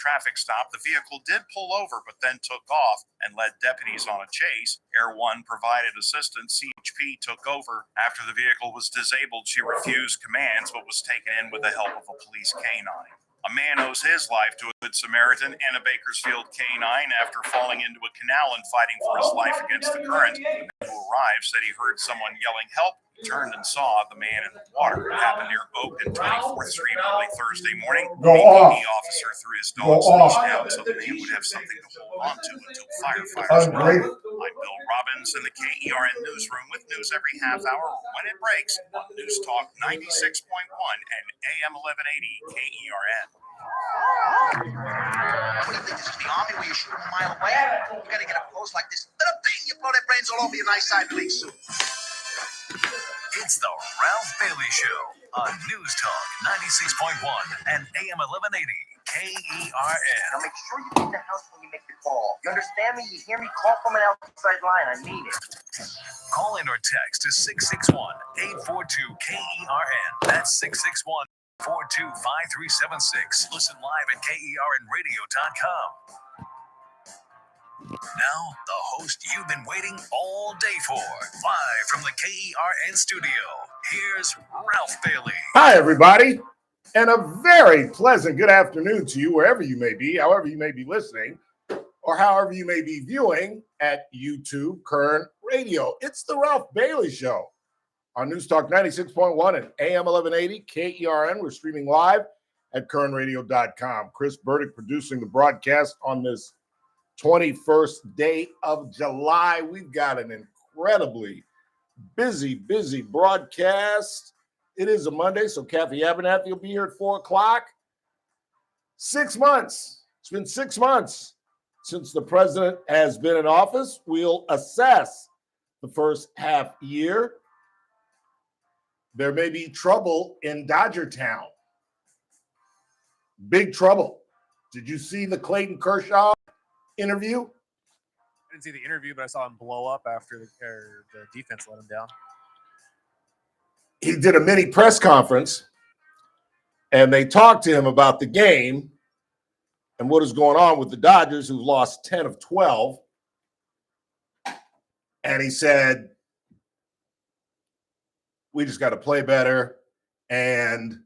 traffic stop, the vehicle did pull over but then took off and led deputies on a chase. Air One provided assistance. CHP took over. After the vehicle was disabled, she refused commands but was taken in with the help of a police canine. A man owes his life to a Good Samaritan and a Bakersfield canine after falling into a canal and fighting for his life against the current. The man who arrived said he heard someone yelling help. He turned and saw the man in the water. It happened near Oak and 24th Street early Thursday morning. The BPD officer threw his dog's leash down so the man would have something to hold on to until firefighters arrived. I'm Bill Robbins in the KERN newsroom with news every half hour when it breaks on News Talk 96.1 and AM 1180 KERN. What do you think, this is the army where you shoot them a mile away? You gotta get a post like this. Little bing, you blow their brains all over your nice side police suit. It's the Ralph Bailey Show on News Talk 96.1 and AM 1180 KERN. Now make sure you leave the house when you make the call. You understand me? You hear me? Call from an outside line. I mean it. Call in or text to 661-842-KERN. That's 661-425-376. Listen live at KERNradio.com. Now, the host you've been waiting all day for. Live from the KERN studio, here's Ralph Bailey. Hi, everybody, and a very pleasant good afternoon to you, wherever you may be, however you may be listening, or however you may be viewing at YouTube, Kern Radio. It's the Ralph Bailey Show on News Talk 96.1 and AM 1180 KERN. We're streaming live at kernradio.com. Chris Burdick producing the broadcast on this 21st day of July. We've got an incredibly busy broadcast. It is a Monday, so Kathy Abernathy will be here at 4 o'clock. 6 months. It's been 6 months since the president has been in office. We'll assess the first half year. There may be trouble in Dodger Town. Big trouble. Did you see the Clayton Kershaw interview? I didn't see the interview, but I saw him blow up after the defense let him down. He did a mini press conference, and they talked to him about the game and what is going on with the Dodgers, who've lost 10 of 12. And he said, we just got to play better. And,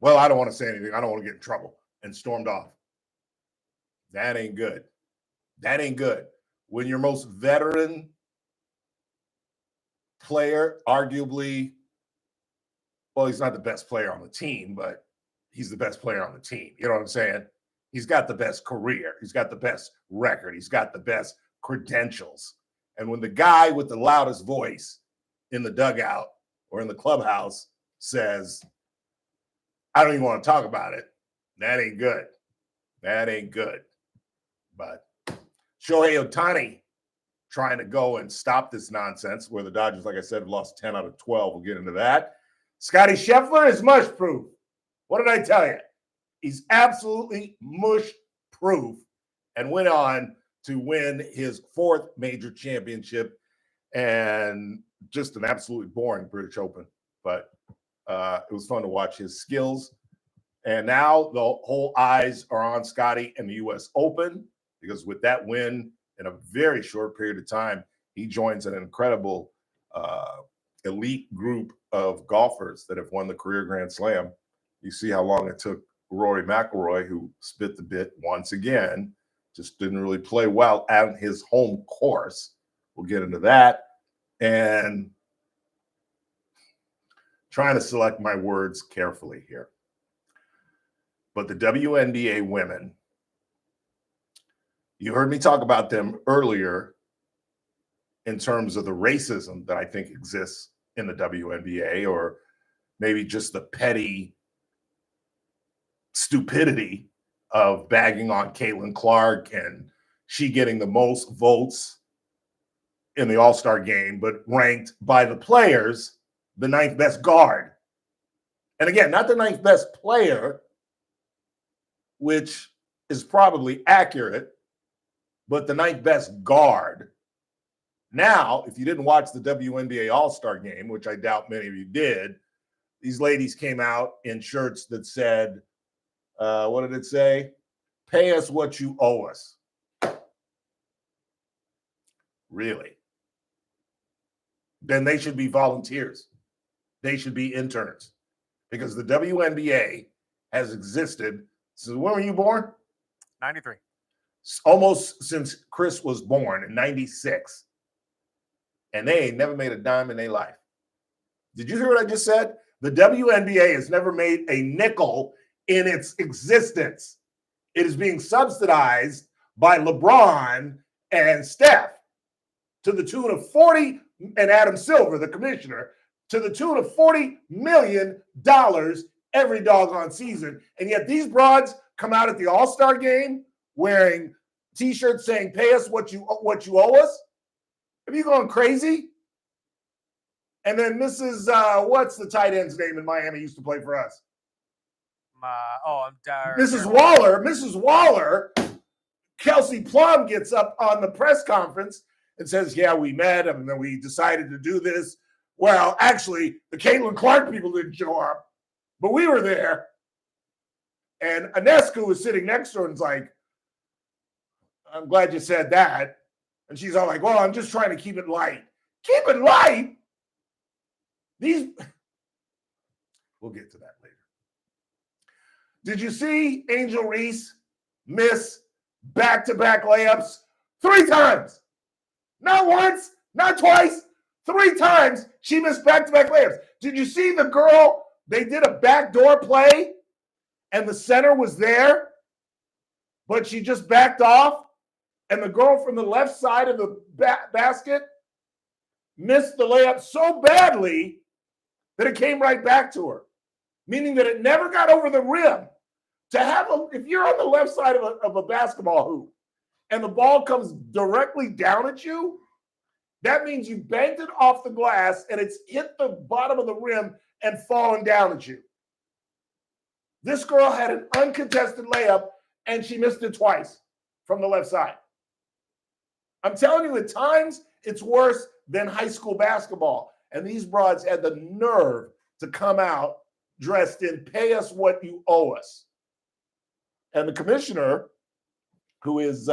well, I don't want to say anything. I don't want to get in trouble. And stormed off. That ain't good. That ain't good. When your most veteran player, arguably, well, he's not the best player on the team, but he's the best player on the team. You know what I'm saying? He's got the best career. He's got the best record. He's got the best credentials. And when the guy with the loudest voice in the dugout or in the clubhouse says, I don't even want to talk about it, that ain't good. That ain't good. But Shohei Ohtani trying to go and stop this nonsense where the Dodgers, like I said, have lost 10 out of 12. We'll get into that. Scotty Scheffler is mush-proof. What did I tell you? He's absolutely mush-proof and went on to win his 4th major championship and just an absolutely boring British Open. But it was fun to watch his skills. And now the whole eyes are on Scotty and the U.S. Open, because with that win in a very short period of time, he joins an incredible elite group of golfers that have won the career Grand Slam. You see how long it took Rory McIlroy, who spit the bit once again, just didn't really play well at his home course. We'll get into that. And trying to select my words carefully here. But the WNBA women, you heard me talk about them earlier in terms of the racism that I think exists in the WNBA, or maybe just the petty stupidity of bagging on Caitlin Clark and she getting the most votes in the All-Star game, but ranked by the players the 9th best guard. And again, not the 9th best player, which is probably accurate, but the 9th best guard. Now, if you didn't watch the WNBA All-Star game, which I doubt many of you did, these ladies came out in shirts that said, What did it say? Pay us what you owe us. Really? Then they should be volunteers. They should be interns because the WNBA has existed since when were you born? 93. Almost since Chris was born in 96. And they ain't never made a dime in their life. Did you hear what I just said? The WNBA has never made a nickel in its existence. It is being subsidized by LeBron and Steph to the tune of 40, and Adam Silver, the commissioner, to the tune of $40 million every doggone season. And yet these broads come out at the All-Star game wearing T-shirts saying, pay us what you owe us. Have you gone crazy? And then Mrs. What's the tight end's name in Miami used to play for us? Mrs. Waller, Kelsey Plum gets up on the press conference and says, yeah, we met and then we decided to do this. Well, actually, the Caitlin Clark people didn't show up, but we were there. And Anescu was sitting next to her and was like, I'm glad you said that. And she's all like, well, I'm just trying to keep it light. Keep it light? We'll get to that later. Did you see Angel Reese miss back-to-back layups 3 times? Not once, not twice, 3 times she missed back-to-back layups. Did you see the girl? They did a backdoor play and the center was there, but she just backed off. And the girl from the left side of the basket missed the layup so badly that it came right back to her, meaning that it never got over the rim. If you're on the left side of a basketball hoop and the ball comes directly down at you, that means you banked it off the glass and it's hit the bottom of the rim and fallen down at you. This girl had an uncontested layup and she missed it twice from the left side. I'm telling you, at times, it's worse than high school basketball. And these broads had the nerve to come out dressed in pay us what you owe us. And the commissioner, who is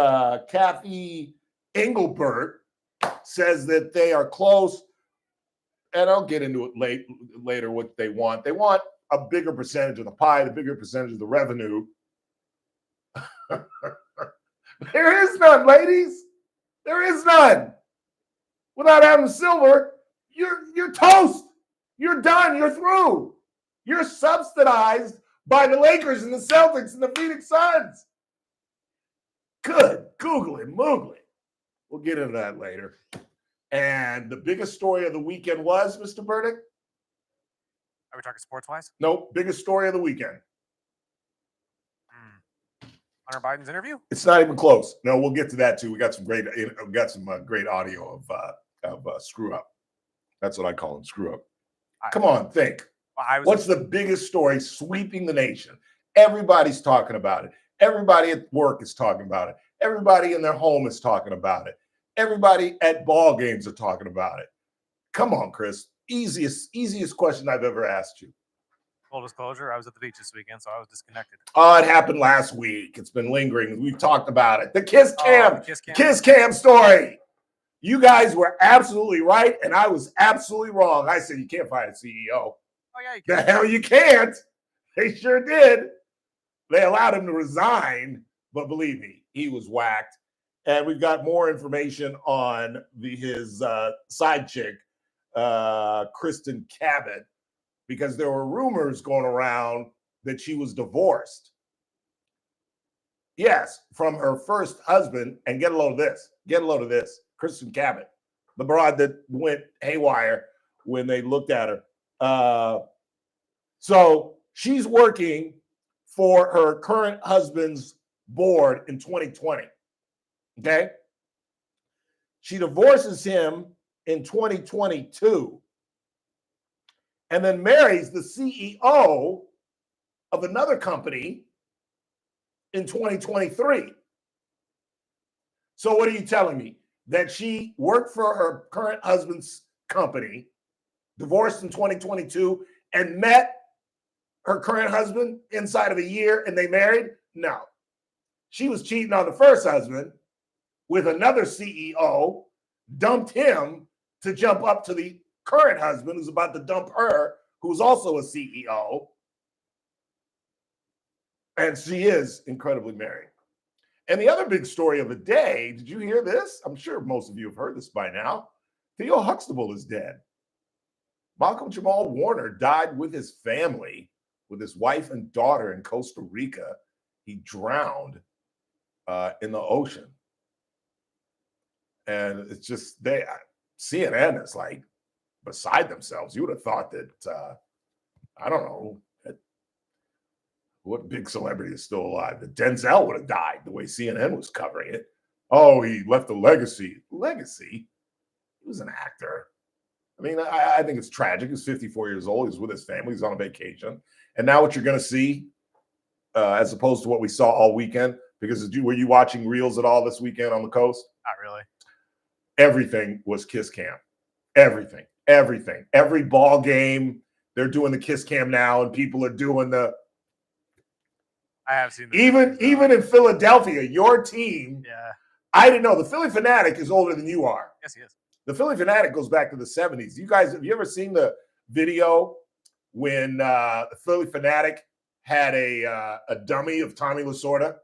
Kathy Engelbert, says that they are close. And I'll get into it later what they want. They want a bigger percentage of the pie, the bigger percentage of the revenue. There is none, ladies. There is none. Without Adam Silver, you're toast. You're done. You're through. You're subsidized by the Lakers and the Celtics and the Phoenix Suns. Good. Google it. Moogle it. We'll get into that later. And the biggest story of the weekend was, Mr. Burdick? Are we talking sports-wise? Nope. Biggest story of the weekend. Hunter Biden's interview? It's not even close. No, we'll get to that too. We got some great audio of Screw Up. That's what I call him, Screw Up. Come on, think. What's the biggest story sweeping the nation? Everybody's talking about it. Everybody at work is talking about it. Everybody in their home is talking about it. Everybody at ball games are talking about it. Come on, Chris. Easiest question I've ever asked you. Full disclosure, I was at the beach this weekend, so I was disconnected. Oh, it happened last week. It's been lingering. We've talked about it. The Kiss Cam, Kiss Cam story. You guys were absolutely right, and I was absolutely wrong. I said you can't fire a CEO. Oh, yeah, you can. The hell you can't. They sure did. They allowed him to resign, but believe me, he was whacked. And we've got more information on his side chick, Kristen Cabot, because there were rumors going around that she was divorced. Yes, from her first husband. And get a load of this. Kristen Cabot, the broad that went haywire when they looked at her. So she's working for her current husband's board in 2020. Okay? She divorces him in 2022 and then marries the CEO of another company in 2023. So what are you telling me? That she worked for her current husband's company, divorced in 2022, and met her current husband inside of a year and they married? No. She was cheating on the first husband with another CEO, dumped him to jump up to the current husband who's about to dump her, who's also a CEO. And she is incredibly married. And the other big story of the day, did you hear this? I'm sure most of you have heard this by now. Theo Huxtable is dead. Malcolm Jamal Warner died with his family, with his wife and daughter in Costa Rica. He drowned in the ocean. And it's just, CNN is like beside themselves. You would have thought that, I don't know, what big celebrity is still alive? That Denzel would have died the way CNN was covering it. Oh, he left a legacy. Legacy? He was an actor. I mean, I think it's tragic. He's 54 years old. He's with his family. He's on a vacation. And now what you're going to see, as opposed to what we saw all weekend, because were you watching reels at all this weekend on the coast? Not really. Everything was kiss cam. Everything. Every ball game, they're doing the kiss cam now, and people are doing the. I have seen even in Philadelphia, your team. Yeah. I didn't know the Philly Fanatic is older than you are. Yes, he is. The Philly Fanatic goes back to the 70s. You guys, have you ever seen the video when the Philly Fanatic had a dummy of Tommy Lasorda?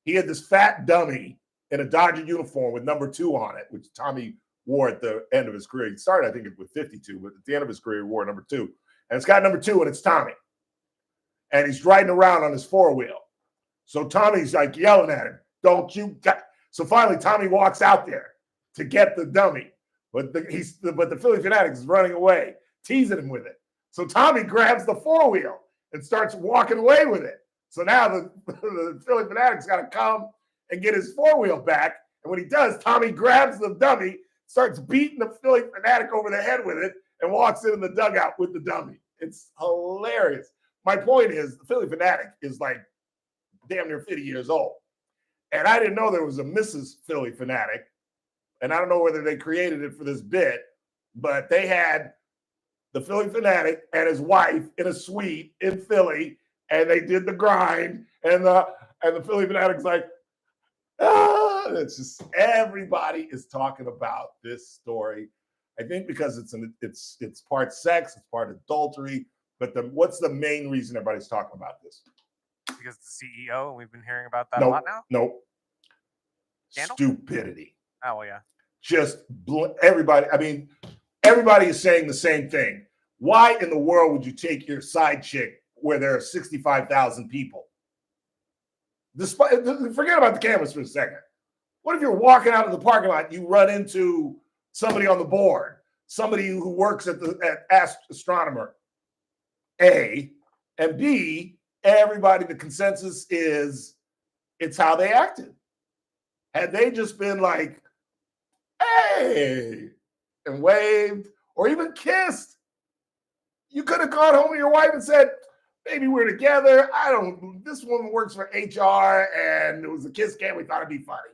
He had this fat dummy in a Dodger uniform with number 2 on it, which Tommy wore at the end of his career. He started, I think, with 52, but at the end of his career, he wore number 2. And it's got number 2, and it's Tommy. And he's riding around on his 4-wheel. So Tommy's like yelling at him, "Don't you?" So finally, Tommy walks out there to get the dummy, but the Philly Fanatic is running away, teasing him with it. So Tommy grabs the 4-wheel and starts walking away with it. So now the Philly Fanatic's got to come and get his 4-wheel back. And when he does, Tommy grabs the dummy, starts beating the Philly Fanatic over the head with it, and walks into the dugout with the dummy. It's hilarious. My point is, the Philly Fanatic is like damn near 50 years old. And I didn't know there was a Mrs. Philly Fanatic. And I don't know whether they created it for this bit, but they had the Philly Fanatic and his wife in a suite in Philly, and they did the grind. And the Philly Fanatic's like, it's just everybody is talking about this story. I think because it's part sex, it's part adultery. But what's the main reason everybody's talking about this? Because the CEO, and we've been hearing about that a lot now? Nope. Scandal? Stupidity. Oh, well, yeah. Just everybody. I mean, everybody is saying the same thing. Why in the world would you take your side chick where there are 65,000 people? Forget about the cameras for a second. What if you're walking out of the parking lot, you run into somebody on the board, somebody who works at Astronomer, A, and B, everybody, the consensus is it's how they acted. Had they just been like, hey, and waved or even kissed, you could have gone home to your wife and said, baby, we're together. This woman works for HR and it was a kiss cam. We thought it'd be funny.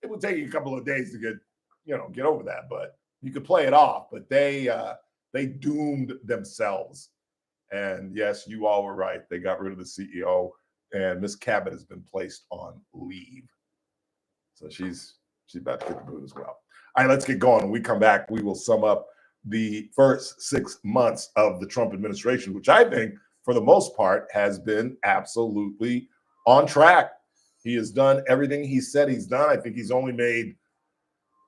It would take you a couple of days to get over that, but you could play it off. But they doomed themselves. And yes, you all were right. They got rid of the CEO, and Miss Cabot has been placed on leave. So she's about to get the boot as well. All right, let's get going. When we come back, we will sum up the first 6 months of the Trump administration, which I think, for the most part, has been absolutely on track. He has done everything he said he's done. I think he's only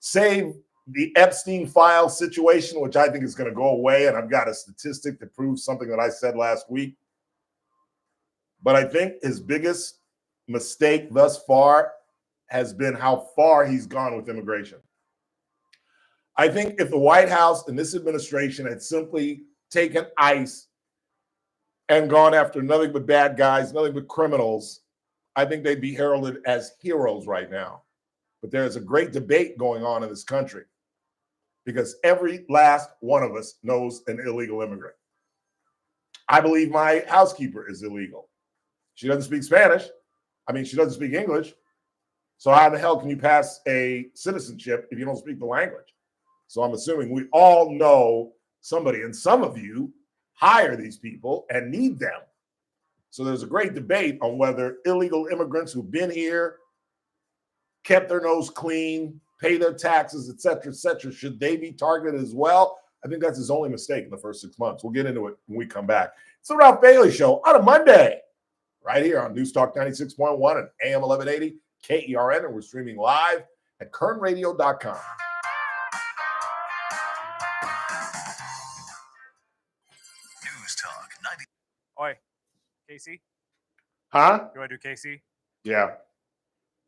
save the Epstein file situation, which I think is going to go away. And I've got a statistic to prove something that I said last week. But I think his biggest mistake thus far has been how far he's gone with immigration. I think if the White House and this administration had simply taken ICE and gone after nothing but bad guys, nothing but criminals, I think they'd be heralded as heroes right now. But there's a great debate going on in this country because every last one of us knows an illegal immigrant. I believe my housekeeper is illegal. She doesn't speak Spanish. She doesn't speak English. So how the hell can you pass a citizenship if you don't speak the language? So I'm assuming we all know somebody, and some of you hire these people and need them. So there's a great debate on whether illegal immigrants who've been here, kept their nose clean, pay their taxes, et cetera, should they be targeted as well? I think that's his only mistake in the first 6 months. We'll get into it when we come back. It's the Ralph Bailey Show on a Monday, right here on News Talk 96.1 and AM 1180 KERN, and we're streaming live at kernradio.com. News Talk 90. Oi, Casey. Huh? You want to do Casey? Yeah.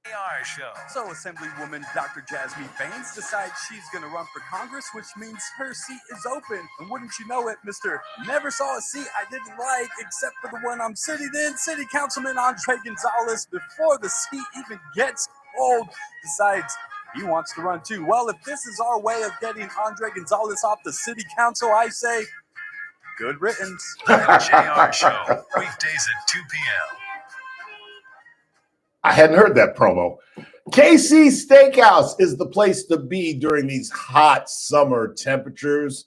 AR Show. So Assemblywoman Dr. Jasmine Baines decides she's going to run for Congress, which means her seat is open. And wouldn't you know it, Mr. Never saw a seat I didn't like except for the one I'm sitting in, City Councilman Andre Gonzalez, before the seat even gets old, decides he wants to run too. Well, if this is our way of getting Andre Gonzalez off the City Council, I say good riddance. JR Show. Weekdays at 2 p.m. I hadn't heard that promo. KC Steakhouse is the place to be during these hot summer temperatures.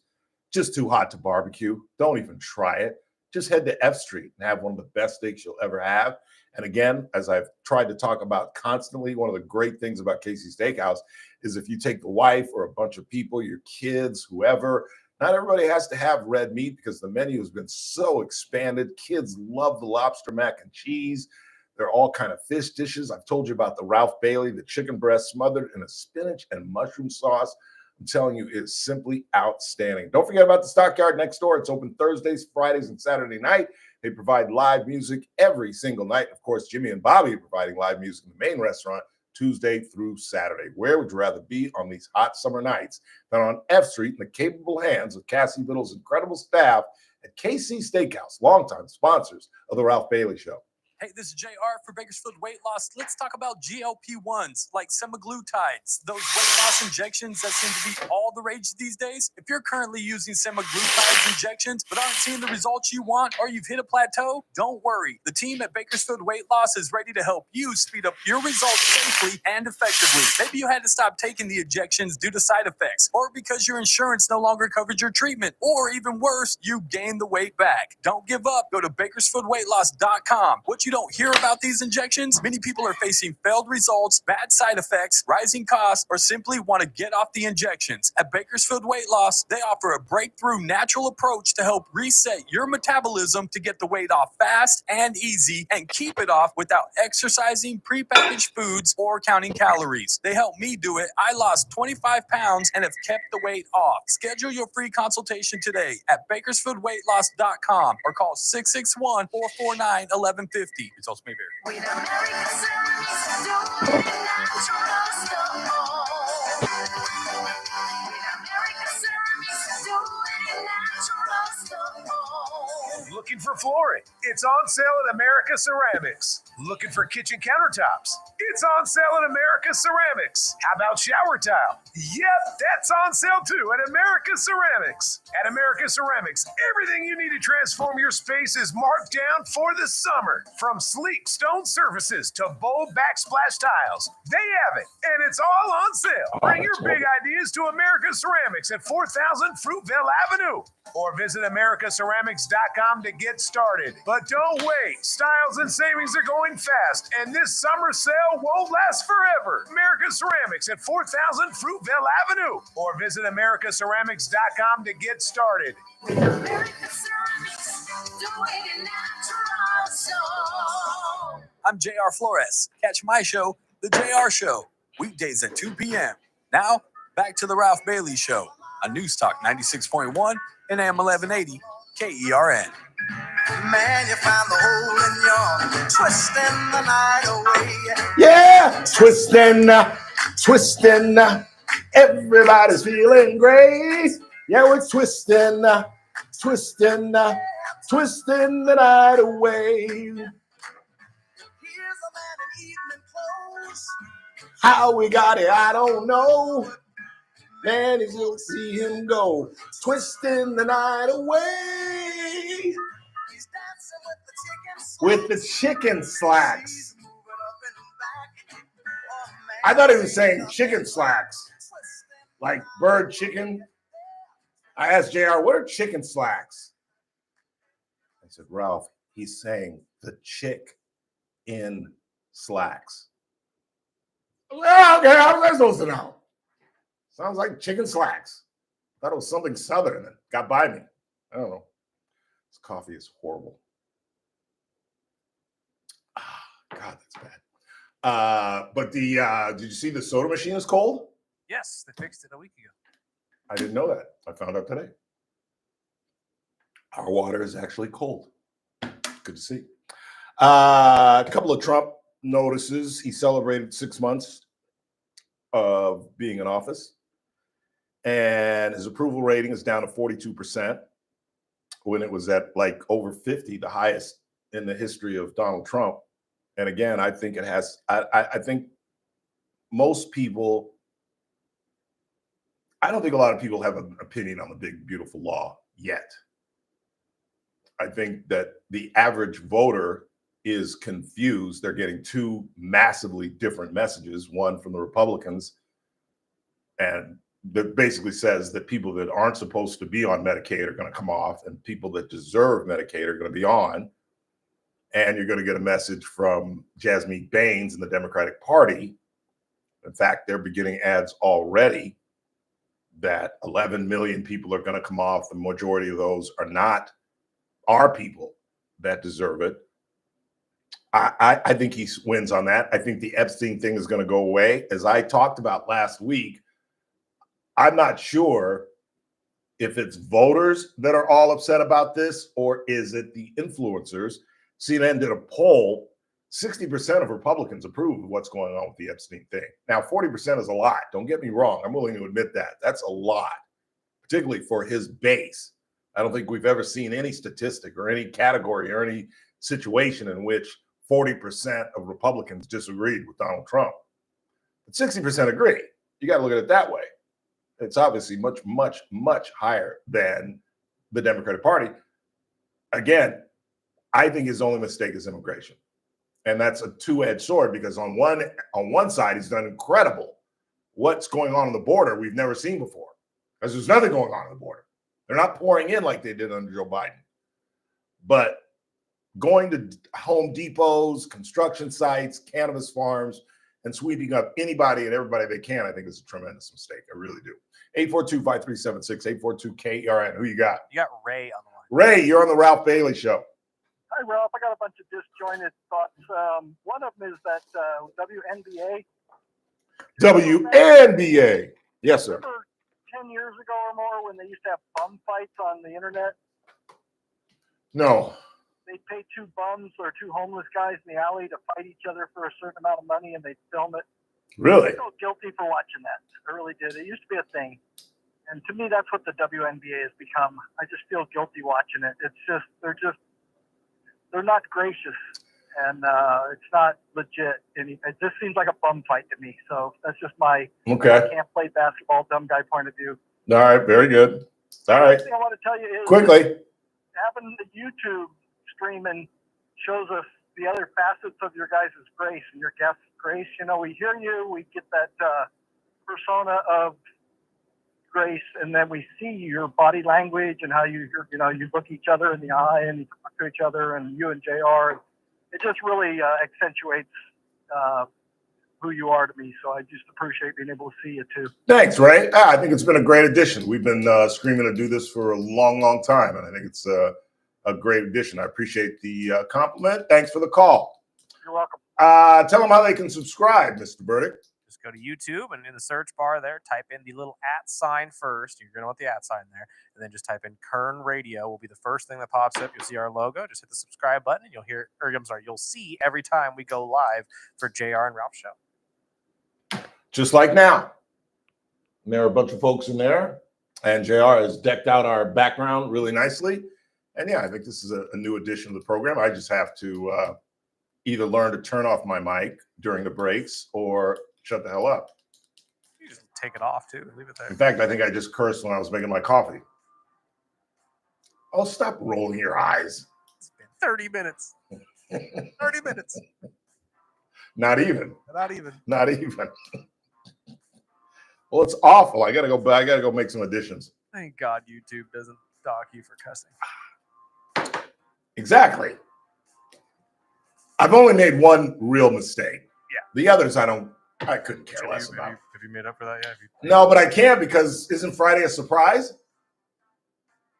Just too hot to barbecue. Don't even try it. Just head to F Street and have one of the best steaks you'll ever have. And again, as I've tried to talk about constantly, one of the great things about KC Steakhouse is if you take the wife or a bunch of people, your kids, whoever, not everybody has to have red meat because the menu has been so expanded. Kids love the lobster mac and cheese. There are all kind of fish dishes. I've told you about the Ralph Bailey, the chicken breast smothered in a spinach and mushroom sauce. I'm telling you, it's simply outstanding. Don't forget about the Stockyard next door. It's open Thursdays, Fridays, and Saturday night. They provide live music every single night. Of course, Jimmy and Bobby are providing live music in the main restaurant Tuesday through Saturday. Where would you rather be on these hot summer nights than on F Street in the capable hands of Cassie Biddle's incredible staff at KC Steakhouse, longtime sponsors of the Ralph Bailey Show. Hey, this is JR for Bakersfield Weight Loss. Let's talk about GLP-1s, like semaglutides, those weight loss injections that seem to be all the rage these days. If you're currently using semaglutides injections but aren't seeing the results you want, or you've hit a plateau, don't worry. The team at Bakersfield Weight Loss is ready to help you speed up your results safely and effectively. Maybe you had to stop taking the injections due to side effects, or because your insurance no longer covered your treatment, or even worse, you gained the weight back. Don't give up. Go to BakersfieldWeightLoss.com. What you don't hear about these injections? Many people are facing failed results, bad side effects, rising costs, or simply want to get off the injections. At Bakersfield Weight Loss, they offer a breakthrough natural approach to help reset your metabolism to get the weight off fast and easy and keep it off without exercising, prepackaged foods, or counting calories. They helped me do it. I lost 25 pounds and have kept the weight off. Schedule your free consultation today at BakersfieldWeightLoss.com or call 661-449-1150. Results may vary. With American Ceramics, do it natural stone. With American Ceramics, do it natural stone. Looking for flooring? It's on sale at America Ceramics. Looking for kitchen countertops? It's on sale at America Ceramics. How about shower tile? Yep, that's on sale too at America Ceramics. At America Ceramics, everything you need to transform your space is marked down for the summer. From sleek stone surfaces to bold backsplash tiles, they have it, and it's all on sale. Bring your big ideas to America Ceramics at 4000 Fruitvale Avenue, or visit americaceramics.com to get started. But don't wait. Styles and savings are going fast, and this summer sale won't last forever. America Ceramics at 4000 Fruitvale Avenue, or visit americaceramics.com to get started. With American Ceramics, do it natural stone. I'm JR Flores. Catch my show, The JR Show, weekdays at 2 p.m. Now, back to the Ralph Bailey Show on News Talk 96.1 and AM 1180 KERN. Man, you found the hole in your twisting the night away. Yeah, twisting, everybody's feeling great. Yeah, we're twisting the night away. Here's a man in evening clothes. How we got it, I don't know. Man, if you'll see him go, twisting the night away He's dancing with the chicken with the chicken slacks. He's moving up and back. Oh, man. I thought he was saying chicken slacks, like bird chicken. I asked JR, what are chicken slacks? said, Ralph, he's saying the chick in slacks. Well, okay, how was I supposed to know? Sounds like chicken slacks. Thought it was something Southern that got by me. I don't know. This coffee is horrible. God, that's bad. But did you see the soda machine is cold? Yes, they fixed it a week ago. I didn't know that. I found out today. Our water is actually cold. Good to see. A couple of Trump notices. He celebrated 6 months of being in office, and his approval rating is down to 42% when it was at like over 50, the highest in the history of Donald Trump. And again, I think it has, I think most people, I don't think a lot of people have an opinion on the big, beautiful law yet. I think that the average voter is confused. They're getting two massively different messages, one from the Republicans, and that basically says that people that aren't supposed to be on Medicaid are going to come off, and people that deserve Medicaid are going to be on. And you're going to get a message from Jasmine Baines in the Democratic Party. In fact, they're beginning ads already that 11 million people are going to come off. The majority of those are not our people that deserve it. I think he wins on that. I think the Epstein thing is going to go away. As I talked about last week, I'm not sure if it's voters that are all upset about this, or is it the influencers. CNN did a poll. 60% of Republicans approve of what's going on with the Epstein thing. Now, 40% is a lot. Don't get me wrong. I'm willing to admit that. That's a lot, particularly for his base. I don't think we've ever seen any statistic or any category or any situation in which 40% of Republicans disagreed with Donald Trump. But 60% agree. You got to look at it that way. It's obviously much, much, much higher than the Democratic Party. Again, I think his only mistake is immigration. And that's a two-edged sword, because on one side, he's done incredible. What's going on the border, we've never seen before, because there's nothing going on the border. They're not pouring in like they did under Joe Biden. But going to Home Depots, construction sites, cannabis farms, and sweeping up anybody and everybody they can, I think is a tremendous mistake. I really do. 842-5376, 842-KERN. Who you got? You got Ray on the line. Ray, you're on the Ralph Bailey Show. Hi, Ralph. I got a bunch of disjointed thoughts. One of them is that WNBA. WNBA. Yes, sir. Remember 10 years ago or more when they used to have bum fights on the internet? No. They'd pay two bums or two homeless guys in the alley to fight each other for a certain amount of money, and they'd film it. Really? I felt guilty for watching that. I really did. It used to be a thing. And to me, that's what the WNBA has become. I just feel guilty watching it. It's just, they're not gracious, and it's not legit. It just seems like a bum fight to me. So that's just my Okay. I can't play basketball, dumb guy point of view. All right. Very good. All right. The thing I want to tell you is Quickly. having the YouTube streaming shows us the other facets of your guys' grace and your guests' grace. You know, we hear you, we get that persona of grace, and then we see your body language and how you look each other in the eye and you talk to each other, and you and JR. It just really accentuates who you are to me. So I just appreciate being able to see you too. Thanks, Ray. I think it's been a great addition. We've been screaming to do this for a long, long time, and I think it's a great addition. I appreciate the compliment. Thanks for the call. You're welcome. Tell them how they can subscribe, Mr. Burdick. Just go to YouTube, and in the search bar there, type in the little @ sign first. You're going to want the @ sign there. And then just type in Kern Radio will be the first thing that pops up. You'll see our logo. Just hit the subscribe button, and you'll see every time we go live for JR and Ralph Show. Just like now. And there are a bunch of folks in there, and JR has decked out our background really nicely. And yeah, I think this is a new addition to the program. I just have to either learn to turn off my mic during the breaks or shut the hell up. You just take it off too. Leave it there. In fact, I think I just cursed when I was making my coffee. Oh, stop rolling your eyes. It's been 30 minutes. 30 minutes. Not even. Not even. Not even. Well, it's awful. I gotta go make some additions. Thank God YouTube doesn't dock you for cussing. Exactly. I've only made one real mistake. Yeah. The others I couldn't care Have less you, about. have you made up for that yet? No, but I can't because isn't Friday a surprise? I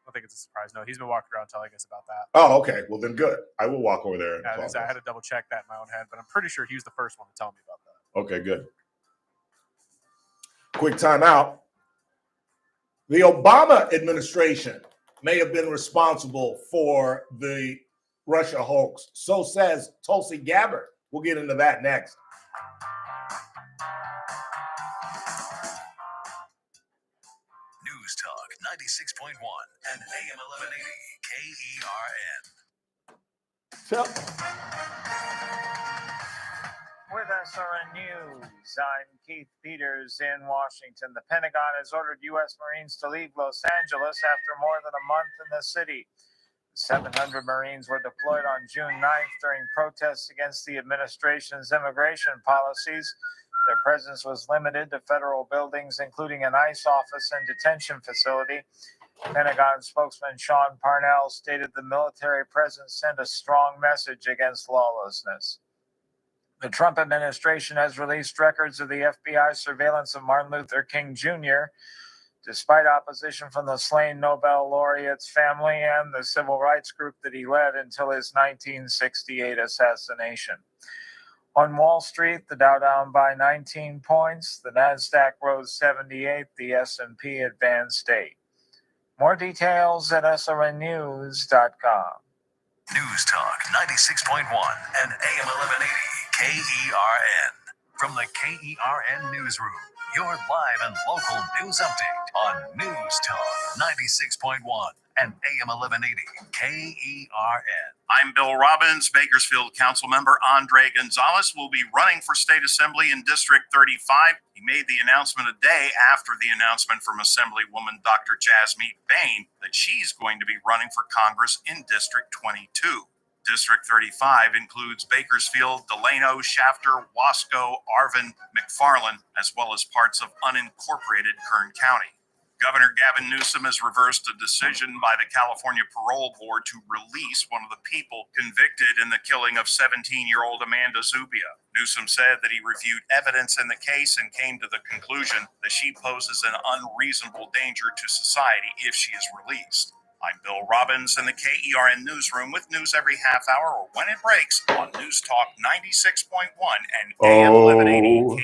don't think it's a surprise. No, he's been walking around telling us about that. Oh, okay. Well, then good. I will walk over there. And I had to double check that in my own head, but I'm pretty sure he was the first one to tell me about that. Okay, good. Quick timeout. The Obama administration may have been responsible for the Russia hoax. So says Tulsi Gabbard. We'll get into that next. News Talk 96.1 and AM 1180 KERN. With SRN News, I'm Keith Peters in Washington. The Pentagon has ordered U.S. Marines to leave Los Angeles after more than a month in the city. 700 Marines were deployed on June 9th during protests against the administration's immigration policies. Their presence was limited to federal buildings, including an ICE office and detention facility. Pentagon spokesman Sean Parnell stated the military presence sent a strong message against lawlessness. The Trump administration has released records of the FBI surveillance of Martin Luther King Jr., despite opposition from the slain Nobel laureate's family and the civil rights group that he led until his 1968 assassination. On Wall Street, the Dow down by 19 points, the Nasdaq rose 78, the S&P advanced 8. More details at srnnews.com. News Talk 96.1 and AM 1180 KERN. From the KERN Newsroom, your live and local news update on News Talk 96.1 and AM 1180 KERN. I'm Bill Robbins. Bakersfield Council member Andre Gonzalez will be running for State Assembly in District 35. He made the announcement a day after the announcement from Assemblywoman Dr. Jasmeet Bain that she's going to be running for Congress in District 22. District 35 includes Bakersfield, Delano, Shafter, Wasco, Arvin, McFarland, as well as parts of unincorporated Kern County. Governor Gavin Newsom has reversed a decision by the California Parole Board to release one of the people convicted in the killing of 17-year-old Amanda Zubia. Newsom said that he reviewed evidence in the case and came to the conclusion that she poses an unreasonable danger to society if she is released. I'm Bill Robbins in the KERN Newsroom with news every half hour or when it breaks on News Talk 96.1 and AM 1180 KERN.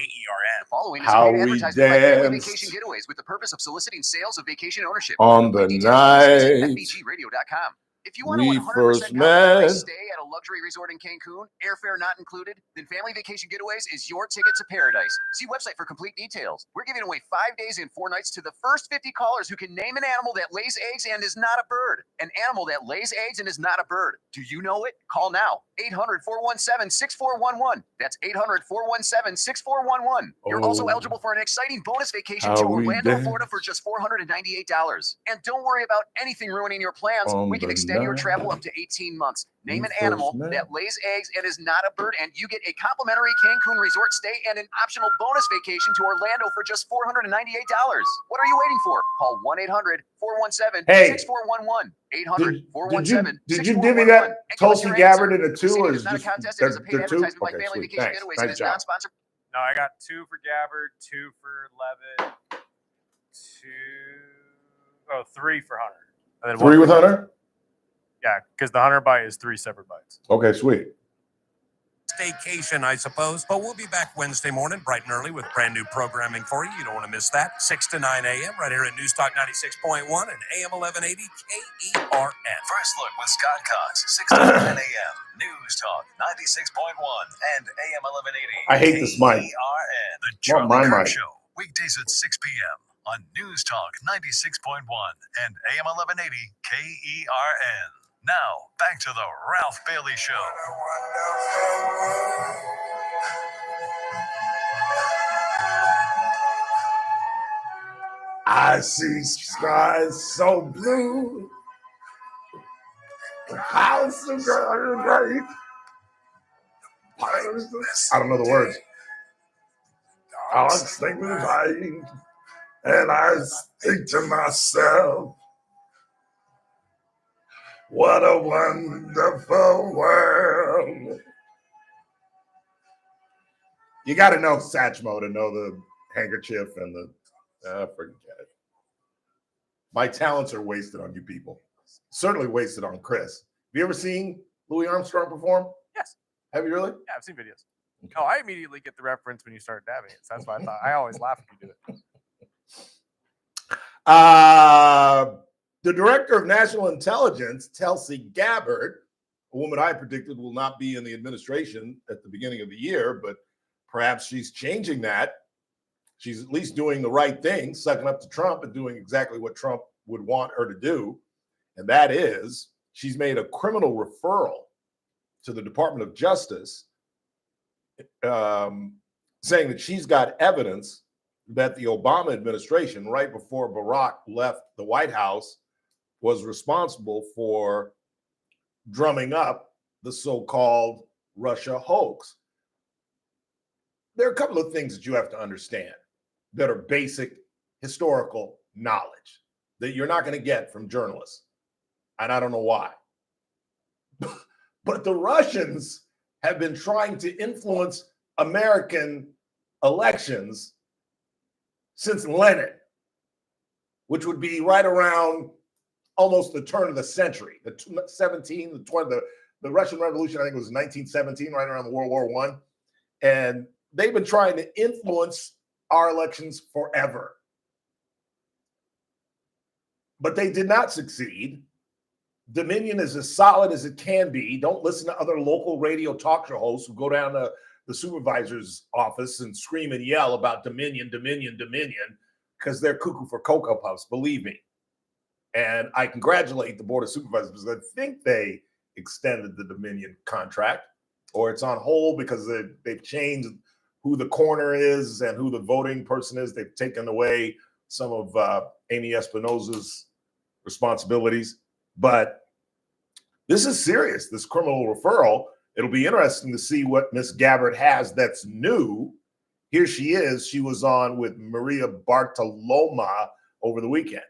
The following is How paid we advertisement by Family danced Vacation Getaways with the purpose of soliciting sales of vacation ownership. on the night FBGradio.com. If you want we to 100% first complimentary met. stay at a luxury resort in Cancun, airfare not included, then Family Vacation Getaways is your ticket to paradise. See website for complete details. We're giving away 5 days and 4 nights to the first 50 callers who can name an animal that lays eggs and is not a bird. An animal that lays eggs and is not a bird. Do you know it? Call now. 800-417-6411. That's 800-417-6411. You're also Oh. eligible for an exciting bonus vacation How to we Orlando, danced. Florida for just $498. And don't worry about anything ruining your plans. On We can the extend your night travel up to 18 months. Name we an animal first met. that lays eggs and is not a bird, and you get a complimentary Cancun resort stay and an optional bonus vacation to Orlando for just $498. What are you waiting for? Call 1-800-417-6411. 800-417-6411. Did you divvy that and give us Tulsi your Gabbard answer. into two, Proceeding or is is not a just contest. It is a paid they're two? advertisement by Okay, Family sweet. Vacation Thanks. Getaways and Nice is job. not sponsored. No, I got 2 for Gabbard, 2 for Levitt, 3 for Hunter. And then 3 one with for- Hunter? Yeah, because the Hunter bite is 3 separate bites. Okay, sweet. Staycation, I suppose. But we'll be back Wednesday morning, bright and early, with brand new programming for you. You don't want to miss that. 6 to 9 a.m. right here at News Talk 96.1 and AM 1180 KERN. First Look with Scott Cox, 6 to 9 a.m. News Talk 96.1 and AM 1180 I hate this mic. KERN. The Not Charlie my Kirk mic. Show, weekdays at 6 p.m. on News Talk 96.1 and AM 1180 KERN. Now, back to the Ralph Bailey Show. I see skies so blue, the clouds so great. I don't know the words. I think with light, and I think to myself, What a wonderful world. You got to know Satchmo to know the handkerchief and the, forget it. My talents are wasted on you people. Certainly wasted on Chris. Have you ever seen Louis Armstrong perform? Yes. Have you really? Yeah, I've seen videos. Oh, I immediately get the reference when you start dabbing it. So that's why I thought I always laugh if you do it. The director of national intelligence, Tulsi Gabbard, a woman I predicted will not be in the administration at the beginning of the year, but perhaps she's changing that. She's at least doing the right thing, sucking up to Trump and doing exactly what Trump would want her to do. And that is, she's made a criminal referral to the Department of Justice, saying that she's got evidence that the Obama administration, right before Barack left the White House, was responsible for drumming up the so-called Russia hoax. There are a couple of things that you have to understand that are basic historical knowledge that you're not going to get from journalists. And I don't know why. But the Russians have been trying to influence American elections since Lenin, which would be right around almost the turn of the century, the Russian Revolution, I think it was 1917, right around the World War I. And they've been trying to influence our elections forever. But they did not succeed. Dominion is as solid as it can be. Don't listen to other local radio talk show hosts who go down to the supervisor's office and scream and yell about Dominion, Dominion, Dominion, because they're cuckoo for Cocoa Puffs, believe me. And I congratulate the Board of Supervisors because I think they extended the Dominion contract, or it's on hold because they've changed who the coroner is and who the voting person is. They've taken away some of Amy Espinosa's responsibilities. But this is serious, this criminal referral. It'll be interesting to see what Miss Gabbard has that's new. Here she is. She was on with Maria Bartoloma over the weekend.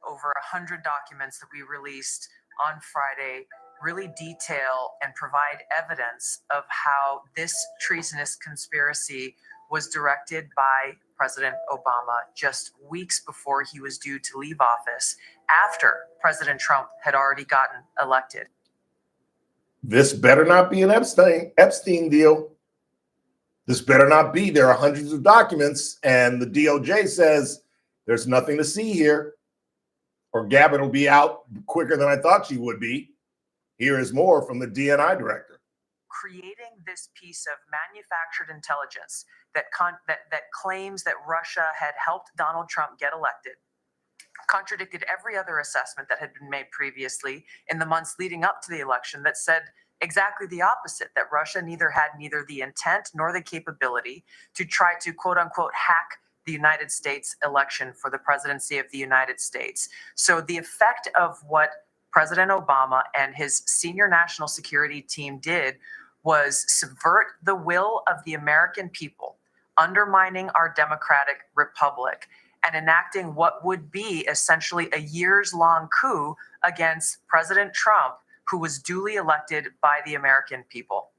Over 100 documents that we released on Friday really detail and provide evidence of how this treasonous conspiracy was directed by President Obama just weeks before he was due to leave office, after President Trump had already gotten elected. This better not be an Epstein deal. This better not be. There are hundreds of documents, and the DOJ says there's nothing to see here, or Gabbard will be out quicker than I thought she would be. Here is more from the DNI director. Creating this piece of manufactured intelligence that claims that Russia had helped Donald Trump get elected contradicted every other assessment that had been made previously in the months leading up to the election that said exactly the opposite, that Russia had neither the intent nor the capability to try to quote unquote hack the United States election for the presidency of the United States. So the effect of what President Obama and his senior national security team did was subvert the will of the American people, undermining our democratic republic, and enacting what would be essentially a years-long coup against President Trump, who was duly elected by the American people.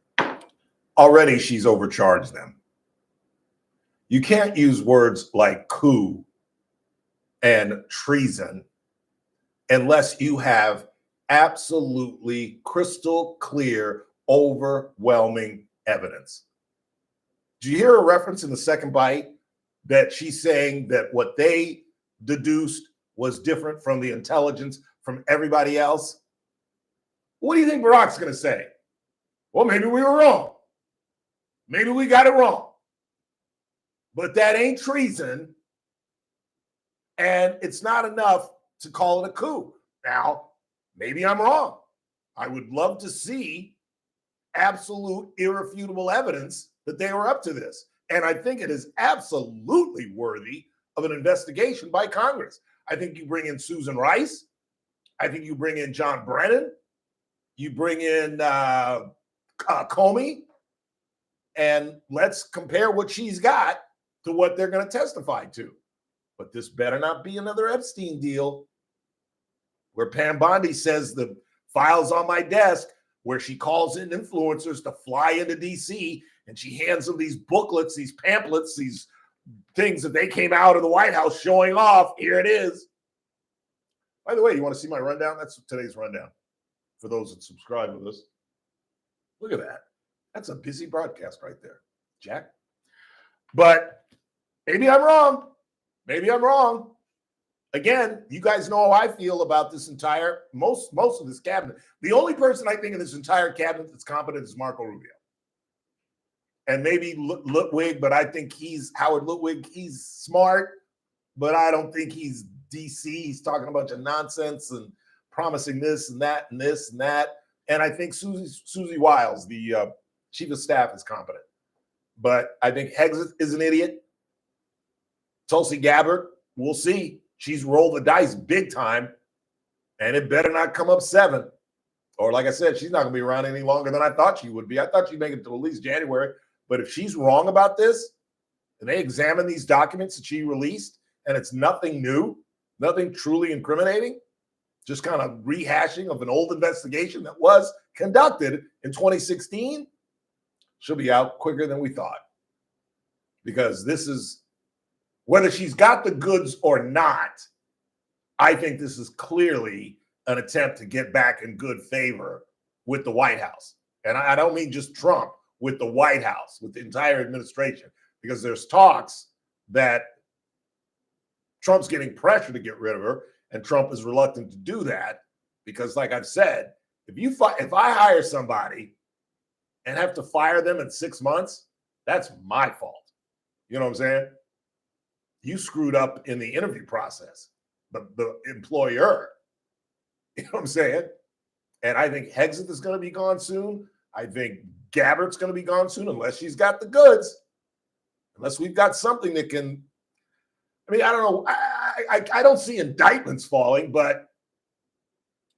Already she's overcharged them. You can't use words like coup and treason unless you have absolutely crystal clear, overwhelming evidence. Did you hear a reference in the second bite that she's saying that what they deduced was different from the intelligence from everybody else? What do you think Barack's going to say? Well, maybe we were wrong. Maybe we got it wrong. But that ain't treason. And it's not enough to call it a coup. Now, maybe I'm wrong. I would love to see absolute irrefutable evidence that they were up to this. And I think it is absolutely worthy of an investigation by Congress. I think you bring in Susan Rice. I think you bring in John Brennan. You bring in Comey. And let's compare what she's got to what they're going to testify to. But this better not be another Epstein deal where Pam Bondi says the files on my desk where she calls in influencers to fly into DC and she hands them these booklets, these pamphlets, these things that they came out of the White House showing off. Here it is. By the way, you want to see my rundown? That's today's rundown for those that subscribe with us. Look at that. That's a busy broadcast right there, Jack. But maybe I'm wrong. Maybe I'm wrong. Again, you guys know how I feel about this entire, most of this cabinet. The only person I think in this entire cabinet that's competent is Marco Rubio. And maybe Lutwig, but I think Howard Lutwig, he's smart, but I don't think he's DC. He's talking a bunch of nonsense and promising this and that and this and that. And I think Susie Wiles, the chief of staff, is competent. But I think Hegseth is an idiot. Tulsi Gabbard, we'll see. She's rolled the dice big time, and it better not come up 7. Or like I said, she's not going to be around any longer than I thought she would be. I thought she'd make it to at least January. But if she's wrong about this, and they examine these documents that she released, and it's nothing new, nothing truly incriminating, just kind of rehashing of an old investigation that was conducted in 2016, she'll be out quicker than we thought. Because this is, whether she's got the goods or not, I think this is clearly an attempt to get back in good favor with the White House. And I don't mean just Trump, with the White House, with the entire administration, because there's talks that Trump's getting pressure to get rid of her, and Trump is reluctant to do that because, like I've said, if I hire somebody and have to fire them in 6 months, that's my fault. You know what I'm saying? You screwed up in the interview process, the employer. You know what I'm saying? And I think Hegseth is going to be gone soon. I think Gabbard's going to be gone soon unless she's got the goods. Unless we've got something that can, I mean, I don't know. I don't see indictments falling, but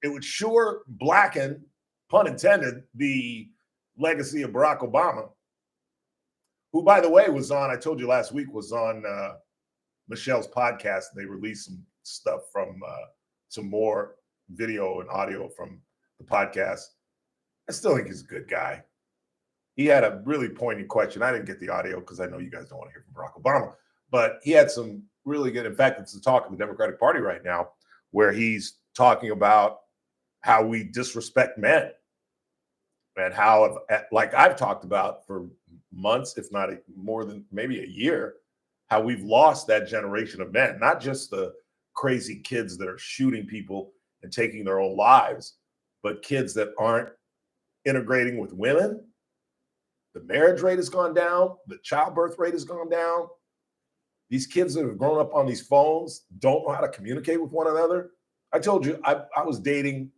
it would sure blacken, pun intended, the legacy of Barack Obama, who, by the way, was on, I told you last week, was on Michelle's podcast. They released some stuff from some more video and audio from the podcast. I still think he's a good guy. He had a really poignant question. I didn't get the audio because I know you guys don't want to hear from Barack Obama, but he had some really good, in fact, it's the talk of the Democratic Party right now, where he's talking about how we disrespect men and how, like I've talked about for months, if not more than maybe a year, how we've lost that generation of men, not just the crazy kids that are shooting people and taking their own lives, but kids that aren't integrating with women. The marriage rate has gone down. The childbirth rate has gone down. These kids that have grown up on these phones don't know how to communicate with one another. I told you, I was dating,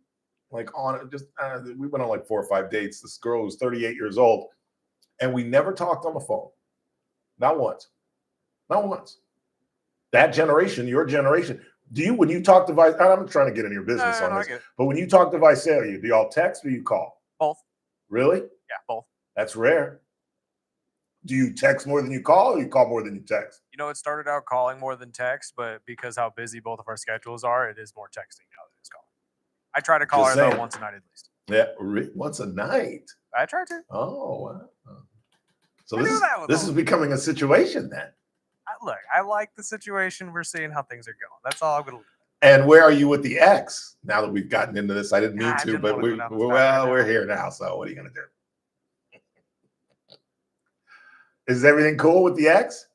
like we went on like 4 or 5 dates. This girl was 38 years old, and we never talked on the phone. Not once. Not once. That generation, your generation, when you talk to Vice, I'm trying to get in your business on this, but when you talk to Visalia, do y'all text or you call? Both. Really? Yeah, both. That's rare. Do you text more than you call, or you call more than you text? You know, it started out calling more than text, but because how busy both of our schedules are, it is more texting now than it's calling. I try to call her though once a night at least. Yeah, once a night. I try to. Oh, wow. So this is becoming a situation then. Look, I like the situation. We're seeing how things are going. That's all I'm going to leave. And where are you with the ex? Now that we've gotten into this, I didn't mean to, but we're here now. So what are you going to do? Is everything cool with the ex?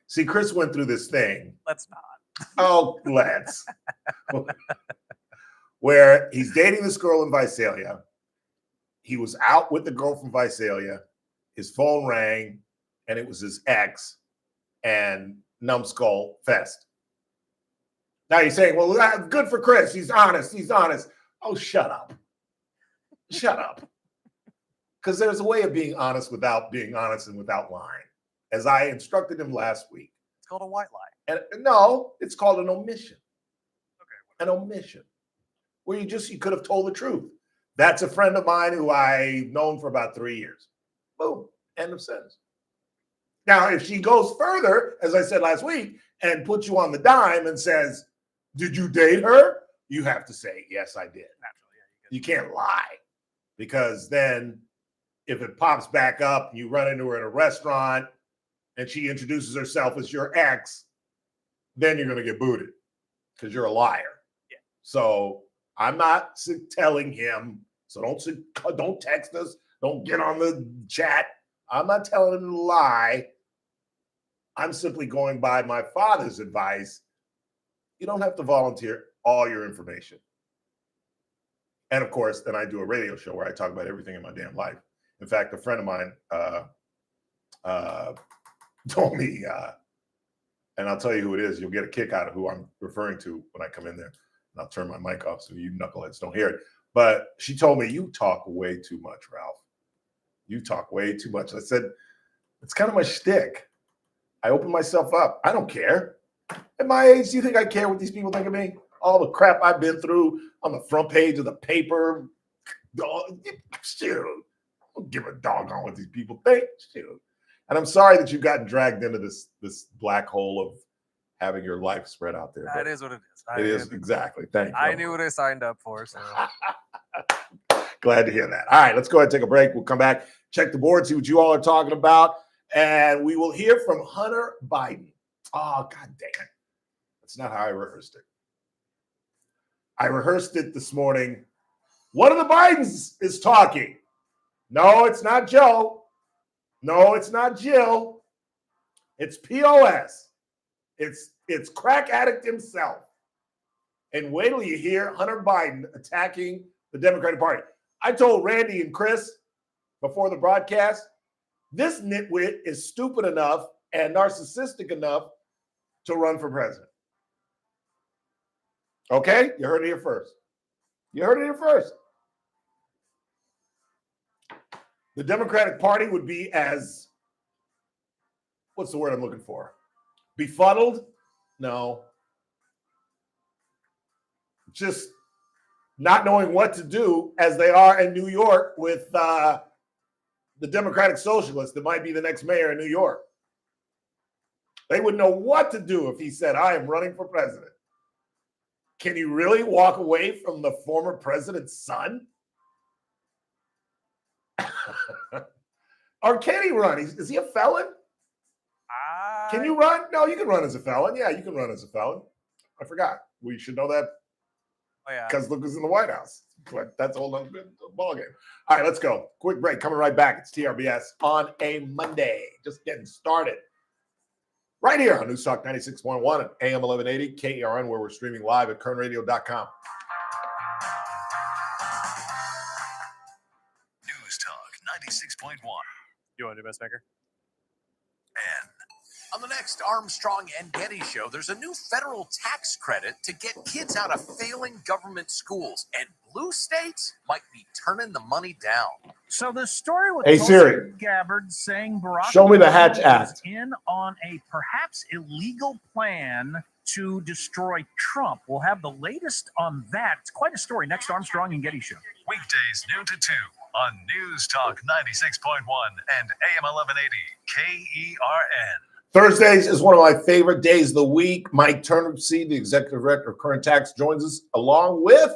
See, Chris went through this thing. Let's not. Oh, let's. Where he's dating this girl in Visalia. He was out with the girl from Visalia. His phone rang, and it was his ex, and numbskull fest. Now you're saying, well, good for Chris. He's honest. He's honest. Oh, shut up. Shut up. Because there's a way of being honest without being honest and without lying, as I instructed him last week. It's called a white lie. And no, it's called an omission. Okay. An omission. Where you could have told the truth. That's a friend of mine who I've known for about 3 years. Boom. End of sentence. Now, if she goes further, as I said last week, and puts you on the dime and says, did you date her? You have to say, yes, I did. Naturally, yeah. You can't lie, because then if it pops back up and you run into her in a restaurant and she introduces herself as your ex, then you're going to get booted because you're a liar. Yeah. So I'm not telling him. So don't text us. Don't get on the chat. I'm not telling him to lie. I'm simply going by my father's advice. You don't have to volunteer all your information. And of course, then I do a radio show where I talk about everything in my damn life. In fact, a friend of mine told me, and I'll tell you who it is. You'll get a kick out of who I'm referring to when I come in there. And I'll turn my mic off so you knuckleheads don't hear it. But she told me, you talk way too much, Ralph. You talk way too much. I said, it's kind of my shtick. I open myself up. I don't care. At my age, do you think I care what these people think of me? All the crap I've been through on the front page of the paper. Shoot. I don't give a doggone what these people think. Shoot. And I'm sorry that you've gotten dragged into this black hole of having your life spread out there. That is what it is. It is, exactly. Thank you. I knew what I signed up for. So glad to hear that. All right, let's go ahead and take a break. We'll come back, check the board, see what you all are talking about, and we will hear from Hunter Biden. Oh, God damn it. That's not how I rehearsed it. I rehearsed it this morning. One of the Bidens is talking. No, it's not Joe. No, it's not Jill. It's POS. It's crack addict himself. And wait till you hear Hunter Biden attacking the Democratic Party. I told Randy and Chris before the broadcast, this nitwit is stupid enough and narcissistic enough to run for president. Okay? You heard it here first. You heard it here first. The Democratic Party would be as, what's the word I'm looking for? Befuddled? No. Just not knowing what to do as they are in New York with the Democratic Socialist that might be the next mayor in New York. They wouldn't know what to do if he said, I am running for president. Can you really walk away from the former president's son? Or can he run? Is he a felon? Can you run? No, you can run as a felon. Yeah, you can run as a felon. I forgot. We should know that. Oh, yeah. Because look who's in the White House. But that's a whole other ballgame. All right, let's go. Quick break. Coming right back. It's TRBS on a Monday. Just getting started. Right here on News Talk 96.1 and AM 1180 KERN, where we're streaming live at kernradio.com. News Talk 96.1. You want to do best maker? And On the next Armstrong and Getty show, there's a new federal tax credit to get kids out of failing government schools, and blue states might be turning the money down. So the story with Hey, Tulsi Siri. Gabbard saying Barack Show me the Obama Hatch is Act. in on a perhaps illegal plan to destroy Trump. We'll have the latest on that. It's quite a story. Next Armstrong and Getty show. weekdays noon to 2 on News Talk 96.1 and AM 1180 KERN. Thursdays is one of my favorite days of the week. Mike Turnipseed, the executive director of Current Tax, joins us along with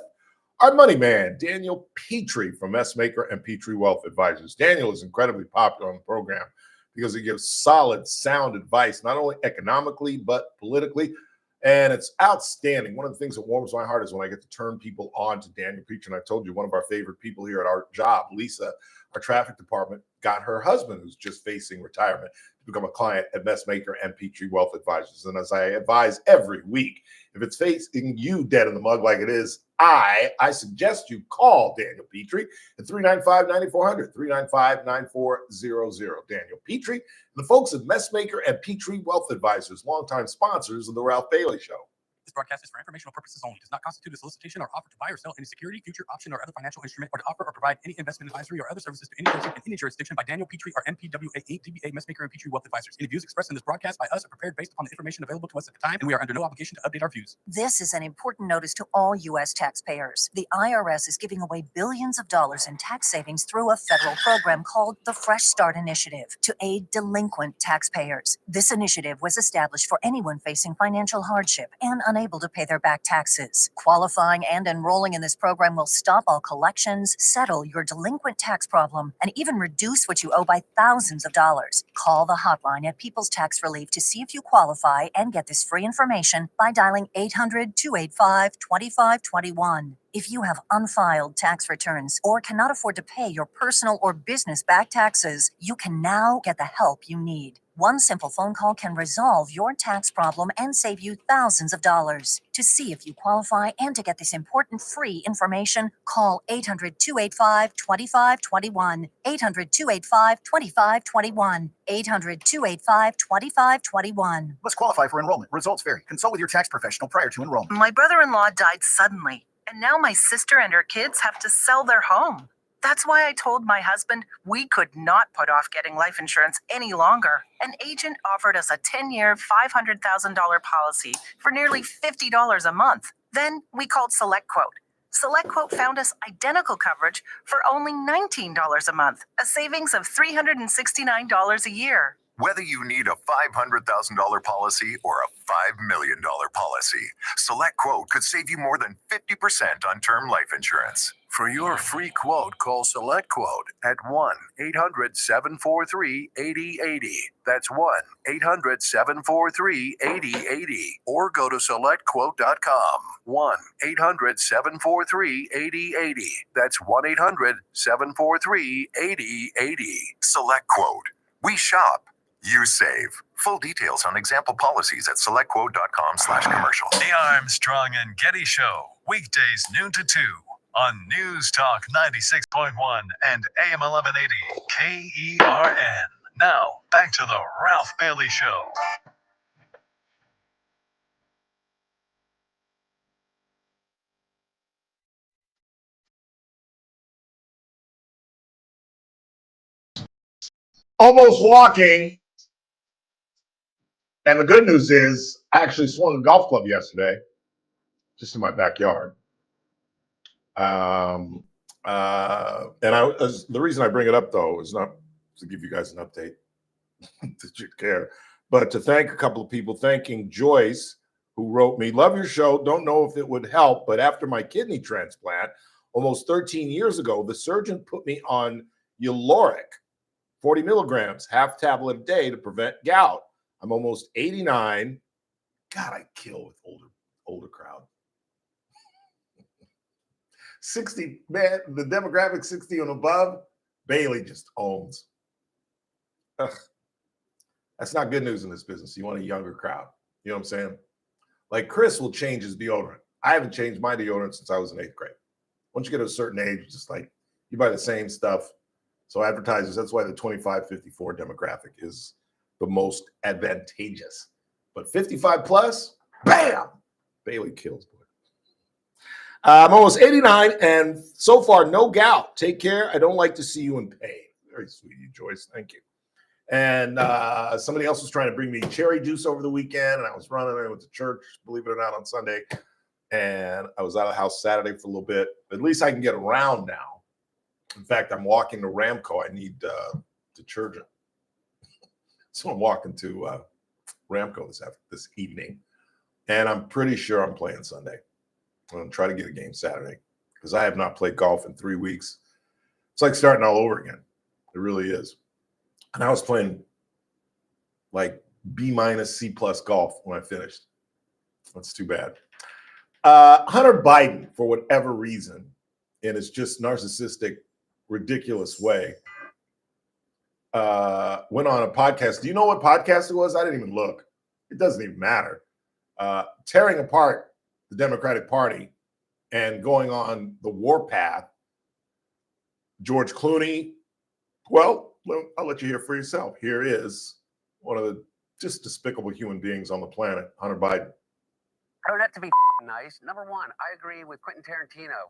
our money man, Daniel Petrie from Messmaker and Petrie Wealth Advisors. Daniel is incredibly popular on the program because he gives solid, sound advice, not only economically, but politically. And it's outstanding. One of the things that warms my heart is when I get to turn people on to Daniel Petrie. And I told you, one of our favorite people here at our job, Lisa, our traffic department, got her husband, who's just facing retirement, to become a client at Messmaker and Petrie Wealth Advisors. And as I advise every week, if it's facing you dead in the mug like it is, I suggest you call Daniel Petrie at 395-9400, 395-9400. Daniel Petrie and the folks at Messmaker and Petrie Wealth Advisors, longtime sponsors of the Ralph Bailey Show. This broadcast is for informational purposes only. Does not constitute a solicitation or offer to buy or sell any security, future option, or other financial instrument, or to offer or provide any investment advisory or other services to any person in any jurisdiction by Daniel Petrie or MPWA Inc., DBA Messmaker and Petrie Wealth Advisors. Any views expressed in this broadcast by us are prepared based upon the information available to us at the time, and we are under no obligation to update our views. This is an important notice to all U.S. taxpayers. The IRS is giving away billions of dollars in tax savings through a federal program called the Fresh Start Initiative to aid delinquent taxpayers. This initiative was established for anyone facing financial hardship and unable to pay their back taxes. Qualifying and enrolling in this program will stop all collections, settle your delinquent tax problem, and even reduce what you owe by thousands of dollars. Call the hotline at People's Tax Relief to see if you qualify and get this free information by dialing 800-285-2521. If you have unfiled tax returns or cannot afford to pay your personal or business back taxes, you can now get the help you need. One simple phone call can resolve your tax problem and save you thousands of dollars. To see if you qualify and to get this important free information, call 800-285-2521. 800-285-2521. 800-285-2521. Must qualify for enrollment. Results vary. Consult with your tax professional prior to enrollment. My brother-in-law died suddenly, and now my sister and her kids have to sell their home. That's why I told my husband we could not put off getting life insurance any longer. An agent offered us a 10-year, $500,000 policy for nearly $50 a month. Then we called SelectQuote. SelectQuote found us identical coverage for only $19 a month, a savings of $369 a year. Whether you need a $500,000 policy or a $5 million policy, SelectQuote could save you more than 50% on term life insurance. For your free quote, call SelectQuote at 1-800-743-8080. That's 1-800-743-8080. Or go to SelectQuote.com. 1-800-743-8080. That's 1-800-743-8080. SelectQuote. We shop. You save. Full details on example policies at selectquote.com/commercial. The Armstrong and Getty Show. Weekdays noon to 2 on News Talk 96.1 and AM 1180 KERN. Now, back to the Ralph Bailey Show. Almost walking. And the good news is, I actually swung a golf club yesterday, just in my backyard. And the reason I bring it up, though, is not to give you guys an update, that you care, but to thank a couple of people, thanking Joyce, who wrote me, "Love your show. Don't know if it would help, but after my kidney transplant almost 13 years ago, the surgeon put me on Uloric, 40 milligrams, half tablet a day to prevent gout. I'm almost 89. God, I kill with older crowd. 60, man, the demographic 60 and above, Bailey just owns. Ugh. That's not good news in this business. You want a younger crowd. You know what I'm saying? Like Chris will change his deodorant. I haven't changed my deodorant since I was in 8th grade. Once you get to a certain age, it's just like you buy the same stuff. So advertisers, that's why the 25-54 demographic is the most advantageous. But 55 plus, bam, Bailey kills. I'm almost 89, and so far, no gout. Take care. I don't like to see you in pain. Very sweet of you, Joyce. Thank you. And somebody else was trying to bring me cherry juice over the weekend, and I was running. I went to church, believe it or not, on Sunday. And I was out of the house Saturday for a little bit. At least I can get around now. In fact, I'm walking to Ramco. I need detergent. So I'm walking to Ramco this evening. And I'm pretty sure I'm playing Sunday. I'm going to try to get a game Saturday because I have not played golf in 3 weeks. It's like starting all over again. It really is. And I was playing like B- C+ golf when I finished. That's too bad. Hunter Biden, for whatever reason, in his just narcissistic, ridiculous way, went on a podcast. Do you know what podcast it was? I didn't even look. It doesn't even matter. Tearing apart the Democratic Party and going on the warpath. George Clooney, well, I'll let you hear for yourself. Here is one of the just despicable human beings on the planet, Hunter Biden. I don't have to be nice. Number one, I agree with Quentin Tarantino.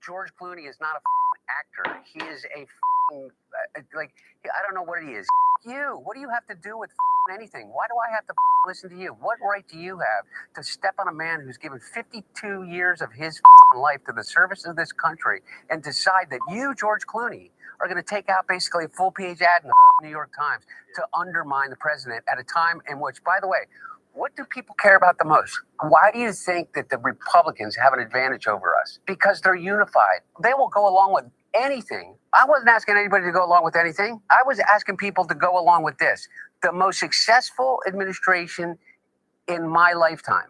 George Clooney is not a actor. He is a like, I don't know what he is. You, what do you have to do with anything? Why do I have to listen to you? What right do you have to step on a man who's given 52 years of his life to the service of this country and decide that you, George Clooney, are going to take out basically a full-page ad in the New York Times to undermine the president at a time in which, by the way, What do people care about the most? Why do you think that the Republicans have an advantage over us? Because they're unified. They will go along with anything. I wasn't asking anybody to go along with anything. I was asking people to go along with this. The most successful administration in my lifetime.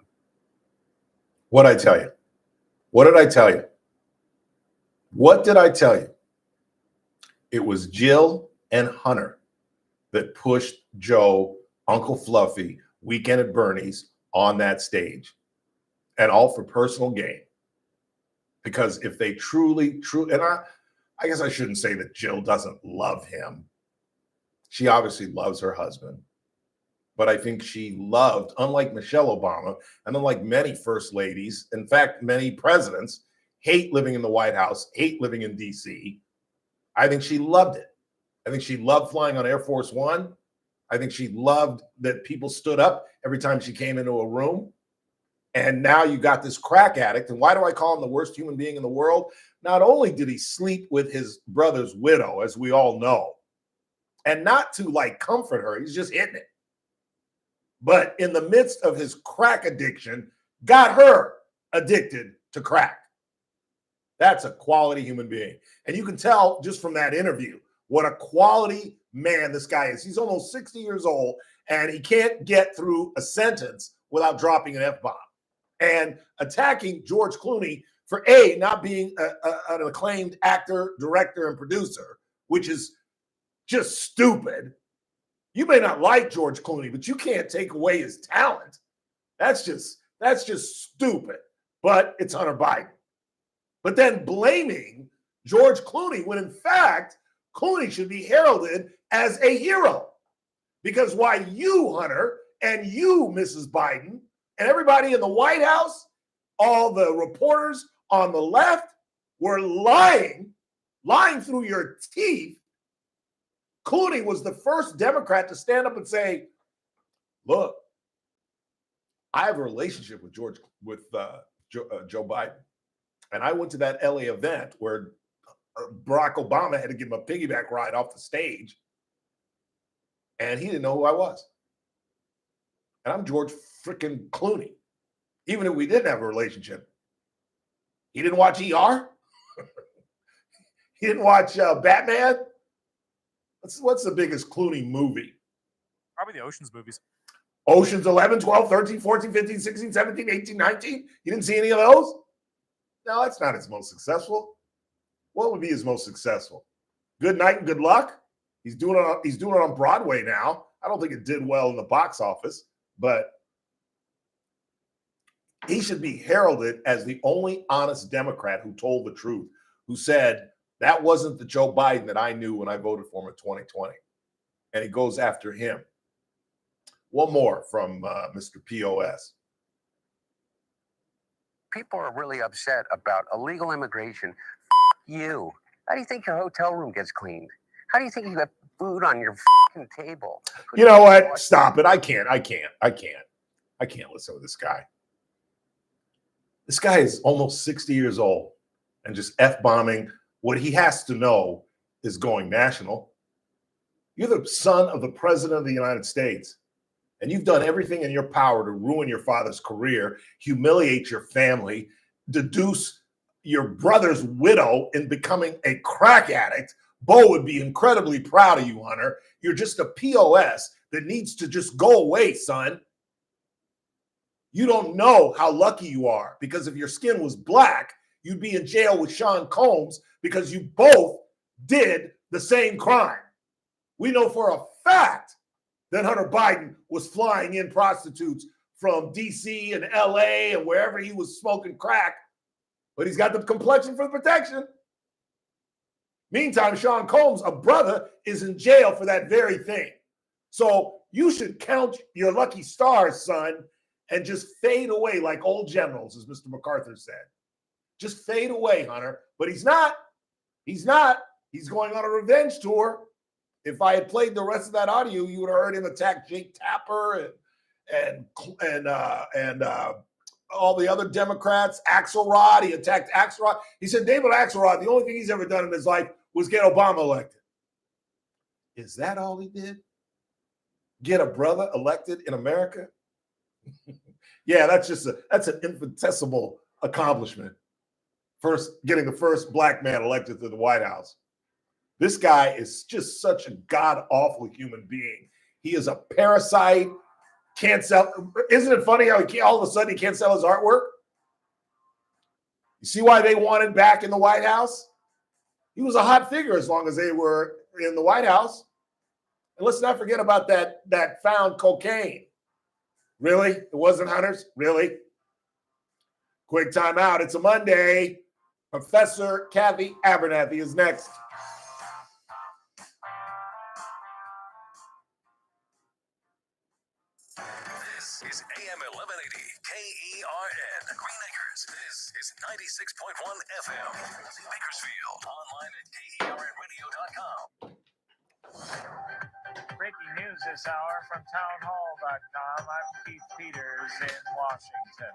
What'd I tell you? What did I tell you? What did I tell you? It was Jill and Hunter that pushed Joe, Uncle Fluffy, Weekend at Bernie's on that stage, and all for personal gain. Because if they truly, and I guess I shouldn't say that Jill doesn't love him. She obviously loves her husband. But I think she loved, unlike Michelle Obama, and unlike many first ladies, in fact, many presidents hate living in the White House, hate living in DC. I think she loved it. I think she loved flying on Air Force One. I think she loved that people stood up every time she came into a room. And now you got this crack addict. And why do I call him the worst human being in the world? Not only did he sleep with his brother's widow, as we all know, and not to like comfort her, he's just hitting it. But in the midst of his crack addiction, got her addicted to crack. That's a quality human being. And you can tell just from that interview what a quality man this guy is. He's almost 60 years old, and he can't get through a sentence without dropping an F-bomb. And attacking George Clooney for not being an acclaimed actor, director, and producer, which is just stupid. You may not like George Clooney, but you can't take away his talent. That's just stupid. But it's Hunter Biden. But then blaming George Clooney when in fact Clooney should be heralded as a hero. Because why you, Hunter, and you, Mrs. Biden, and everybody in the White House, all the reporters on the left were lying through your teeth. Clooney was the first Democrat to stand up and say, look, I have a relationship with Joe Biden. And I went to that LA event where Barack Obama had to give him a piggyback ride off the stage. And he didn't know who I was. And I'm George freaking Clooney. Even if we didn't have a relationship. He didn't watch ER? He didn't watch Batman? What's the biggest Clooney movie? Probably the Ocean's movies. Ocean's 11, 12, 13, 14, 15, 16, 17, 18, 19. You didn't see any of those? No, that's not his most successful. What would be his most successful? Good Night and Good Luck? He's doing it on Broadway now. I don't think it did well in the box office, but he should be heralded as the only honest Democrat who told the truth, who said, that wasn't the Joe Biden that I knew when I voted for him in 2020. And he goes after him. One more from Mr. POS. People are really upset about illegal immigration. You. How do you think your hotel room gets cleaned? How do you think you got food on your table? You know what? Stop it. I can't listen to this guy. This guy is almost 60 years old and just F-bombing. What he has to know is going national. You're the son of the president of the United States, and you've done everything in your power to ruin your father's career, humiliate your family, deduce your brother's widow in becoming a crack addict. Bo would be incredibly proud of you, Hunter. You're just a POS that needs to just go away, son. You don't know how lucky you are, because if your skin was black, you'd be in jail with Sean Combs because you both did the same crime. We know for a fact that Hunter Biden was flying in prostitutes from DC and LA and wherever he was smoking crack, but he's got the complexion for the protection. Meantime, Sean Combs, a brother, is in jail for that very thing. So you should count your lucky stars, son, and just fade away like old generals, as Mr. MacArthur said. Just fade away, Hunter. But he's not. He's not. He's going on a revenge tour. If I had played the rest of that audio, you would have heard him attack Jake Tapper and all the other Democrats. Axelrod, he attacked Axelrod. He said David Axelrod, the only thing he's ever done in his life was get Obama elected. Is that all he did? Get a brother elected in America? Yeah, that's an infinitesimal accomplishment. First, getting the first black man elected to the White House. This guy is just such a god-awful human being. He is a parasite. Can't sell. Isn't it funny how all of a sudden he can't sell his artwork? You see why they want him back in the White House? He was a hot figure as long as they were in the White House. And let's not forget about that found cocaine. Really? It wasn't Hunter's? Really? Quick time out. It's a Monday. Professor Kathy Abernathy is next. This is AM 1180 KERN Green Acres. This is 96.1 FM Bakersfield. Online at KERNradio.com. Breaking news this hour from townhall.com. I'm Keith Peters in Washington.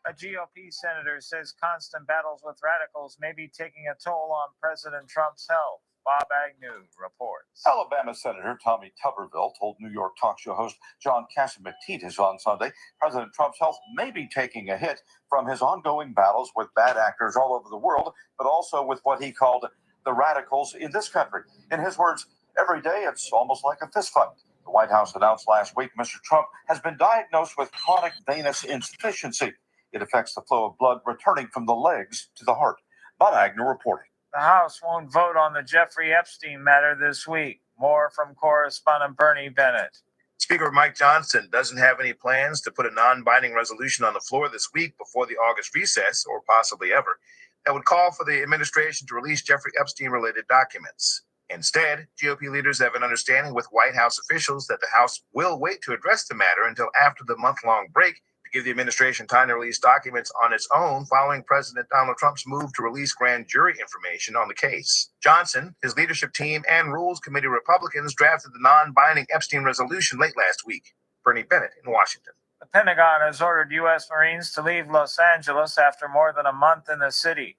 A GOP senator says constant battles with radicals may be taking a toll on President Trump's health. Bob Agnew reports. Alabama Senator Tommy Tuberville told New York talk show host John Catsimatidis on Sunday President Trump's health may be taking a hit from his ongoing battles with bad actors all over the world, but also with what he called the radicals in this country. In his words, every day it's almost like a fistfight. The White House announced last week Mr. Trump has been diagnosed with chronic venous insufficiency. It affects the flow of blood returning from the legs to the heart. Bob Agnew reporting. The House won't vote on the Jeffrey Epstein matter this week. More from correspondent Bernie Bennett. Speaker Mike Johnson doesn't have any plans to put a non-binding resolution on the floor this week before the August recess, or possibly ever, that would call for the administration to release Jeffrey Epstein-related documents. Instead, GOP leaders have an understanding with White House officials that the House will wait to address the matter until after the month-long break to give the administration time to release documents on its own following President Donald Trump's move to release grand jury information on the case. Johnson, his leadership team, and Rules Committee Republicans drafted the non-binding Epstein resolution late last week. Bernie Bennett in Washington. The Pentagon has ordered U.S. Marines to leave Los Angeles after more than a month in the city.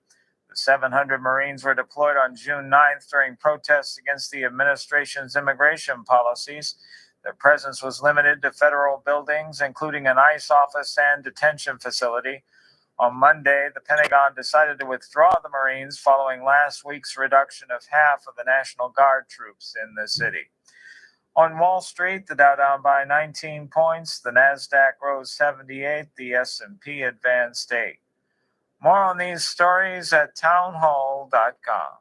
The 700 Marines were deployed on June 9th during protests against the administration's immigration policies. Their presence was limited to federal buildings, including an ICE office and detention facility. On Monday, the Pentagon decided to withdraw the Marines following last week's reduction of half of the National Guard troops in the city. On Wall Street, the Dow down by 19 points, the Nasdaq rose 78, the S&P advanced 8. More on these stories at townhall.com.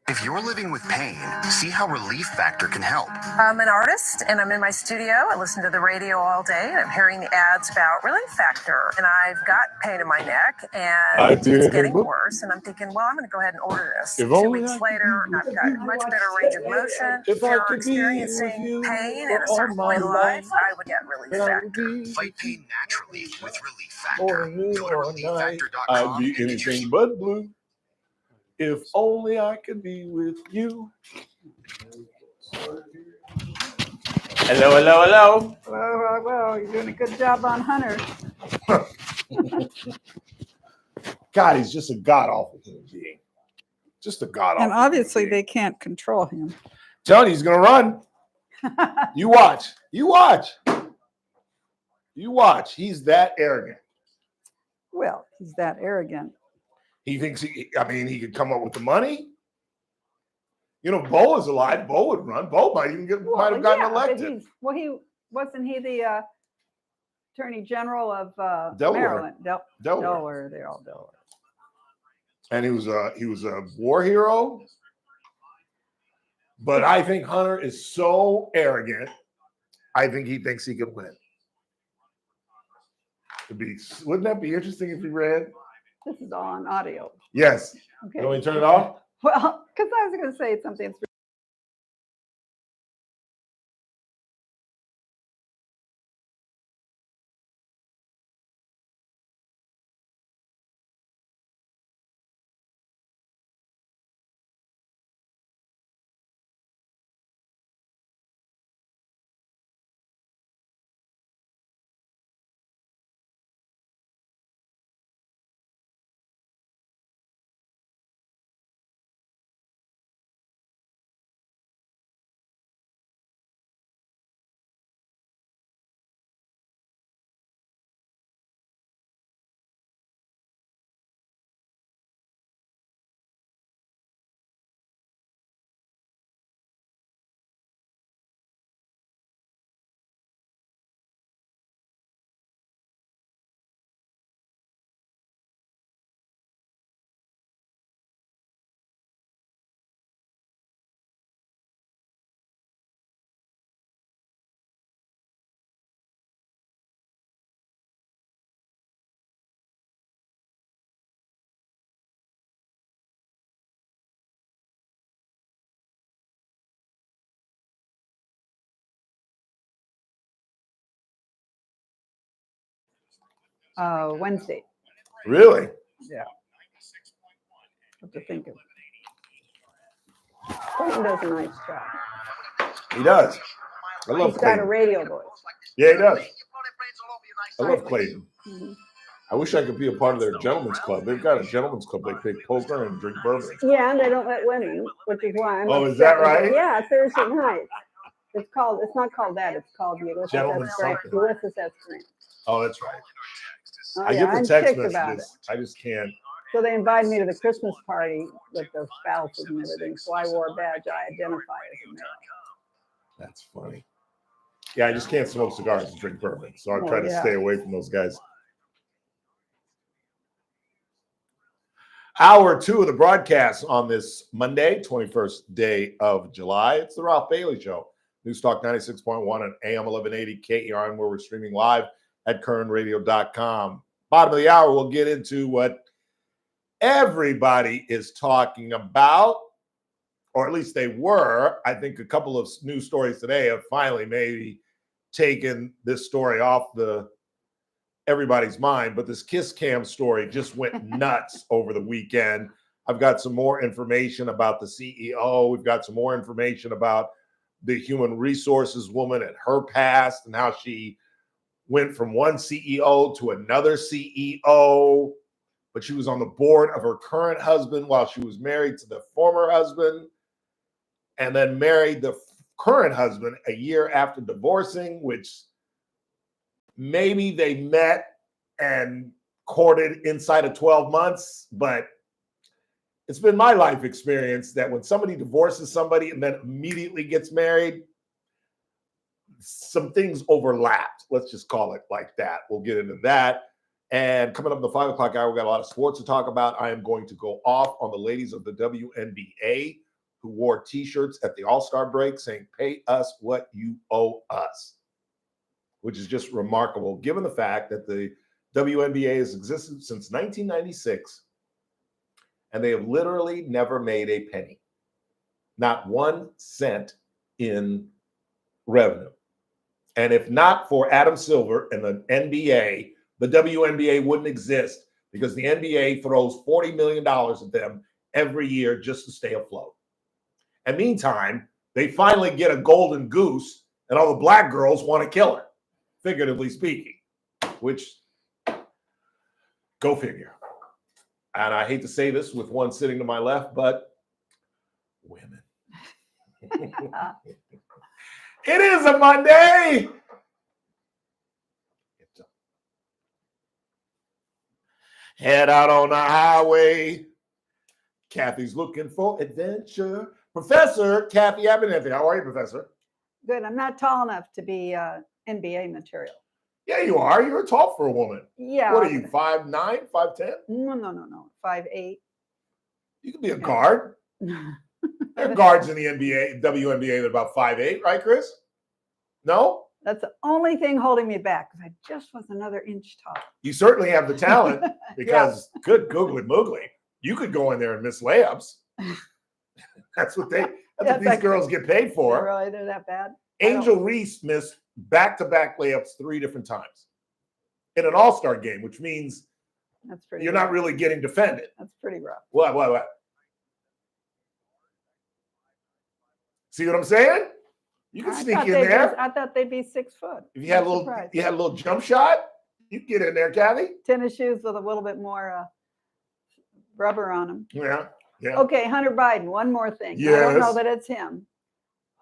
If you're living with pain, see how Relief Factor can help. I'm an artist and I'm in my studio. I listen to the radio all day and I'm hearing the ads about Relief Factor. And I've got pain in my neck and it's getting worse. And I'm thinking, well, I'm going to go ahead and order this. 2 weeks later, I've got much better range of motion. If you're experiencing pain at a certain point in life, I would get Relief Factor. Fight pain naturally with Relief Factor. Go to relieffactor.com. I'd be anything but blue. If only I could be with you. Hello, hello, hello. Well, you're doing a good job on Hunter. God, he's just a god-awful human being. Just a god-awful. And obviously they can't control him. Tell you, he's going to run. You watch. You watch. You watch. He's that arrogant. Well, he's that arrogant. He thinks he could come up with the money. You know, Bo is alive. Bo would run. Bo might have gotten elected. He wasn't he the Attorney General of Delaware. Maryland? Delaware. They're all Delaware. And he was a war hero. But I think Hunter is so arrogant. I think he thinks he could win. Wouldn't that be interesting if he read? This is on audio. Yes. Okay. You want me to turn it off? Well, because I was going to say something. Wednesday. Really? Yeah. What to think of. Clayton does a nice job. He does. I love He's got a Clayton. radio voice. Yeah, he does. I love Clayton. Mhm. I wish I could be a part of their gentleman's club. They've got a gentleman's club. They play poker and drink bourbon. Yeah, and they don't let women, which is why I'm. Oh, is upset that with it. right? Yeah, Thursday night. It's not called that. It's called the Ulysses Gentleman's S. Grant. something. Ulysses S. Grant. Oh, that's right. Oh, I yeah, get the I'm text ticked about it. messages. I just can't. So they invited me to the Christmas party with their spouses and everything. So I wore a badge. I identify as a male. That's funny. Yeah, I just can't smoke cigars and drink bourbon. So I Oh, try to yeah. stay away from those guys. Hour 2 of the broadcast on this Monday, 21st day of July. It's the Ralph Bailey Show. News Talk 96.1 and AM 1180 KERN, where we're streaming live at kernradio.com. Bottom of the hour, we'll get into what everybody is talking about, or at least they were. I think a couple of news stories today have finally maybe taken this story off everybody's mind, but this Kiss Cam story just went nuts over the weekend. I've got some more information about the CEO. We've got some more information about the human resources woman and her past and how she went from one CEO to another CEO, but she was on the board of her current husband while she was married to the former husband, and then married the current husband a year after divorcing, which maybe they met and courted inside of 12 months, but it's been my life experience that when somebody divorces somebody and then immediately gets married, some things overlapped. Let's just call it like that. We'll get into that. And coming up in the 5 o'clock hour, we got a lot of sports to talk about. I am going to go off on the ladies of the WNBA who wore T-shirts at the All-Star break saying, "Pay us what you owe us," which is just remarkable, given the fact that the WNBA has existed since 1996, and they have literally never made a penny, not 1 cent in revenue. And if not for Adam Silver and the NBA, the WNBA wouldn't exist, because the NBA throws $40 million at them every year just to stay afloat. And meantime, they finally get a golden goose, and all the black girls want to kill her, figuratively speaking, which, go figure. And I hate to say this with one sitting to my left, but women. It is a Monday. Head out on the highway. Kathy's looking for adventure. Professor Kathy Abernethy. How are you, Professor? Good. I'm not tall enough to be NBA material. Yeah, you are. You're tall for a woman. Yeah. What are you, 5'9", 5'10"? No. 5'8". You could be a guard. There are guards in the NBA, WNBA that are about 5'8", right, Chris? No? That's the only thing holding me back, because I just was another inch tall. You certainly have the talent, because good googly moogly, you could go in there and miss layups. That's what these girls get paid for. Really, they're that bad? Angel Reese missed back-to-back layups 3 different times in an all-star game, which means that's pretty you're rough. not really getting defended. That's pretty rough. What? See what I'm saying? You can sneak in there. I thought they'd be 6 foot. If you had a little jump shot, you can get in there, Kathy. Tennis shoes with a little bit more rubber on them. Yeah. Okay, Hunter Biden. One more thing. I don't know Yes. that it's him.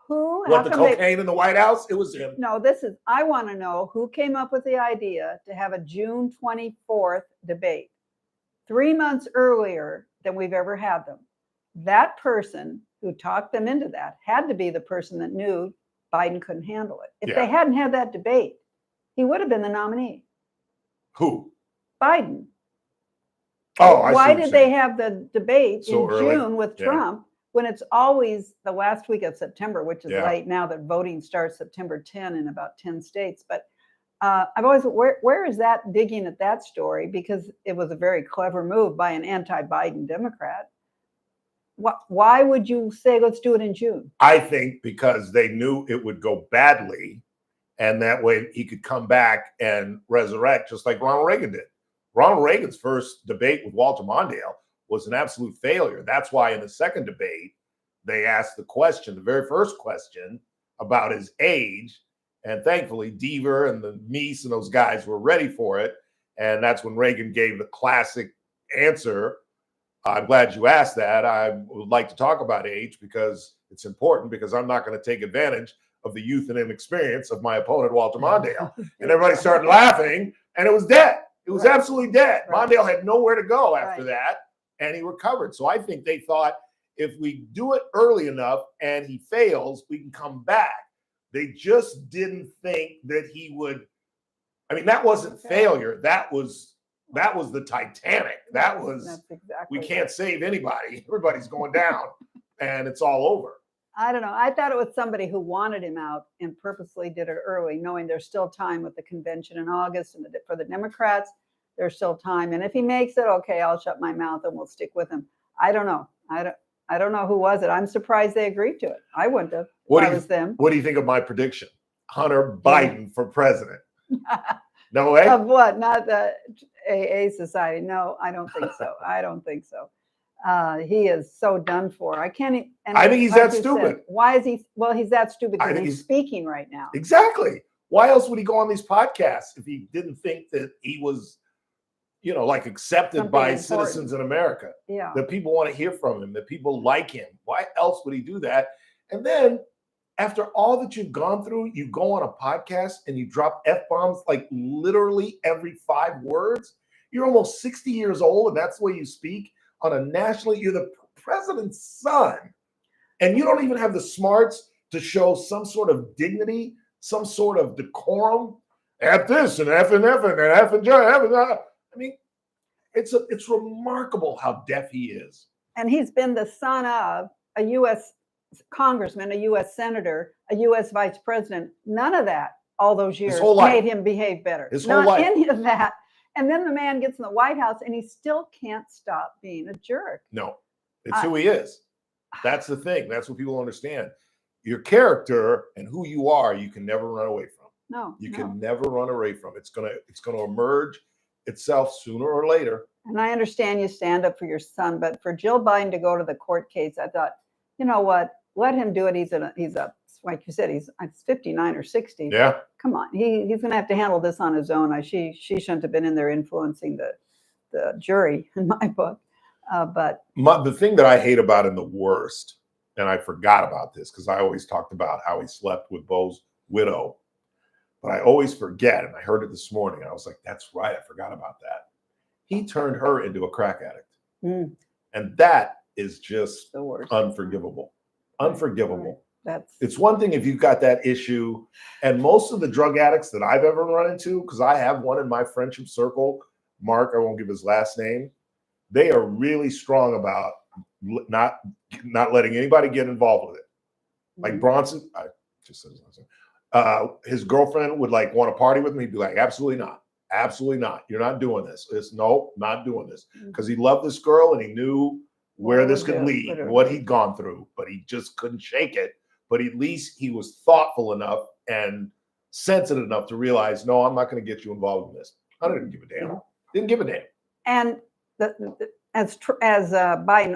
Who? What, the how come cocaine in the White House? It was him. No, I want to know who came up with the idea to have a June 24th debate 3 months earlier than we've ever had them. That person who talked them into that had to be the person that knew Biden couldn't handle it. If they hadn't had that debate, he would have been the nominee. Who? Biden. Oh, I see Why what you're did they saying. have the debate So in early? June with Yeah. Trump when it's always the last week of September, which is Yeah. late now that voting starts September 10 in about 10 states. But I've always, where is that digging at that story? Because it was a very clever move by an anti-Biden Democrat. Why would you say, let's do it in June? I think because they knew it would go badly, And that way he could come back and resurrect just like Ronald Reagan did. Ronald Reagan's first debate with Walter Mondale was an absolute failure. That's why in the second debate, they asked the question, the very first question, about his age. And thankfully, Deaver and the Meese and those guys were ready for it. And that's when Reagan gave the classic answer. I'm glad you asked that. I would like to talk about age because it's important, because I'm not going to take advantage of the youth and inexperience of my opponent, Walter Mondale. And everybody started laughing, and it was dead. It was absolutely dead. Mondale had nowhere to go after that, and he recovered. So I think they thought, if we do it early enough and he fails, we can come back. They just didn't think that he would. I mean, that wasn't failure. That was the Titanic. That was, we can't save anybody. Everybody's going down, and it's all over. I don't know. I thought it was somebody who wanted him out and purposely did it early, knowing there's still time with the convention in August, and for the Democrats, there's still time. And if he makes it, okay, I'll shut my mouth and we'll stick with him. I don't know. I don't know who was it. I'm surprised they agreed to it. I wouldn't have if I was them. What do you think of my prediction? Hunter Biden for president. No way? Of what? Not the AA Society. No, I don't think so. I don't think so. He is so done for. I can't. And I think he's like that you stupid. said, why is he? Well, he's that stupid I because think he's speaking right now. Exactly. Why else would he go on these podcasts if he didn't think that he was, like accepted Something by important. citizens in America? Yeah. That people want to hear from him, that people like him. Why else would he do that? And then after all that you've gone through, you go on a podcast and you drop F-bombs like literally every 5 words. You're almost 60 years old, and that's the way you speak on a nationally. You're the president's son, and you don't even have the smarts to show some sort of dignity, some sort of decorum. F this and F and F and F and J. F and I mean, it's remarkable how deaf he is. And he's been the son of a U.S. congressman, a U.S. senator, a U.S. vice president. None of that, all those years, whole life. made him behave better. His whole Not life. any of that. And then the man gets in the White House and he still can't stop being a jerk. No, it's who he is. That's the thing. That's what people understand. Your character and who you are, you can never run away from. No, You no. can never run away from. It's gonna emerge itself sooner or later. And I understand you stand up for your son, but for Jill Biden to go to the court case, I thought, you know what? Let him do it. He's a like you said, he's 59 or 60. Yeah. Come on, he's going to have to handle this on his own. She shouldn't have been in there influencing the jury in my book. But The thing that I hate about him the worst, and I forgot about this because I always talked about how he slept with Bo's widow, but I always forget, and I heard it this morning. I was like, that's right, I forgot about that. He turned her into a crack addict. And that is just unforgivable. Unforgivable. It's one thing if you've got that issue, and most of the drug addicts that I've ever run into, because I have one in my friendship circle, Mark, I won't give his last name, they are really strong about not letting anybody get involved with it. Like Bronson, I just said his last name. His girlfriend would want to party with me. He'd be like, absolutely not. Absolutely not. You're not doing this. No, not doing this. Because he loved this girl and he knew where this could lead and what he'd gone through, but he just couldn't shake it. But at least he was thoughtful enough and sensitive enough to realize, no, I'm not going to get you involved in this. I didn't give a damn. Didn't give a damn. and as Biden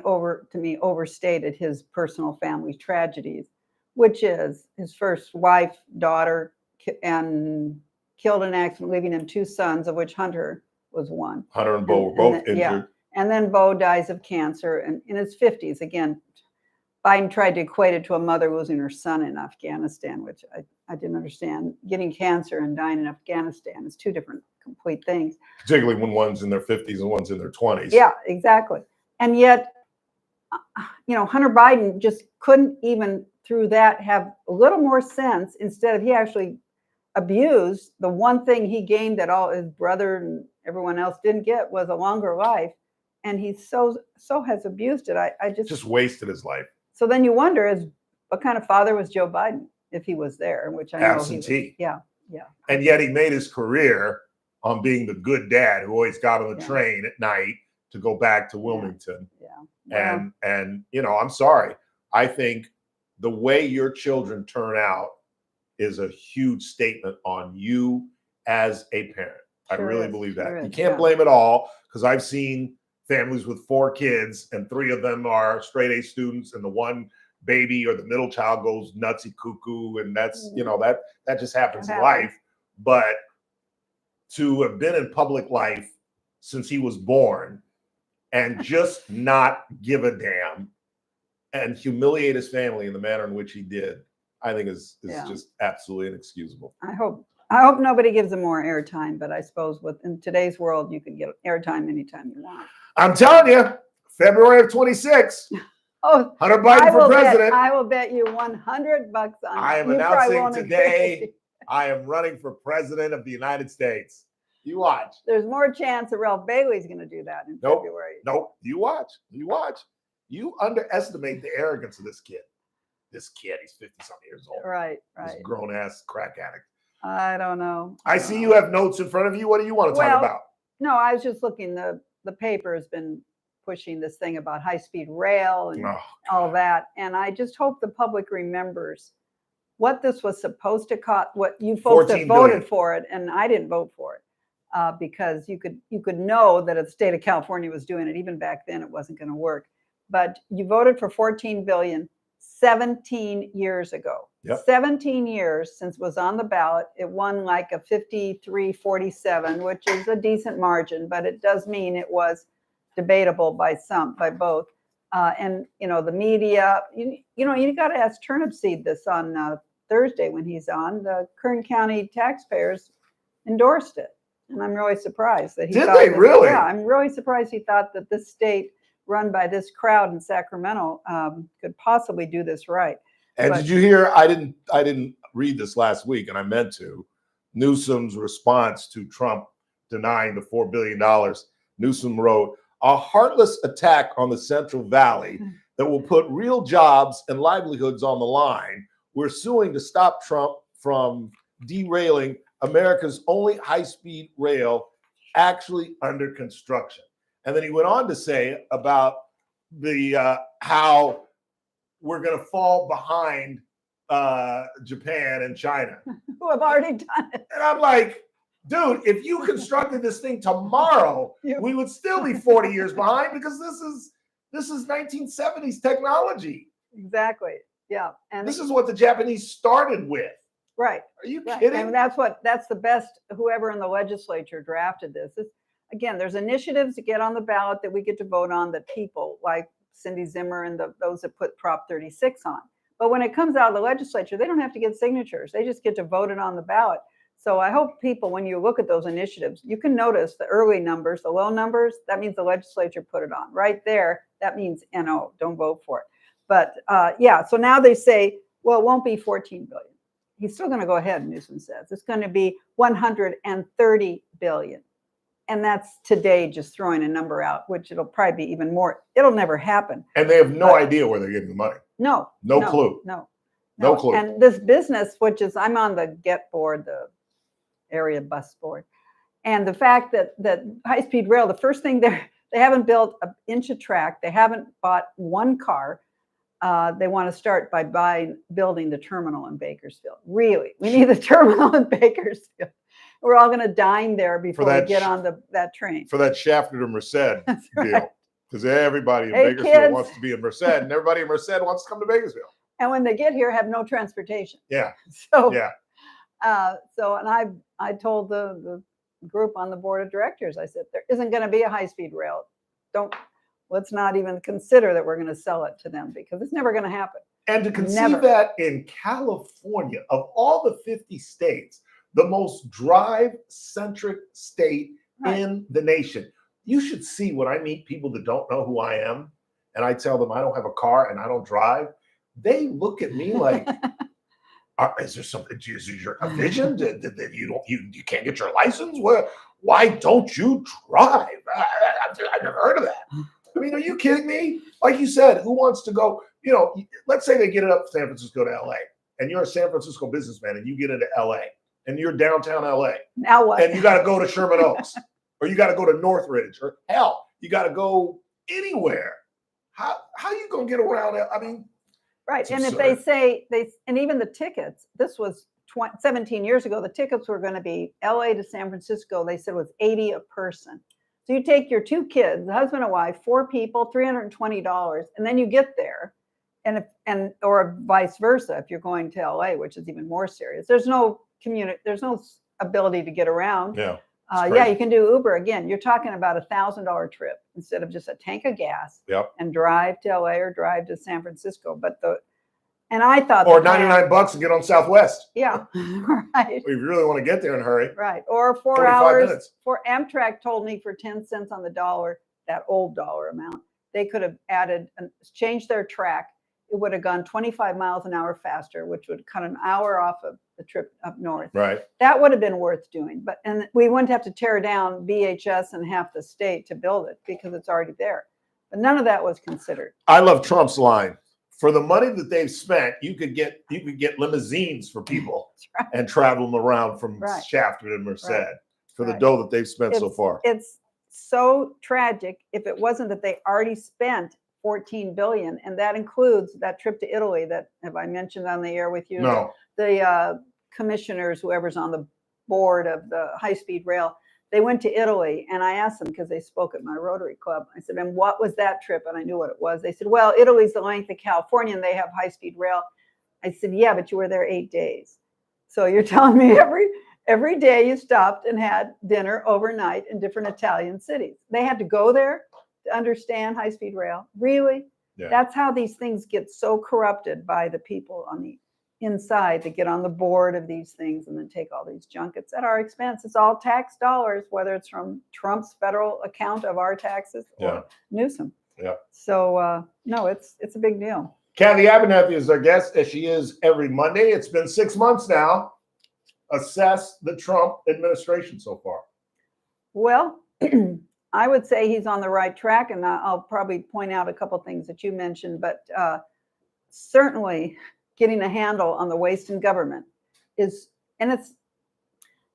overstated his personal family tragedies, which is his first wife, daughter, and killed in an accident, leaving him 2 sons, of which Hunter was one. Hunter and Bo were both injured. Yeah. And then Bo dies of cancer and in his 50s. Again, Biden tried to equate it to a mother losing her son in Afghanistan, which I didn't understand. Getting cancer and dying in Afghanistan is 2 different complete things. Particularly when one's in their 50s and one's in their 20s. Yeah, exactly. And yet, Hunter Biden just couldn't even through that have a little more sense. Instead of he actually abused the one thing he gained that all his brother and everyone else didn't get was a longer life. And he so has abused it. I just wasted his life. So then you wonder what kind of father was Joe Biden if he was there, which I know Absentee. he was. Yeah, yeah. And yet he made his career on being the good dad who always got on the train at night to go back to Wilmington. Yeah. And I'm sorry. I think the way your children turn out is a huge statement on you as a parent. I Sure really is, believe that. sure You is, can't yeah. blame it all, because I've seen families with 4 kids and 3 of them are straight A students, and the one baby or the middle child goes nutsy cuckoo, and that's, you know, that just happens in life. But to have been in public life since he was born and just not give a damn and humiliate his family in the manner in which he did, I think is Yeah. just absolutely inexcusable. I hope nobody gives him more airtime, but I suppose in today's world, you can get airtime anytime you want. I'm telling you, February of 26. Oh, Hunter Biden for president. I will bet you $100 on I am you probably announcing won't today agree. I am running for president of the United States. You watch. There's more chance that Ralph Bailey's going to do that in Nope. February. Nope. You watch. You watch. You underestimate the arrogance of this kid. This kid, he's 50-something years old. Right, This right. grown-ass crack addict. I don't know. I see you have notes in front of you. What do you want to talk about? No, I was just looking. The paper has been pushing this thing about high-speed rail and all that, and I just hope the public remembers what this was supposed to cost. What you folks that $14 voted billion. for it, and I didn't vote for it because you could know that if the state of California was doing it, even back then, it wasn't going to work. But you voted for $14 billion 17 years ago. Yep. 17 years since it was on the ballot. It won like a 53-47, which is a decent margin, but it does mean it was debatable by both. And, you know, the media, you know, you got to ask Turnipseed this on Thursday when he's on. The Kern County taxpayers endorsed it. And I'm really surprised that he Did thought they that- really? Yeah, I'm really surprised he thought that this state run by this crowd in Sacramento could possibly do this right. And But- did you hear? I didn't read this last week, and I meant to. Newsom's response to Trump denying the $4 billion. Newsom wrote, "A heartless attack on the Central Valley that will put real jobs and livelihoods on the line. We're suing to stop Trump from derailing America's only high-speed rail actually under construction." And then he went on to say about the how we're going to fall behind Japan and China. Who have already done it. And I'm like, dude, if you constructed this thing tomorrow, we would still be 40 years behind, because this is 1970s technology. Exactly. Yeah. And This is what the Japanese started with. right. Are you Right. kidding? And that's the best, whoever in the legislature drafted this. Again, there's initiatives to get on the ballot that we get to vote on, that people like Cindy Zimmer and those that put Prop 36 on. But when it comes out of the legislature, they don't have to get signatures. They just get to vote it on the ballot. So I hope people, when you look at those initiatives, you can notice the early numbers, the low numbers, that means the legislature put it on. Right there, that means NO, don't vote for it. But yeah, so now they say, well, it won't be 14 billion. He's still going to go ahead, Newsom says. It's going to be 130 billion. And that's today just throwing a number out, which it'll probably be even more. It'll never happen. And they have no idea where they're getting the money. No. No clue. No clue. And this business, which is, I'm on the GET board, the area bus board. And the fact that high-speed rail, the first thing they haven't built an inch of track. They haven't bought one car. They want to start by building the terminal in Bakersfield. Really, we need the terminal in Bakersfield. We're all going to dine there before we get on that train. For that Shafter to Merced deal. Because everybody in Hey, Bakersfield kids. wants to be in Merced, and everybody in Merced wants to come to Bakersfield. And when they get here, have no transportation. Yeah. So yeah. And I told the group on the board of directors, I said, there isn't going to be a high-speed rail. Let's not even consider that we're going to sell it to them, because it's never going to happen. And to conceive Never. that in California, of all the 50 states, the most drive-centric state in the nation. You should see when I meet people that don't know who I am, and I tell them I don't have a car and I don't drive. They look at me like, is there something? Is there a vision that you can't get your license? Why don't you drive? I've never heard of that. I mean, are you kidding me? Like you said, who wants to go? You know, let's say they get it up San Francisco to LA, and you're a San Francisco businessman, and you get into LA, and you're downtown LA. Now what? And you got to go to Sherman Oaks, or you got to go to Northridge, or hell, you got to go anywhere. How you gonna get around it? I mean, Right. it's And if absurd. they say and even the tickets, this was 17 years ago, the tickets were going to be LA to San Francisco. They said was 80 a person. So you take your two kids, the husband and wife, 4 people, $320, and then you get there, or vice versa if you're going to LA, which is even more serious. There's no there's no ability to get around. Yeah. Yeah, you can do Uber. Again, you're talking about $1,000 trip instead of just a tank of gas and drive to LA or drive to San Francisco. And I thought, or $99 and get on Southwest. Yeah, right. If you really want to get there in a hurry. Right. Or 4 45 hours. minutes. For Amtrak told me for 10 cents on the dollar, that old dollar amount, they could have added and changed their track. It would have gone 25 miles an hour faster, which would cut an hour off of the trip up north. Right. That would have been worth doing. And we wouldn't have to tear down VHS and half the state to build it because it's already there. But none of that was considered. I love Trump's line. For the money that they've spent, you could get limousines for people and travel them around from Shafter to Merced for the dough that they've spent so far. It's so tragic if it wasn't that they already spent $14 billion, and that includes that trip to Italy that have I mentioned on the air with you? No. The commissioners, whoever's on the board of the high-speed rail, they went to Italy, and I asked them because they spoke at my Rotary Club. I said, and what was that trip? And I knew what it was. They said, well, Italy's the length of California, and they have high-speed rail. I said, yeah, but you were there 8 days. So you're telling me every day you stopped and had dinner overnight in different Italian cities. They had to go there to understand high-speed rail. Really? Yeah. That's how these things get so corrupted by the people on the inside to get on the board of these things and then take all these junkets at our expense. It's all tax dollars, whether it's from Trump's federal account of our taxes or Newsom. Yeah. So no, it's a big deal. Kathy Abernathy is our guest, as she is every Monday. It's been 6 months now. Assess the Trump administration so far. Well, I would say he's on the right track, and I'll probably point out a couple things that you mentioned, but certainly getting a handle on the waste in government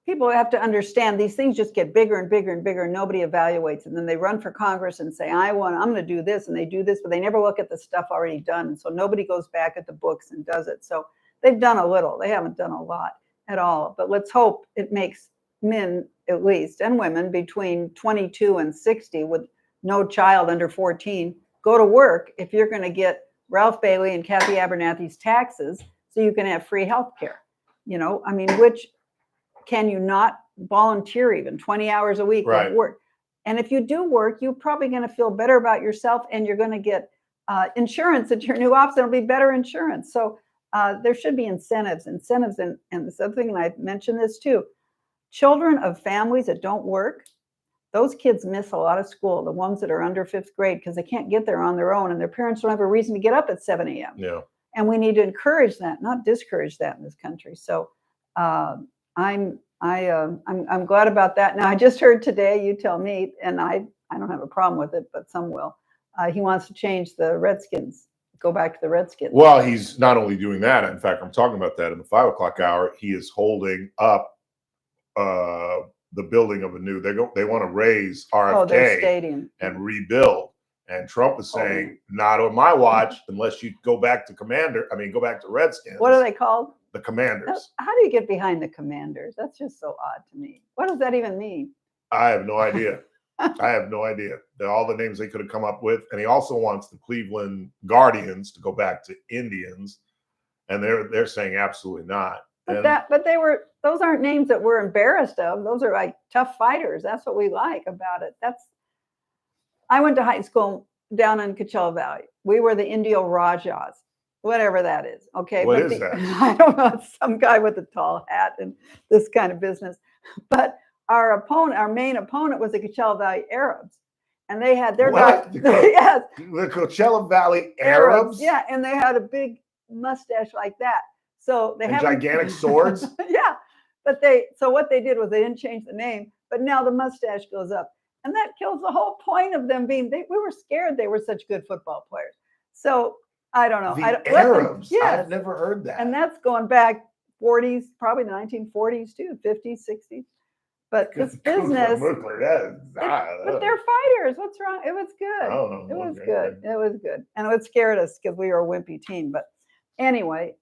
people have to understand these things just get bigger and bigger and bigger, and nobody evaluates. And then they run for Congress and say, I'm going to do this, and they do this, but they never look at the stuff already done. And so nobody goes back at the books and does it. So they've done a little. They haven't done a lot at all. But let's hope it makes men, at least, and women between 22 and 60 with no child under 14 go to work if you're going to get Ralph Bailey and Kathy Abernathy's taxes so you can have free health care. Which can you not volunteer even 20 hours a week at work? And if you do work, you're probably going to feel better about yourself, and you're going to get insurance at your new office. It'll be better insurance. So there should be incentives. And this other thing, and I've mentioned this too, children of families that don't work, those kids miss a lot of school, the ones that are under 5th grade, because they can't get there on their own, and their parents don't have a reason to get up at 7 a.m. Yeah. And we need to encourage that, not discourage that in this country. So I'm glad about that. Now, I just heard today, you tell me, and I don't have a problem with it, but some will. He wants to change the Redskins, go back to the Redskins. Well, he's not only doing that. In fact, I'm talking about that in the 5 o'clock hour. He is holding up the building of a new. They want to raise RFK their stadium and rebuild. And Trump is saying, not on my watch, unless you go back to go back to Redskins. What are they called? The Commanders. How do you get behind the Commanders? That's just so odd to me. What does that even mean? I have no idea. I have no idea. They're all the names they could have come up with. And he also wants the Cleveland Guardians to go back to Indians. And they're saying absolutely not. Those aren't names that we're embarrassed of. Those are like tough fighters. That's what we like about it. I went to high school down in Coachella Valley. We were the Indio Rajas, whatever that is. Okay. What is that? I don't know. It's some guy with a tall hat and this kind of business. But our main opponent was the Coachella Valley Arabs. And they had their what? Yes. The Coachella Valley Arabs? Yeah, and they had a big mustache like that. So they have gigantic swords. Yeah, but what they did was they didn't change the name, but now the mustache goes up, and that kills the whole point of them being. We were scared they were such good football players. So I don't know. The Arabs. Yes. I've never heard that. And that's going back 40s, probably the 1940s too, 50s, 60s. But this business. But they're fighters. What's wrong? It was good. I don't know. It was good. It was good, and it scared us because we were a wimpy team. But anyway.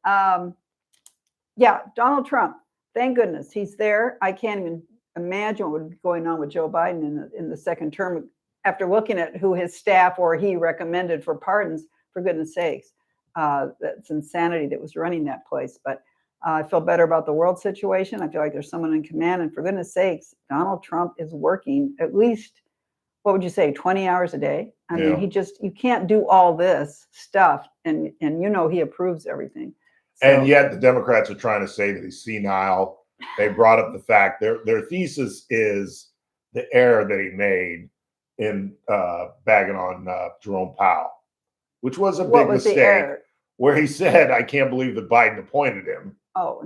Yeah, Donald Trump. Thank goodness he's there. I can't even imagine what would be going on with Joe Biden in the second term after looking at who his staff or he recommended for pardons. For goodness sakes, that's insanity that was running that place. But I feel better about the world situation. I feel like there's someone in command. And for goodness sakes, Donald Trump is working at least, what would you say, 20 hours a day? I mean, you can't do all this stuff. And he approves everything. So, And yet the Democrats are trying to say that he's senile. They brought up the fact their thesis is the error that he made in bagging on Jerome Powell, which was a big mistake, where he said, I can't believe that Biden appointed him.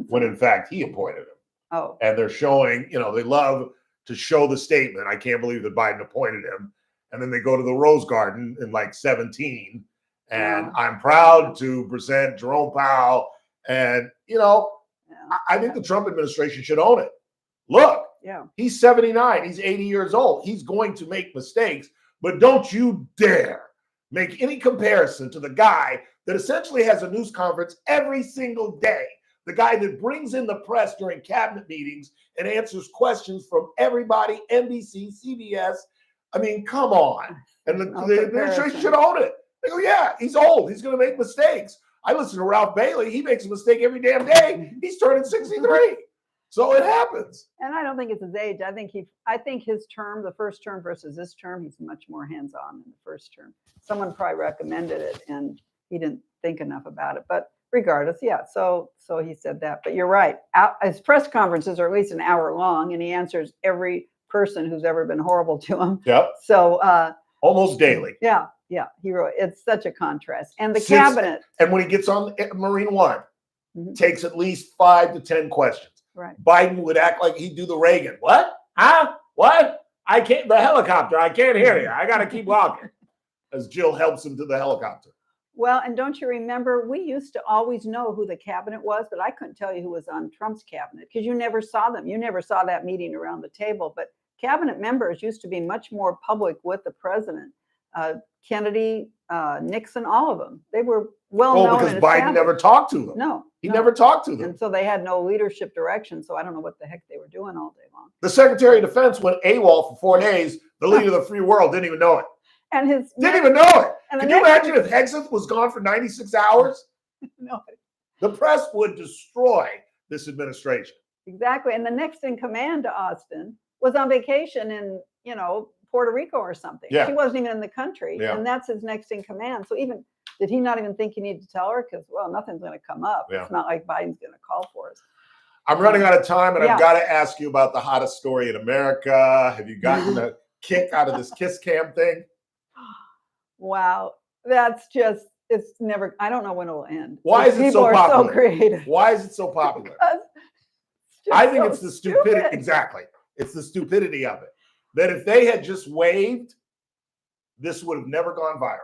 When in fact he appointed him. And they're showing, they love to show the statement, I can't believe that Biden appointed him. And then they go to the Rose Garden in like 17. And I'm proud to present Jerome Powell. And, I think the Trump administration should own it. Look, he's 79. He's 80 years old. He's going to make mistakes. But don't you dare make any comparison to the guy that essentially has a news conference every single day. The guy that brings in the press during cabinet meetings and answers questions from everybody, NBC, CBS. I mean, come on. And the administration should own it. They go, yeah, he's old. He's going to make mistakes. I listen to Ralph Bailey. He makes a mistake every damn day. He's turning 63. So it happens. And I don't think it's his age. I think his term, the first term versus this term, he's much more hands-on than the first term. Someone probably recommended it and he didn't think enough about it. But regardless, so he said that. But you're right. His press conferences are at least an hour long, and he answers every person who's ever been horrible to him. Yep. So almost daily. Yeah. He really, it's such a contrast. And the cabinet. And when he gets on Marine One, takes at least 5 to 10 questions. Right. Biden would act like he'd do the Reagan. What? Huh? What? I can't, the helicopter. I can't hear you. I got to keep walking. As Jill helps him to the helicopter. Well, and don't you remember, we used to always know who the cabinet was, but I couldn't tell you who was on Trump's cabinet because you never saw them. You never saw that meeting around the table. But cabinet members used to be much more public with the president. Kennedy, Nixon, all of them. They were well known. Because Biden never talked to them. No. He never talked to them. And so they had no leadership direction. So I don't know what the heck they were doing all day long. The Secretary of Defense went AWOL for 4 days. The leader of the free world didn't even know it. And didn't even know it. Can you imagine if Hegseth was gone for 96 hours? No. The press would destroy this administration. Exactly. And the next in command to Austin was on vacation in, Puerto Rico or something. Yeah. She wasn't even in the country. Yeah. And that's his next in command. So did he not even think he needed to tell her? Because, nothing's going to come up. Yeah. It's not like Biden's going to call for us. I'm running out of time, and I've got to ask you about the hottest story in America. Have you gotten a kick out of this kiss cam thing? Wow. That's just, it's never, I don't know when it will end. Why is it so popular? So creative. Why is it so popular? I think it's the stupidity. Exactly. It's the stupidity of it. That if they had just waved, this would have never gone viral.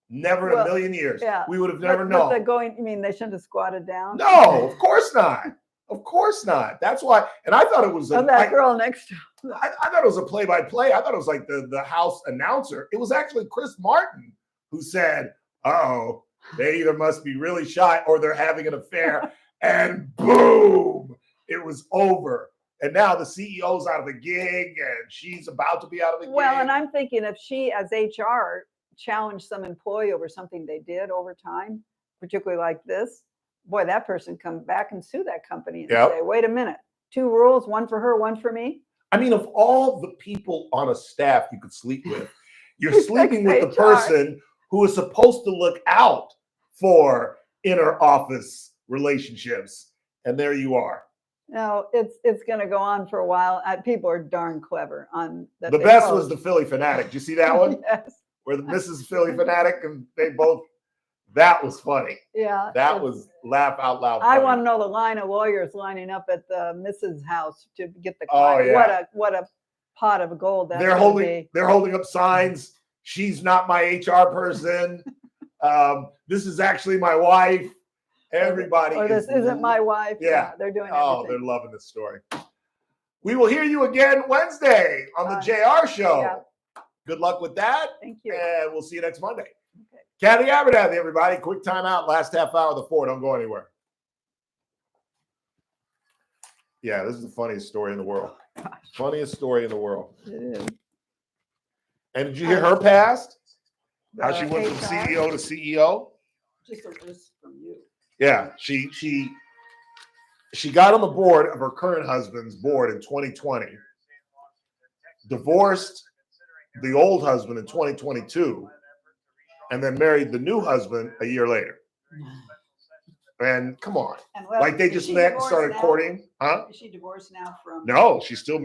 Never in a million years. Yeah. We would have never known. You mean they shouldn't have squatted down? No, of course not. Of course not. That's why. And I thought it was that girl next to him. I thought it was a play-by-play. I thought it was like the House announcer. It was actually Chris Martin who said, "Oh, they either must be really shy or they're having an affair." And boom, it was over. And now the CEO's out of a gig and she's about to be out of a gig. Well, and I'm thinking if she, as HR, challenged some employee over something they did over time, particularly like this, boy, that person come back and sue that company and say, wait a minute, 2 rules, 1 for her, 1 for me. I mean, of all the people on a staff you could sleep with, you're sleeping with the person who is supposed to look out for inner office relationships. And there you are. No, it's going to go on for a while. People are darn clever on that. The best was the Philly Fanatic. Did you see that one? Yes. Where the Mrs. Philly Fanatic and they both, that was funny. Yeah. That was laugh out loud I funny. want to know the line of lawyers lining up at the Mrs. house to get the Oh, client. yeah. What a pot of gold that's They're holding up signs. She's not my HR person. This is actually my wife. Everybody. Or this isn't my wife. Yeah. They're doing Oh, everything. they're loving this story. We will hear you again Wednesday on the JR Show. Yeah. Good luck with that. Thank you. And we'll see you next Monday. Kathy Abernathy, everybody. Quick timeout. Last half hour of the 4. Don't go anywhere. Yeah, this is the funniest story in the world. Funniest story in the world. It is. And did you hear her past? How The she went from HR? CEO to CEO? Just a list from you. Yeah, she got on the board of her current husband's board in 2020, divorced the old husband in 2022, and then married the new husband a year later. And come on, And well, like they is just she met and divorced started now? courting, huh? Is she divorced now from? No, she's still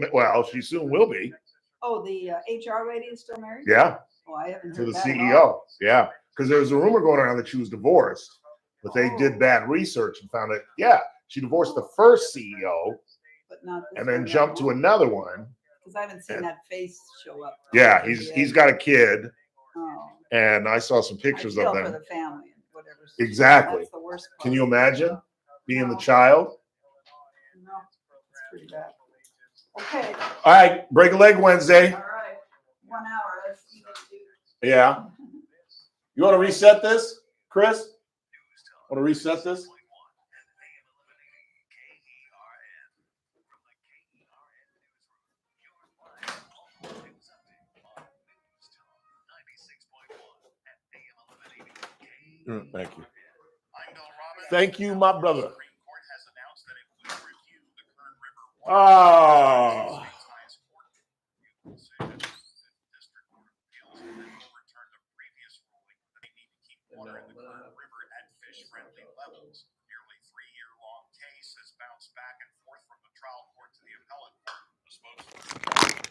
she soon will be. Oh, the HR lady is still married? Yeah, Oh, I haven't to heard the that at CEO. all. Yeah, because there was a rumor going around that she was divorced, but they did bad research and found out, yeah, she divorced the first CEO But not this and then one jumped to another one. Because I haven't seen that face show up. Yeah, he's got a kid, Oh, and I saw some I pictures feel of for them. the family and whatever. Exactly. That's the worst part. Can you imagine being the child? No, it's pretty bad. Okay. All right, break a leg Wednesday. All right. 1 hour. Let's see what we do. Yeah. You want to reset this, Chris? Want to reset this? Thank you. Thank you, my brother. Oh. Water in the Kern River at fish-friendly levels. Nearly 3-year-long case has bounced back and forth from the trial court to the appellate court. The spokesperson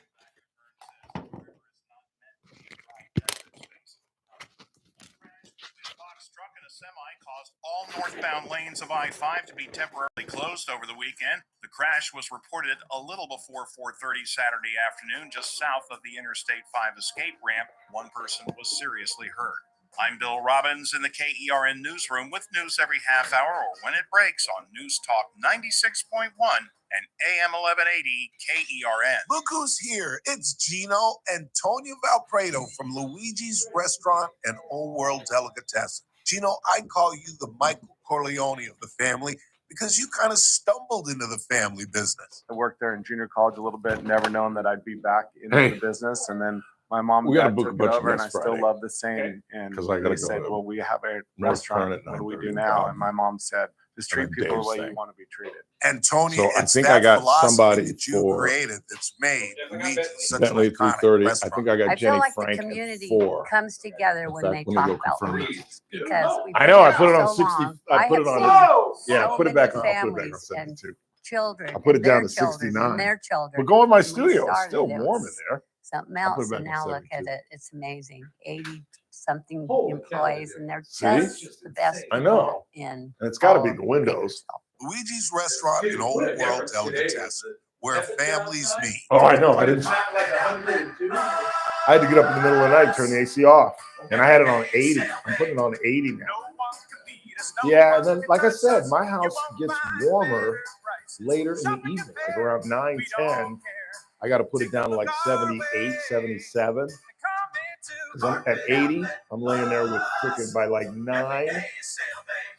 struck in a semi caused all northbound lanes of I-5 to be temporarily closed over the weekend. The crash was reported a little before 4:30 Saturday afternoon, just south of the Interstate 5 escape ramp. One person was seriously hurt. I'm Bill Robbins in the KERN newsroom with news every half hour or when it breaks on News Talk 96.1 and AM 1180 KERN. Look who's here. It's Gino Antonio Valpredo from Luigi's Restaurant and Old World Delicatessen. Gino, I call you the Michael Corleone of the family because you kind of stumbled into the family business. I worked there in junior college a little bit, never known that I'd be back into Hey. the business. And then my mom We and gotta dad book a took it bunch of over, and I next still Friday. love the same. And 'Cause I gotta they go said, to well, we have a North restaurant. Current at What do we do 9:30. now? And my mom said, just treat And people the Dave's way you thing. want to be treated. Antonio, So I it's think that I got philosophy somebody that you for created that's made Luigi such Bentley an at iconic 3:30. I restaurant. think I got I Jenny feel like Frank the at community 4. comes together when they Let me talk go about confirm it. Luigi's because we've I been know. I here put it on so 60. long. I put have it on. seen Yeah, so put it many back on. I'll put it back on families and 72. children. I put it and down their to children 69. and their children. But go in my When we studio. It's still started, it warm in was there. Something I'll put it else, back and on now look 72. at it. It's amazing. 80-something Holy employees, and they're See? just the best I people know. in. And it's got to all be of the windows. Luigi's Restaurant and Old World Delicatessen, where families meet. Oh, I know. I didn't. I had to get up in the middle of the night, turn the AC off, and I had it on 80. I'm putting it on 80 now. Yeah, and then, like I said, my house gets warmer later in the evening, like around 9, 10. I got to put it down to like 78, 77. Because I'm at 80, I'm laying there with freaking by like 9. I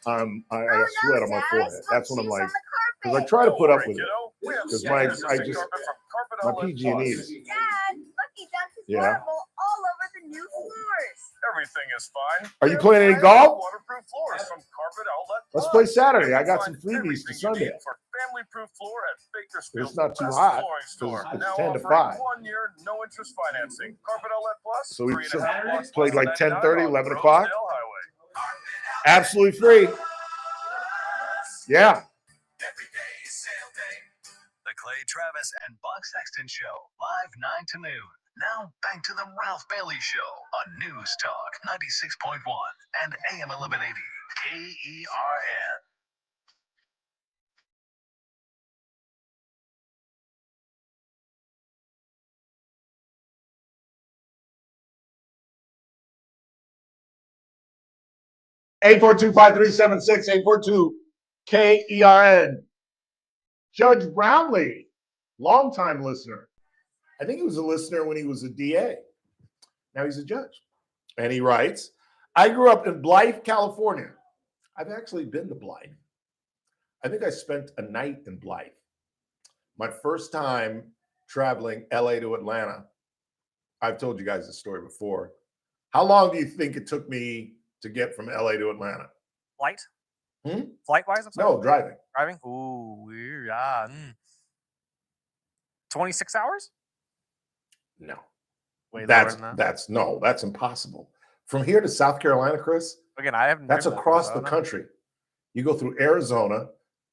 got sweat on my forehead. That's when I'm like, because I try to put up with it. Because my PG&E is. Dad, look, he does his Yeah. marble all over the new floors. Everything is fine. Are you playing any golf? Waterproof floors from Carpet Outlet. Let's play Saturday. I got some freebies to Sunday. For family-proof floor at Bakersfield. It's not too Best hot, flooring 'cause store. it's Now 10 to offering 5. 1 year, no interest financing. Carpet Outlet Plus. So we 3.5 blocks played less like than 10:30, 99 11 on o'clock. Rosedale Highway. Absolutely free. Yeah. The Clay Travis and Buck Sexton Show, live 9 to noon. Now back to the Ralph Bailey Show on News Talk 96.1 and AM 1180 KERN. Eight 842-5376, 842 KERN. Judge Brownlee, longtime listener. I think he was a listener when he was a DA. Now he's a judge. And he writes, I grew up in Blythe, California. I've actually been to Blythe. I think I spent a night in Blythe. my first time traveling LA to Atlanta, I've told you guys this story before. How long do you think it took me to get from LA to Atlanta? Flight? Hmm? Flight-wise, I'm sorry? No, driving. Driving? Ooh, weird. Yeah. 26 hours? No. Way lower That's than that. that's impossible. From here to South Carolina, Chris, Again, I haven't. that's driven that across far, the so I don't know. country. You go through Arizona,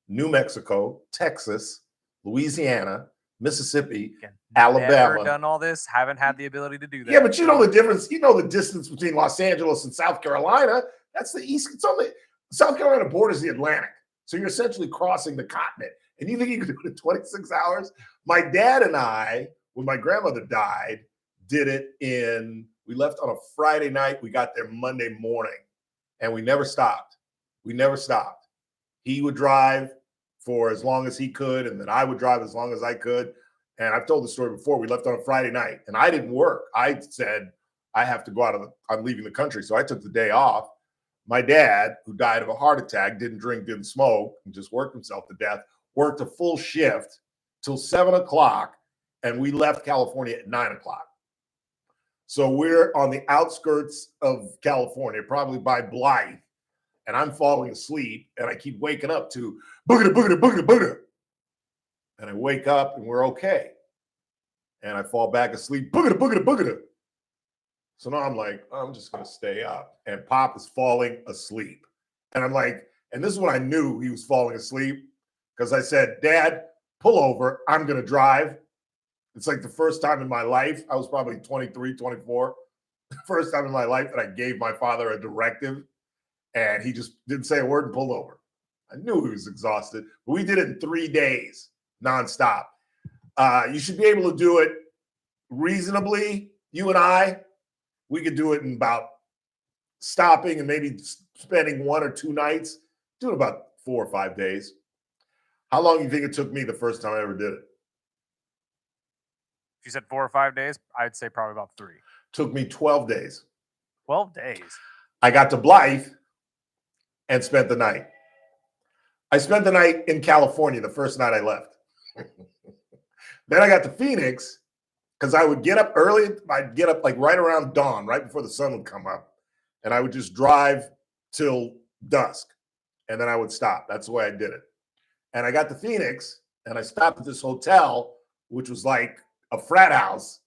New Mexico, Texas, Louisiana, Mississippi, Never Alabama. done all this. Haven't had the ability to do that. Yeah, but you know so- the difference. You know the distance between Los Angeles and South Carolina. That's the east. It's on the South Carolina borders the Atlantic. So you're essentially crossing the continent. And you think you could do it in 26 hours? My dad and I, when my grandmother died, did it we left on a Friday night. We got there Monday morning and we never stopped. We never stopped. He would drive for as long as he could, and then I would drive as long as I could. And I've told the story before. We left on a Friday night and I didn't work. I said, I have to go I'm leaving the country. So I took the day off. My dad, who died of a heart attack, didn't drink, didn't smoke, and just worked himself to death, worked a full shift till 7 o'clock. And we left California at 9 o'clock. So we're on the outskirts of California, probably by Blythe. And I'm falling asleep and I keep waking up to boogada, boogada, boogada, boogada. And I wake up and we're okay. And I fall back asleep, boogada, boogada, boogada. So now I'm like, I'm just going to stay up. And Pop is falling asleep. And I'm like, and this is when I knew he was falling asleep because I said, Dad, pull over. I'm going to drive. It's like the first time in my life, I was probably 23, 24. The first time in my life that I gave my father a directive. And he just didn't say a word and pulled over. I knew he was exhausted. But we did it in 3 days, nonstop. You should be able to do it reasonably. You and I, we could do it in about stopping and maybe spending 1 or 2 nights. Do it about 4 or 5 days. How long do you think it took me the first time I ever did it? If you said 4 or 5 days, I'd say probably about 3. Took me 12 days. 12 days. I got to Blythe and spent the night. I spent the night in California the first night I left. Then I got to Phoenix because I would get up early. I'd get up like right around dawn, right before the sun would come up. And I would just drive till dusk. And then I would stop. That's the way I did it. And I got to Phoenix and I stopped at this hotel, which was like a frat house.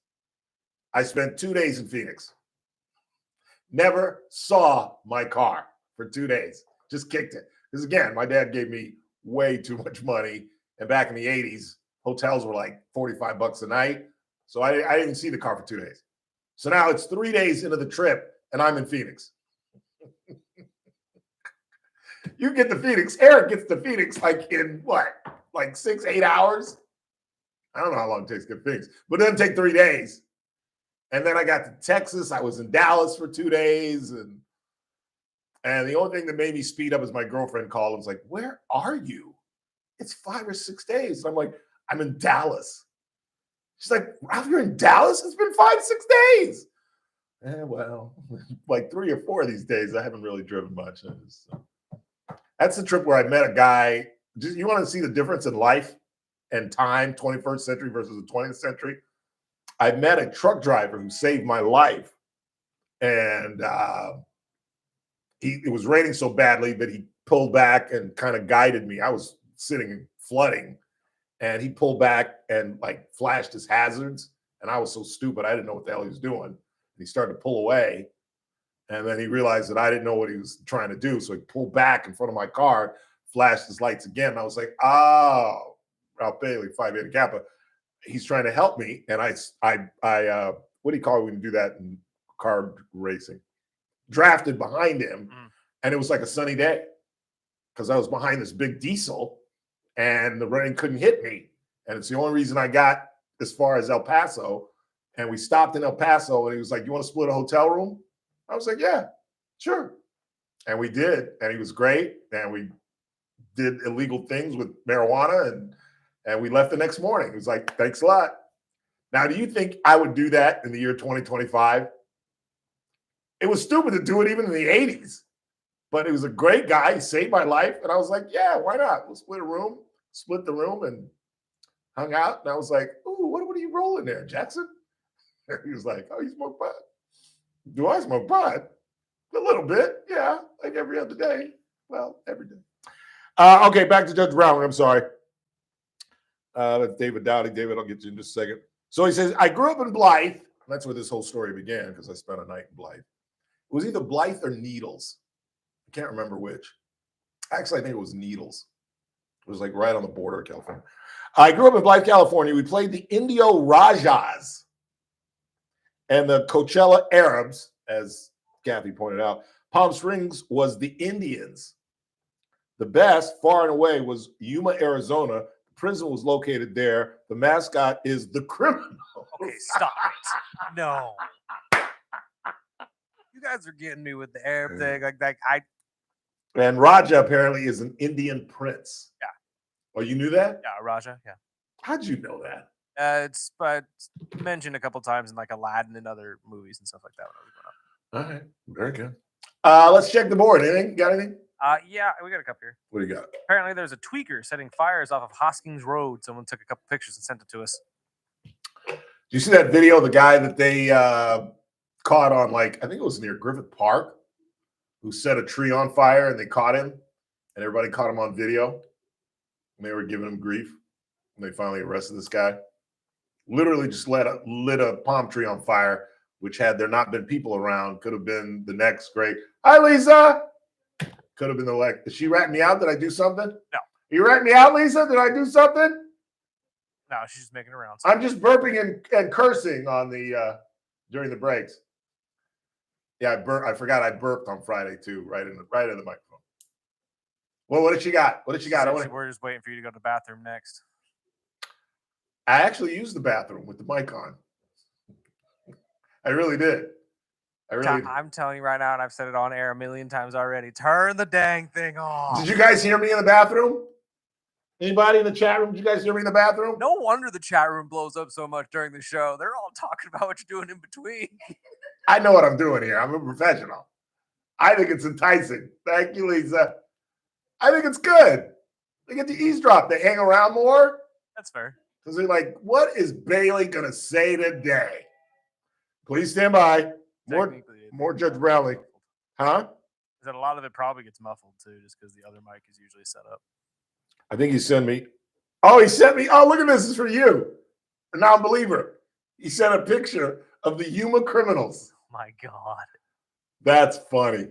I spent 2 days in Phoenix. Never saw my car for 2 days. Just kicked it. Because again, my dad gave me way too much money. And back in the 80s, hotels were like $45 a night. So I didn't see the car for 2 days. So now it's 3 days into the trip and I'm in Phoenix. You get to Phoenix. Eric gets to Phoenix like in what? Like 6-8 hours? I don't know how long it takes to get to Phoenix. But it doesn't take 3 days. And then I got to Texas. I was in Dallas for 2 days. And the only thing that made me speed up is my girlfriend called and was like, where are you? It's 5 or 6 days. I'm like, I'm in Dallas. She's like, Ralph, you're in Dallas? It's been 5-6 days. Well, like 3 or 4 of these days, I haven't really driven much. That's the trip where I met a guy. You want to see the difference in life and time, 21st century versus the 20th century? I met a truck driver who saved my life. And it was raining so badly that he pulled back and kind of guided me. I was sitting in flooding. And he pulled back and like flashed his hazards. And I was so stupid, I didn't know what the hell he was doing. And he started to pull away. And then he realized that I didn't know what he was trying to do. So he pulled back in front of my car, flashed his lights again. And I was like, oh, Ralph Bailey, Phi Beta Kappa. He's trying to help me. And I what do you call it when you do that in car racing? Drafted behind him. And it was like a sunny day because I was behind this big diesel. And the rain couldn't hit me. And it's the only reason I got as far as El Paso. And we stopped in El Paso and he was like, you want to split a hotel room? I was like, yeah, sure. And we did. And he was great. And we did illegal things with marijuana and we left the next morning. He was like, thanks a lot. Now, do you think I would do that in the year 2025? It was stupid to do it even in the 80s. But he was a great guy. He saved my life. And I was like, yeah, why not? We'll split the room and hung out, and I was like, "Ooh, what are you rolling there, Jackson?" And he was like, "Oh, you smoke pot? Do I smoke pot? A little bit, yeah, like every other day. Well, every day." Okay, back to Judge Brown. I'm sorry. That's David Dowdy. David, I'll get you in just a second. So he says, I grew up in Blythe. That's where this whole story began because I spent a night in Blythe. It was either Blythe or Needles. I can't remember which. Actually, I think it was Needles. It was like right on the border of California. I grew up in Blythe, California. We played the Indio Rajas and the Coachella Arabs, as Kathy pointed out. Palm Springs was the Indians. The best, far and away, was Yuma, Arizona. The prison was located there. The mascot is the criminal. Okay, stop it. No. You guys are getting me with the Arab thing. And Raja apparently is an Indian prince. Yeah. Oh, you knew that? Yeah, Raja. Yeah. How'd you know that? It's mentioned a couple times in like Aladdin and other movies and stuff like that when I was growing up. All right, very good. Let's check the board. Anything? Got anything? Yeah, we got a couple here. What do you got? Apparently, there's a tweaker setting fires off of Hoskins Road. Someone took a couple pictures and sent it to us. Do you see that video of the guy that they caught on, like, I think it was near Griffith Park, who set a tree on fire and they caught him and everybody caught him on video and they were giving him grief and they finally arrested this guy? Literally just lit a palm tree on fire, which had there not been people around, could have been the next great. Hi, Lisa. Could have been the like. Did she rat me out? Did I do something? No. You rat me out, Lisa? Did I do something? No, she's just making around. I'm just burping and cursing on the during the breaks. Yeah, I forgot I burped on Friday too, right in the microphone. Well, what did she got? What did she got? We're just waiting for you to go to the bathroom next. I actually used the bathroom with the mic on. I really did. I'm telling you right now, and I've said it on air a million times already. Turn the dang thing off. Did you guys hear me in the bathroom? Anybody in the chat room? Did you guys hear me in the bathroom? No wonder the chat room blows up so much during the show. They're all talking about what you're doing in between. I know what I'm doing here. I'm a professional. I think it's enticing. Thank you, Lisa. I think it's good. They get to eavesdrop. They hang around more. That's fair. Because they're like, what is Bailey going to say today? Please stand by. More Judge Brownlee. Huh? Is that a lot of it probably gets muffled too, just because the other mic is usually set up. I think he sent me. Oh, he sent me. Oh, look at this. This is for you. A non-believer. He sent a picture of the Yuma criminals. Oh my God. That's funny.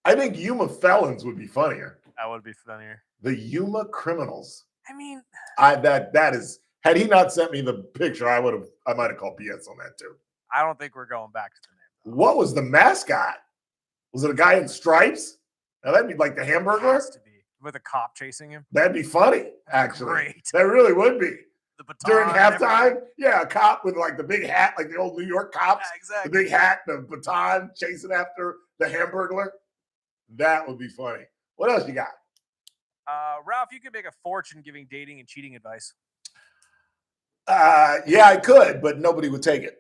I think Yuma felons would be funnier. That would be funnier. The Yuma criminals. I mean, that is. Had he not sent me the picture, I might have called BS on that too. I don't think we're going back to the name. What was the mascot? Was it a guy in stripes? Now that'd be like the Hamburglar. Has to be. With a cop chasing him. That'd be funny, actually. Great. That really would be. The baton During and halftime, yeah, a cop with like the big hat, like the old New York cops. Yeah, exactly. The big hat, the baton, chasing after the Hamburglar. That would be funny. What else you got? Ralph, you could make a fortune giving dating and cheating advice. Yeah, I could, but nobody would take it.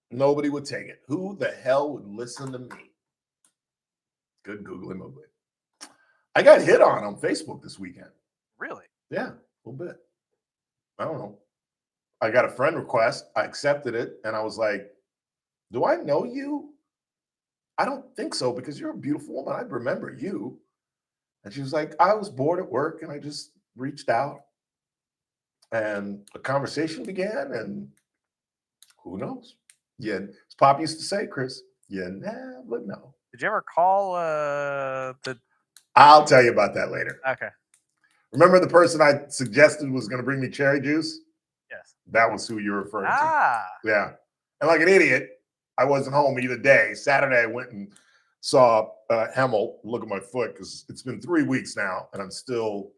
Nobody would take it. Who the hell would listen to me? Good googly moogly. I got hit on Facebook this weekend. Really? Yeah, a little bit. I don't know. I got a friend request. I accepted it, and I was like, do I know you? I don't think so, because you're a beautiful woman. I remember you. And she was like, I was bored at work, and I just reached out. And a conversation began, and who knows? Yeah, as Pop used to say, Chris, you never know. Did you ever call the... I'll tell you about that later. Okay. Remember the person I suggested was going to bring me cherry juice? Yes. That was who you're referring to. Yeah. And like an idiot, I wasn't home either day. Saturday, I went and saw Hemmel. Look at my foot, because it's been 3 weeks now, and I'm still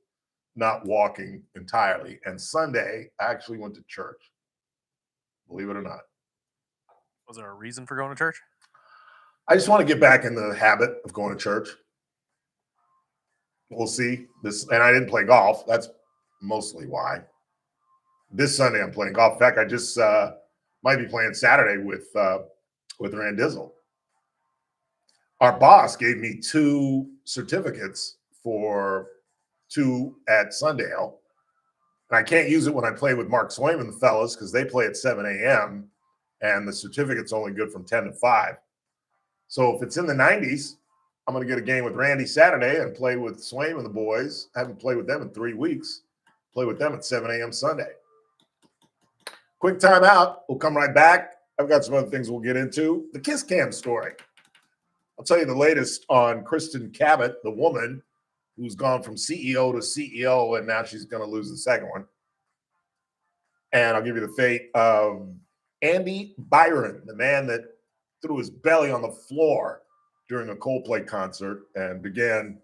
not walking entirely. And Sunday, I actually went to church. Believe it or not. Was there a reason for going to church? I just want to get back in the habit of going to church. We'll see. And I didn't play golf. That's mostly why. This Sunday I'm playing golf. In fact, I just might be playing Saturday with Rand Dizzle. Our boss gave me 2 certificates for 2 at Sundale. And I can't use it when I play with Mark Swaim and the fellas because they play at 7 a.m. and the certificate's only good from 10 to 5. So if it's in the 90s, I'm going to get a game with Randy Saturday and play with Swaim and the boys. I haven't played with them in 3 weeks. Play with them at 7 a.m. Sunday. Quick timeout. We'll come right back. I've got some other things we'll get into. The Kiss Cam story. I'll tell you the latest on Kristen Cabot, the woman who's gone from CEO to CEO, and now she's going to lose the second one. And I'll give you the fate of Andy Byron, the man that threw his belly on the floor during a Coldplay concert and began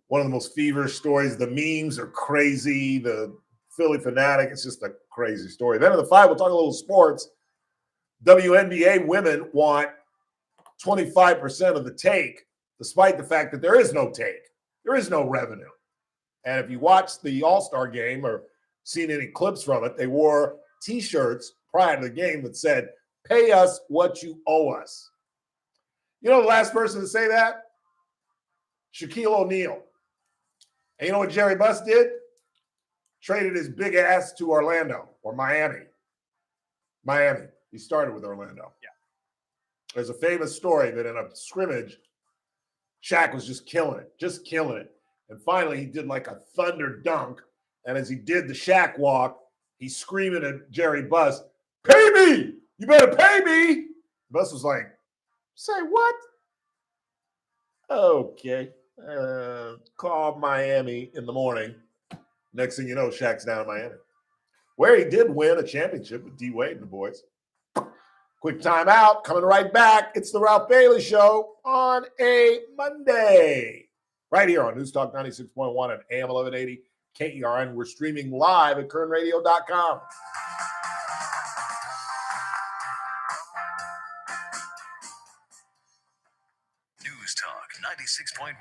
one of the most feverish stories. The memes are crazy. The Philly fanatic, it's just a crazy story. Then in the 5, we'll talk a little sports. WNBA women want 25% of the take, despite the fact that there is no take. There is no revenue. And if you watched the All-Star game or seen any clips from it, they wore T-shirts prior to the game that said, "Pay us what you owe us." You know the last person to say that? Shaquille O'Neal. And you know what Jerry Buss did? Traded his big ass to Orlando or Miami. Miami. He started with Orlando. Yeah. There's a famous story that in a scrimmage, Shaq was just killing it. And finally, he did like a thunder dunk. And as he did the Shaq walk, he's screaming at Jerry Buss, "Pay me! You better pay me!" Buss was like, "Say what?" "Okay. Call Miami in the morning." Next thing you know, Shaq's down in Miami, where he did win a championship with D. Wade and the boys. Quick timeout. Coming right back. It's the Ralph Bailey Show on a Monday. Right here on News Talk 96.1 and AM 1180 KERN. We're streaming live at kernradio.com. News Talk 96.1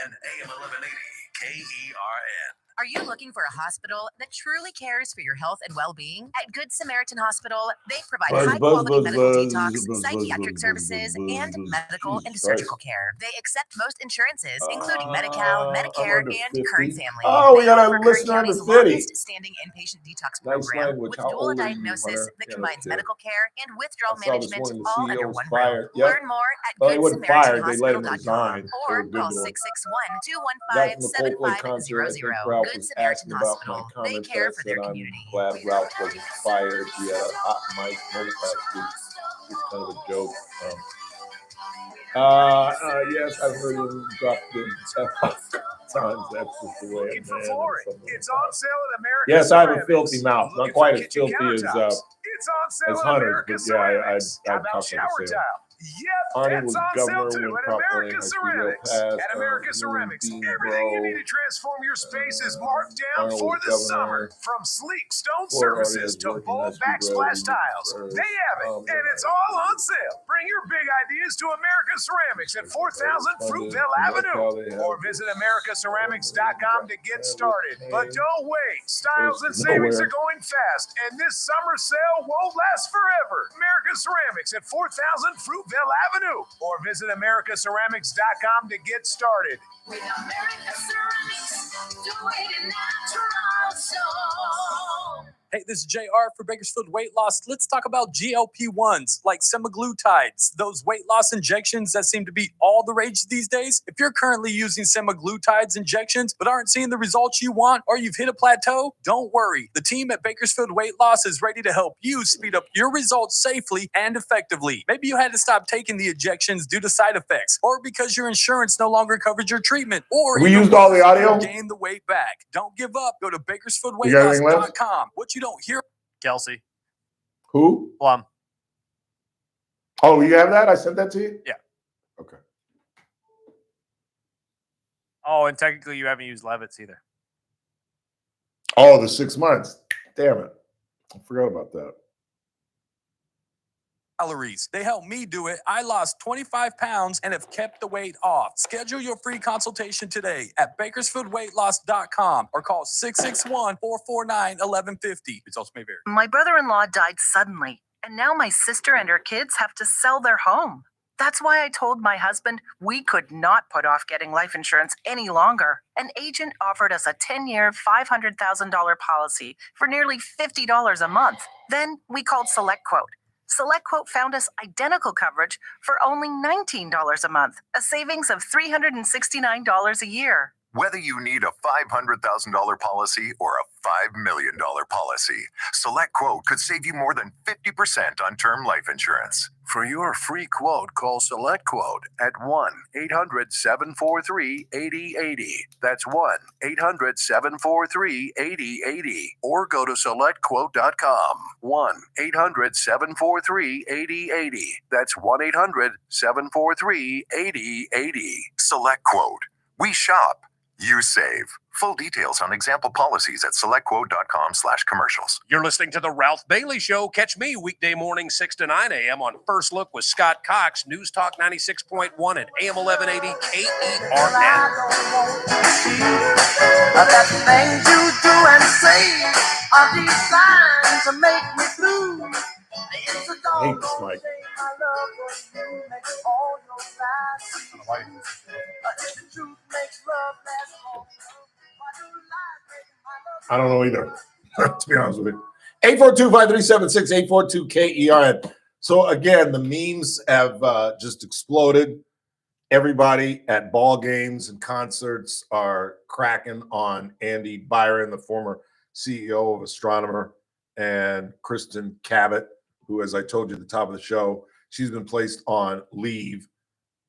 and AM 1180 KERN. Are you looking for a hospital that truly cares for your health and well-being? At Good Samaritan Hospital, they provide high-quality medical detox, psychiatric services, and medical and surgical care. They accept most insurances, including Medi-Cal, Medicare, and Current Family. Oh, we They got a offer Current listener under County's 50. longest-standing inpatient detox Nice program language. with How dual old are you, diagnosis Hunter? that Yeah, combines that's medical care and withdrawal I saw this management morning the all under CEO was one fired. roof. Yep. Learn more at Well, he wasn't fired. They let him GoodSamaritanHospital.com resign. They or were good call to him. 661-215-7500. Back from the Coldplay concert, I think Ralph Good was Samaritan asking about my Hospital. They comments. care I for said their I'm community. glad Ralph wasn't fired. He had a hot mic moment last week. It's kind of a joke. Yes, I've heard him drop the times. That's just the way Looking it for man. flooring. It's on sale at America. Yes, I have a Ceramics. filthy mouth. Not Looking quite for as kitchen filthy as countertops? It's on sale as at Hunter's, America but yeah, Ceramics. I'd How about come for shower the sale. tile? Yep, Arnie that's was on governor sale too when at Trump won America in Ceramics. passed. At America Ceramics, Bean everything you Bro. need to transform your space is marked down Arnold for was the summer. governor. From sleek stone Poor Arnie surfaces is to working bold rescue backsplash brother. tiles, they have it, and it's all on sale. Bring your big ideas to America Ceramics at 4000 Fruitvale Avenue, or visit americaceramics.com to get started. But don't wait, styles and savings are going fast, and this summer sale won't last forever. America Ceramics at 4000 Fruitvale Avenue, or visit americaceramics.com to get started. With America Ceramics, do it in natural zone. Hey, this is JR for Bakersfield Weight Loss. Let's talk about GLP-1s like semaglutides, those weight loss injections that seem to be all the rage these days. If you're currently using semaglutides injections but aren't seeing the results you want, or you've hit a plateau, don't worry. The team at Bakersfield Weight Loss is ready to help you speed up your results safely and effectively. Maybe you had to stop taking the injections due to side effects, or because your insurance no longer covered your treatment, or We used all the audio? gain the weight back. Don't give up. Go to You got anything left? bakersfieldweightloss.com. What you don't hear. Kelsey. Who? Plum. Oh, you have that? I sent that to you? Yeah. Okay. Oh, and technically you haven't used Levitz either. Oh, the 6 months. Damn it. I forgot about that. Calories. They helped me do it. I lost 25 pounds and have kept the weight off. Schedule your free consultation today at bakersfieldweightloss.com or call 661-449-1150. Results may vary. My brother-in-law died suddenly, and now my sister and her kids have to sell their home. That's why I told my husband we could not put off getting life insurance any longer. An agent offered us a 10-year, $500,000 policy for nearly $50 a month. Then we called SelectQuote. SelectQuote found us identical coverage for only $19 a month, a savings of $369 a year. Whether you need a $500,000 policy or a $5 million policy, SelectQuote could save you more than 50% on term life insurance. For your free quote, call SelectQuote at 1-800-743-8080. That's 1-800-743-8080. Or go to SelectQuote.com. 1-800-743-8080. That's 1-800-743-8080. SelectQuote. We shop. You save. Full details on example policies at selectquote.com/commercials. You're listening to The Ralph Bailey Show. Catch me weekday morning 6 to 9 a.m. on First Look with Scott Cox, News Talk 96.1 and AM 1180 KERN. That the things you do and say are designed to make me blue. It's a I dog hate this mic. I love what you make all your life. The truth makes love last long. I don't know either, to be honest with you. 842-5376, 842-KERN. So again, the memes have just exploded. Everybody at ball games and concerts are cracking on Andy Byron, the former CEO of Astronomer, and Kristen Cabot, who, as I told you at the top of the show, she's been placed on leave.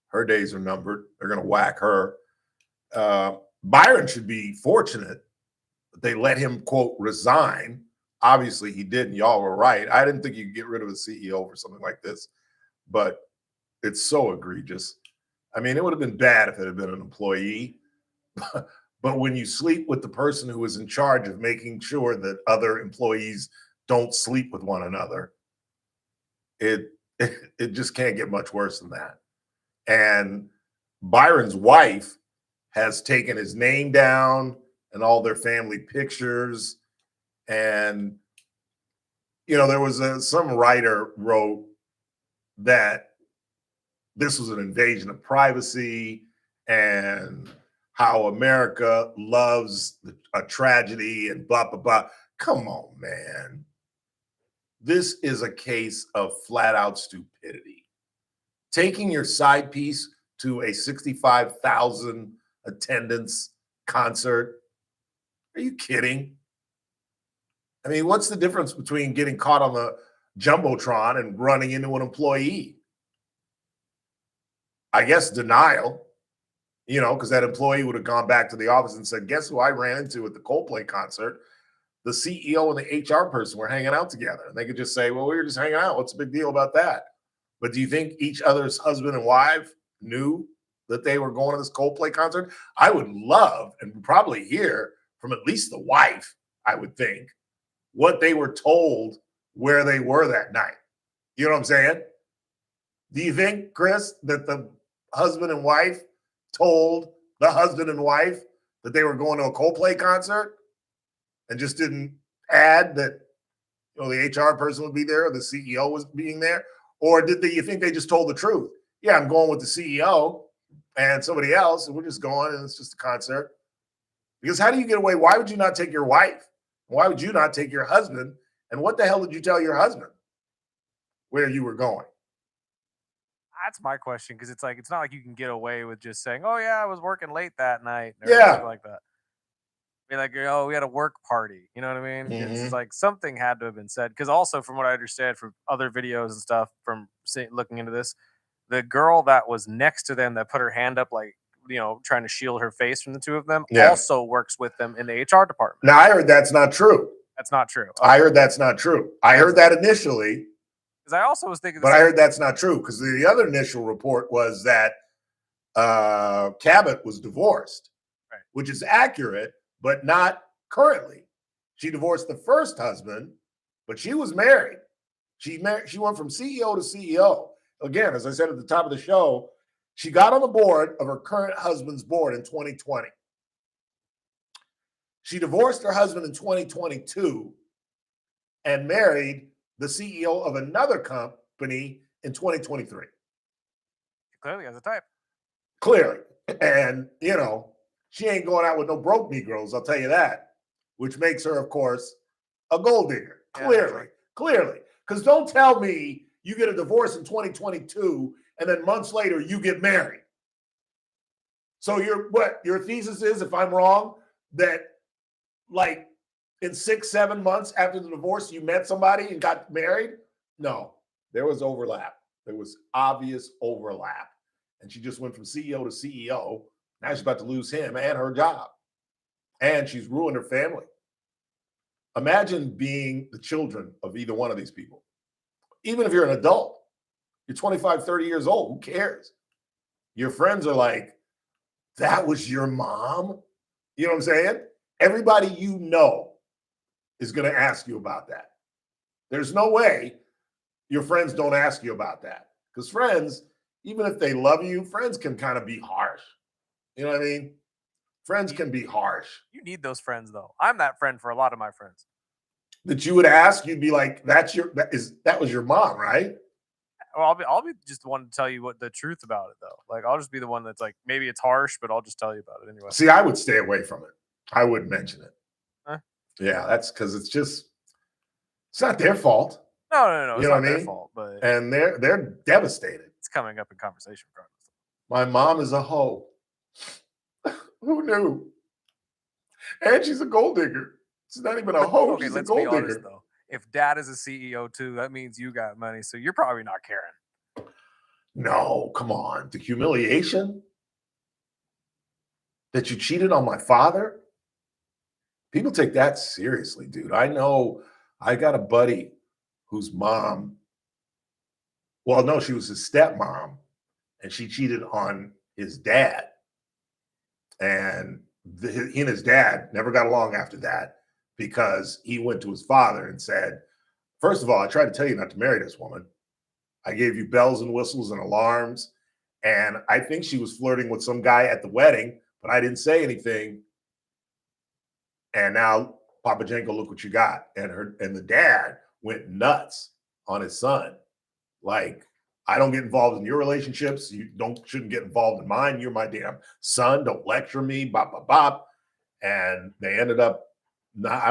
Her days are numbered. They're going to whack her. Byron should be fortunate that they let him, quote, resign. Obviously, he did, and y'all were right. I didn't think you could get rid of a CEO for something like this, but it's so egregious. I mean, it would have been bad if it had been an employee, but when you sleep with the person who is in charge of making sure that other employees don't sleep with one another, it just can't get much worse than that. And Byron's wife has taken his name down and all their family pictures. And, you know, there was some writer wrote that this was an invasion of privacy and how America loves a tragedy and blah, blah, blah. Come on, man. This is a case of flat out stupidity. Taking your side piece to a 65,000 attendance concert. Are you kidding? I mean, what's the difference between getting caught on the Jumbotron and running into an employee? I guess denial, you know, because that employee would have gone back to the office and said, guess who I ran into at the Coldplay concert? The CEO and the HR person were hanging out together. And they could just say, well, we were just hanging out. What's the big deal about that? But do you think each other's husband and wife knew that they were going to this Coldplay concert? I would love and probably hear from at least the wife, I would think, what they were told where they were that night. You know what I'm saying? Do you think, Chris, that the husband and wife told the husband and wife that they were going to a Coldplay concert and just didn't add that, you know, the HR person would be there or the CEO was being there? Or you think they just told the truth? Yeah, I'm going with the CEO and somebody else, and we're just going, and it's just a concert. Because how do you get away? Why would you not take your wife? Why would you not take your husband? And what the hell did you tell your husband where you were going? That's my question, because it's like, it's not like you can get away with just saying, oh yeah, I was working late that night. Or Yeah. something like that. Be like, oh, we had a work party. You know what I mean? It's like something had to have been said. Because also, from what I understand from other videos and stuff, from looking into this, the girl that was next to them that put her hand up, like, you know, trying to shield her face from the two of them, also works with them in the HR department. Now, I heard that's not true. That's not true. I heard that's not true. I heard that initially. Because I also was thinking, but I heard that's not true, because the other initial report was that Cabot was divorced, which is accurate, but not currently. She divorced the first husband, but she was married. She went from CEO to CEO. Again, as I said at the top of the show, she got on the board of her current husband's board in 2020. She divorced her husband in 2022 and married the CEO of another company in 2023. Clearly has a type. Clearly. And, she ain't going out with no broke Negroes, I'll tell you that, which makes her, of course, a gold digger. Clearly. Because don't tell me you get a divorce in 2022 and then months later you get married. So your thesis is, if I'm wrong, that like in 6-7 months after the divorce, you met somebody and got married? No, there was overlap. There was obvious overlap. And she just went from CEO to CEO. Now she's about to lose him and her job. And she's ruined her family. Imagine being the children of either one of these people. Even if you're an adult, you're 25, 30 years old, who cares? Your friends are like, that was your mom? You know what I'm saying? Everybody you know is going to ask you about that. There's no way your friends don't ask you about that. Because friends, even if they love you, friends can kind of be harsh. You know what I mean? Friends can be harsh. You need those friends, though. I'm that friend for a lot of my friends. That you would ask, you'd be like, that was your mom, right? Well, I'll be just the one to tell you what the truth about it, though. Like, I'll just be the one that's like, maybe it's harsh, but I'll just tell you about it anyway. See, I would stay away from it. I wouldn't mention it. Huh? Yeah, that's because it's not their fault. No. It's not their their fault, but and they're devastated. It's coming up in conversation regardless. My mom is a hoe. Who knew? And she's a gold digger. She's not even a hoe. Okay, She's a let's gold be honest, digger. though. If dad is a CEO too, that means you got money, so you're probably not caring. No, come on. The humiliation that you cheated on my father? People take that seriously, dude. I know I got a buddy whose mom, well, no, she was his stepmom, and she cheated on his dad. And he and his dad never got along after that because he went to his father and said, first of all, I tried to tell you not to marry this woman. I gave you bells and whistles and alarms. And I think she was flirting with some guy at the wedding, but I didn't say anything. And now, Papa Jenko, look what you got. And the dad went nuts on his son. Like, I don't get involved in your relationships. You shouldn't get involved in mine. You're my damn son. Don't lecture me. Bop, bop, bop. And they ended up I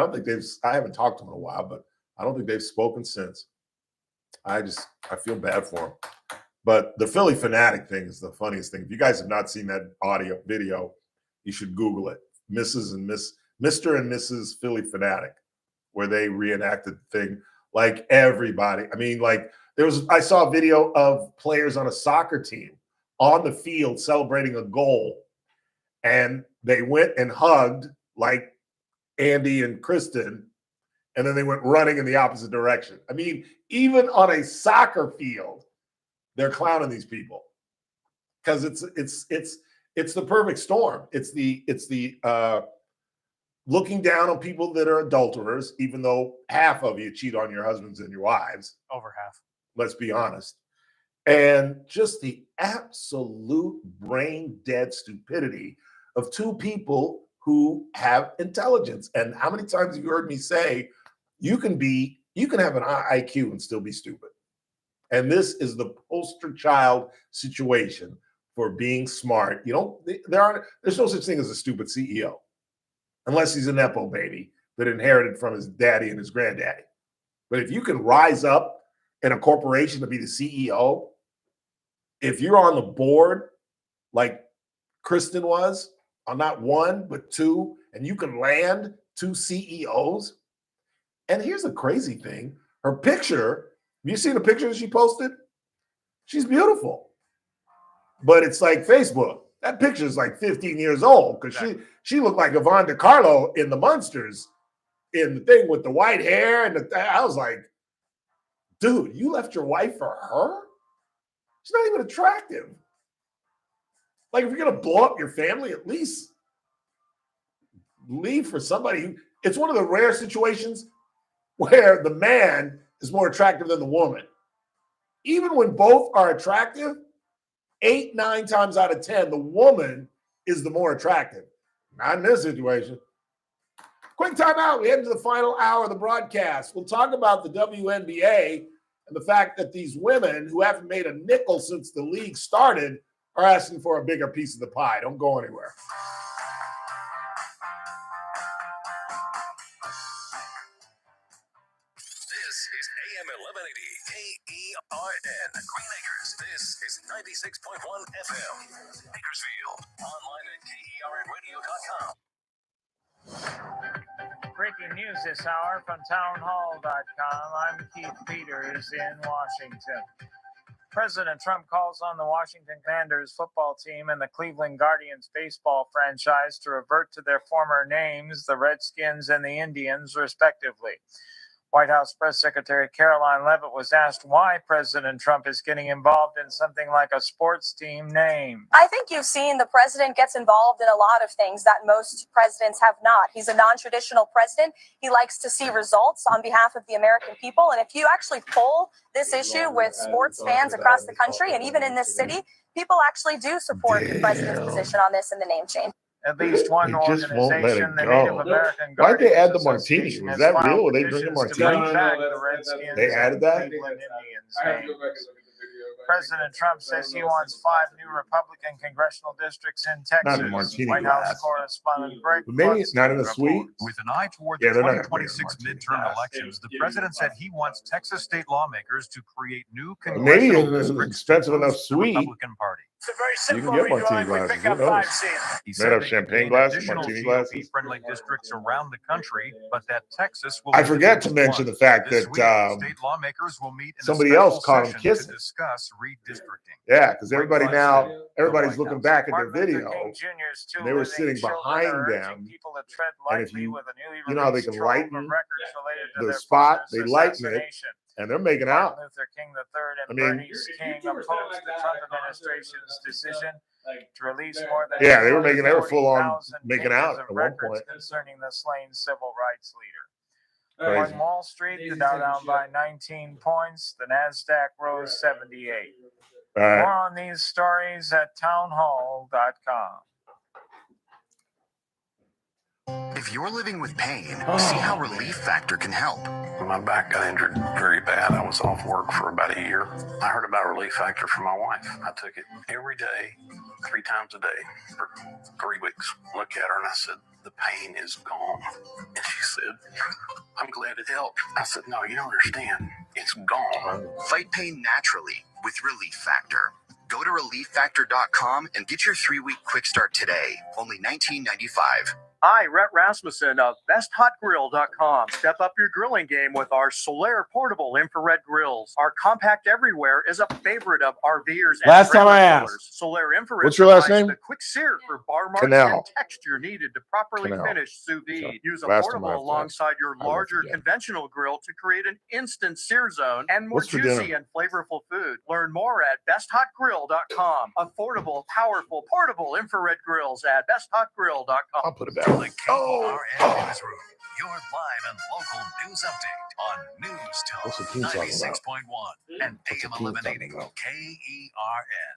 haven't talked to them in a while, but I don't think they've spoken since. I feel bad for them. But the Philly Fanatic thing is the funniest thing. If you guys have not seen that video, you should Google it. Mr. and Mrs. Philly Fanatic, where they reenacted the thing like everybody. I mean, like I saw a video of players on a soccer team on the field celebrating a goal, and they went and hugged like Andy and Kristen, and then they went running in the opposite direction. I mean, even on a soccer field, they're clowning these people because it's the perfect storm. It's the looking down on people that are adulterers, even though half of you cheat on your husbands and your wives. Over half. Let's be honest. And just the absolute brain dead stupidity of two people who have intelligence. And how many times have you heard me say, you can have an IQ and still be stupid. And this is the poster child situation for being smart. There's no such thing as a stupid CEO, unless he's a Nepo baby that inherited from his daddy and his granddaddy. But if you can rise up in a corporation to be the CEO, if you're on the board like Kristen was, on not one, but two, and you can land two CEOs. And here's the crazy thing. Her picture, have you seen the picture that she posted? She's beautiful. But it's like Facebook. That picture is like 15 years old because she looked like Yvonne DiCarlo in the Munsters in the thing with the white hair. And I was like, dude, you left your wife for her? She's not even attractive. Like, if you're going to blow up your family, at least leave for somebody. It's one of the rare situations where the man is more attractive than the woman. Even when both are attractive, 8-9 times out of 10, the woman is the more attractive. Not in this situation. Quick time out. We head into the final hour of the broadcast. We'll talk about the WNBA And the fact that these women who haven't made a nickel since the league started are asking for a bigger piece of the pie. Don't go anywhere. This is AM 1180 KERN Green Acres. This is 96.1 FM Bakersfield. Online at KERNradio.com. Breaking news this hour from townhall.com. I'm Keith Peters in Washington. President Trump calls on the Washington Commanders football team and the Cleveland Guardians baseball franchise to revert to their former names, the Redskins and the Indians, respectively. White House Press Secretary Caroline Leavitt was asked why President Trump is getting involved in something like a sports team name. I think you've seen the president gets involved in a lot of things that most presidents have not. He's a non-traditional president. He likes to see results on behalf of the American people. And if you actually poll this issue with sports fans across the country and even in this city, people actually do support the president's position on this in the name change. At least one They just won't let it organization, the go. Native American Why'd they add the Guardians martini? Was Association, that has real? Were filed they drinking petitions to martini? bring back the Redskins They added and that? Cleveland Indians names. President Trump says he wants 5 new Republican congressional districts in Not Texas. a martini White House glass. correspondent Greg But maybe Clugston not in a suite. With an eye toward Yeah, the they're not gonna bring 2026 a martini midterm glass. elections, the president said he wants Texas state lawmakers to create new Maybe congressional in an districts expensive to enough boost the suite. Republican Party. It's a very You simple can get martini redrawing. We glasses. pick Who up knows? 5 seats. He Made said of they champagne contain glasses, additional martini GOP glasses. friendly districts around the country, but that Texas will I be the forget to biggest mention one. the fact This that week, state lawmakers will meet in somebody a special else caught him session kissing. to discuss redistricting. Yeah, because Greg everybody Clugston, now, the everybody's White looking House. back at their Martin Luther video, King Jr.'s two and they were living sitting children behind are urging them. people to tread And if lightly you, with a newly you know how they released can trove of lighten records related to the their spot, father's they lighten it, assassination. and they're making Martin out. Luther King III and I mean- Bernice King opposed the Trump administration's decision to release more than Yeah, they were full on 240,000 making pages out of at one records point. concerning the slain civil rights leader. Crazy. On Wall Street, the Dow down by 19 points, the Nasdaq rose 78. All right. More on these stories at townhall.com. If you're living with pain, see how Relief Factor can help. My back got injured very bad. I was off work for about a year. I heard about Relief Factor from my wife. I took it every day, 3 times a day for 3 weeks. Looked at her and I said, "The pain is gone." And she said, "I'm glad it helped." I said, "No, you don't understand. It's gone." Fight pain naturally with Relief Factor. Go to relieffactor.com and get your 3-week quick start today. Only $19.95. Hi, Rhett Rasmussen of BestHotGrill.com. Step up your grilling game with our Solaire portable infrared grills. Our compact everywhere is a favorite of RVers and Last time trailer I asked. pullers. Solaire infrared What's your last provides name? the quick sear for bar marks Canal. and texture needed to properly Canal. finish sous vide. Use a Last time I portable asked. alongside your I won't larger forget. conventional grill to create an instant sear zone and more What's for juicy dinner? and flavorful food. Learn more at BestHotGrill.com. Affordable, powerful, portable infrared grills at BestHotGrill.com. I'll put it back. From the KERN Newsroom, your live and local news update on News What's the Talk team talking about? 96.1 and What's the AM team 1180 talking about? KERN.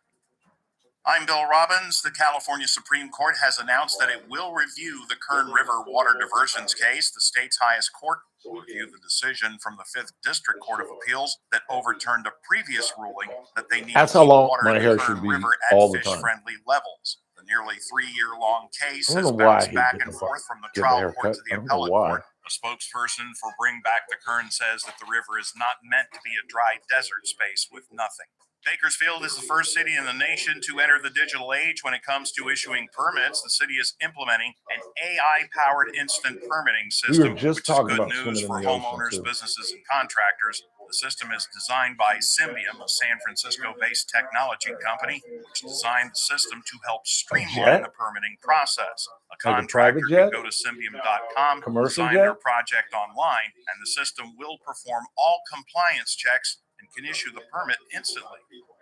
I'm Bill Robbins. The California Supreme Court has announced that it will review the Kern River water diversions case. The state's highest court will review the decision from the 5th District Court of Appeals that overturned a previous ruling that they need That's to how keep long water my in hair the Kern should be River at all the time. fish-friendly levels. The nearly 3-year-long case I don't has know why bounced he back didn't and forth from the get a trial haircut. court to the I don't know appellate why. court. A spokesperson for Bring Back the Kern says that the river is not meant to be a dry desert space with nothing. Bakersfield is the first city in the nation to enter the digital age when it comes to issuing permits. The city is implementing an AI-powered instant permitting system, just which is talking good about news swimming for in the ocean, homeowners, too. businesses, and contractors. The system is designed by Symbium, a San Francisco-based technology company, which designed the system to help streamline jet? the permitting process. A Like a contractor private jet? can go to Symbium.com, Commercial design jet? their project online, and the system will perform all compliance checks and can issue the permit instantly.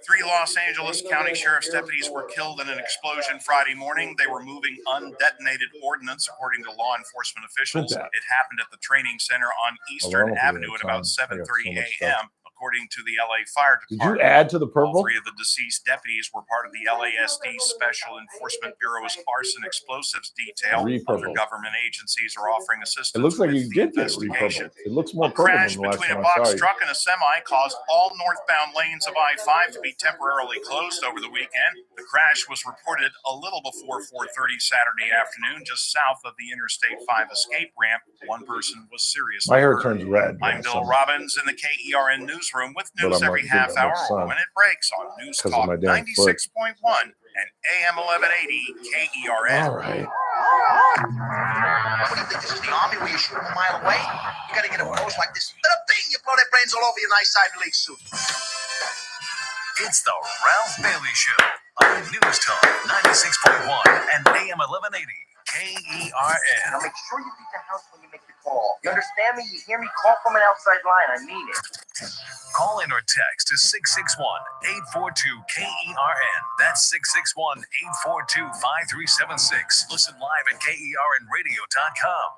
3 Los Angeles County Sheriff's deputies were killed in an explosion Friday morning. They were moving undetonated ordnance, according to law enforcement officials. Print that. It happened at the training center on I Eastern don't know if we Avenue have at about time. I got so 7:30 much a.m. stuff. According to the LA Fire Did Department, you add to the all purple? 3 of the deceased deputies were part of the LASD Special Enforcement Bureau's arson explosives detail. Other Re-purple. government agencies are offering assistance. It looks like with you the did get investigation. re-purple. It looks more A purple crash than the last between time a I saw box you. truck and a semi caused all northbound lanes of I-5 to be temporarily closed over the weekend. The crash was reported a little before 4:30 Saturday afternoon, just south of the Interstate 5 escape ramp. One person was seriously My hair hurt. turns red. I'm Bill Robbins in the KERN newsroom with But news I'm every not getting half that much hour sun when it breaks on News because of Talk my damn foot. 96.1 and AM 1180 KERN. All right. What do you think? This is the army where you shoot them a mile away? You gotta get up close like this. But a bing, you blow their brains all over your nice Ivy League suit. It's the Ralph Bailey Show on News Talk 96.1 and AM 1180 KERN. Now make sure you leave the house when you make the call. You understand me? You hear me? Call from an outside line. I mean it. Call in or text to 661-842-KERN. That's 661-842-5376. Listen live at KERNradio.com.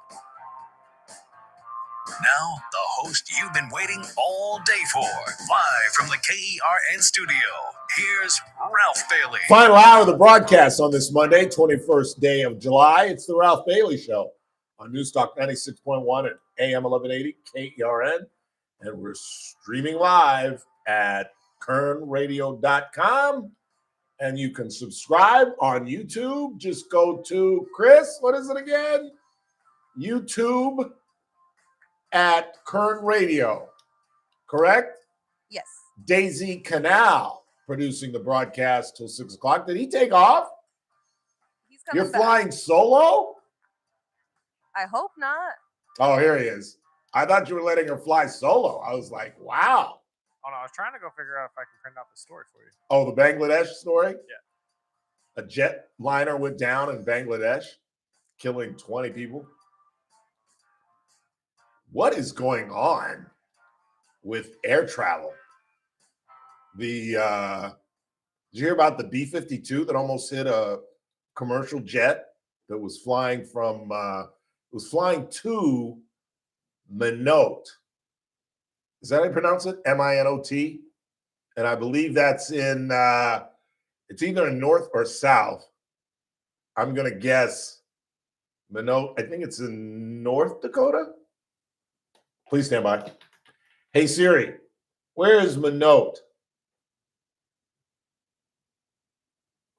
Now, the host you've been waiting all day for. Live from the KERN studio, here's Ralph Bailey. Final hour of the broadcast on this Monday, 21st day of July. It's the Ralph Bailey Show on News Talk 96.1 and AM 1180 KERN. And we're streaming live at kernradio.com. And you can subscribe on YouTube. Just go to, Chris, what is it again? YouTube at Kern Radio, correct? Yes. Daisy Canal producing the broadcast till 6 o'clock. Did he take off? He's coming You're back. flying solo? I hope not. Oh, here he is. I thought you were letting her fly solo. I was like, wow. Oh no, I was trying to go figure out if I can print out the story for you. Oh, the Bangladesh story? Yeah. A jet liner went down in Bangladesh, killing 20 people. What is going on with air travel? Did you hear about the B-52 that almost hit a commercial jet that was flying from to Minot? Is that how you pronounce it? M-I-N-O-T? And I believe that's in it's either in North or South. I'm gonna guess Minot. I think it's in North Dakota. Please stand by. Hey Siri, where is Minot?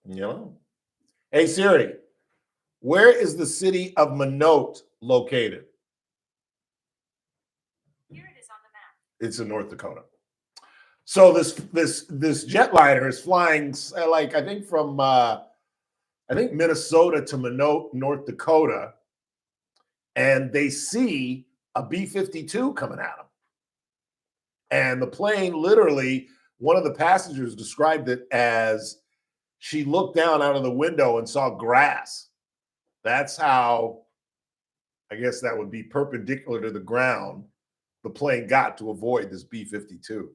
You know? Hey Siri, where is the city of Minot located? Here it is on the map. It's in North Dakota. So this jetliner is flying like I think from Minnesota to Minot, North Dakota, and they see a B-52 coming at them. And the plane literally, one of the passengers described it as she looked down out of the window and saw grass. That's how, I guess that would be perpendicular to the ground, the plane got to avoid this B-52.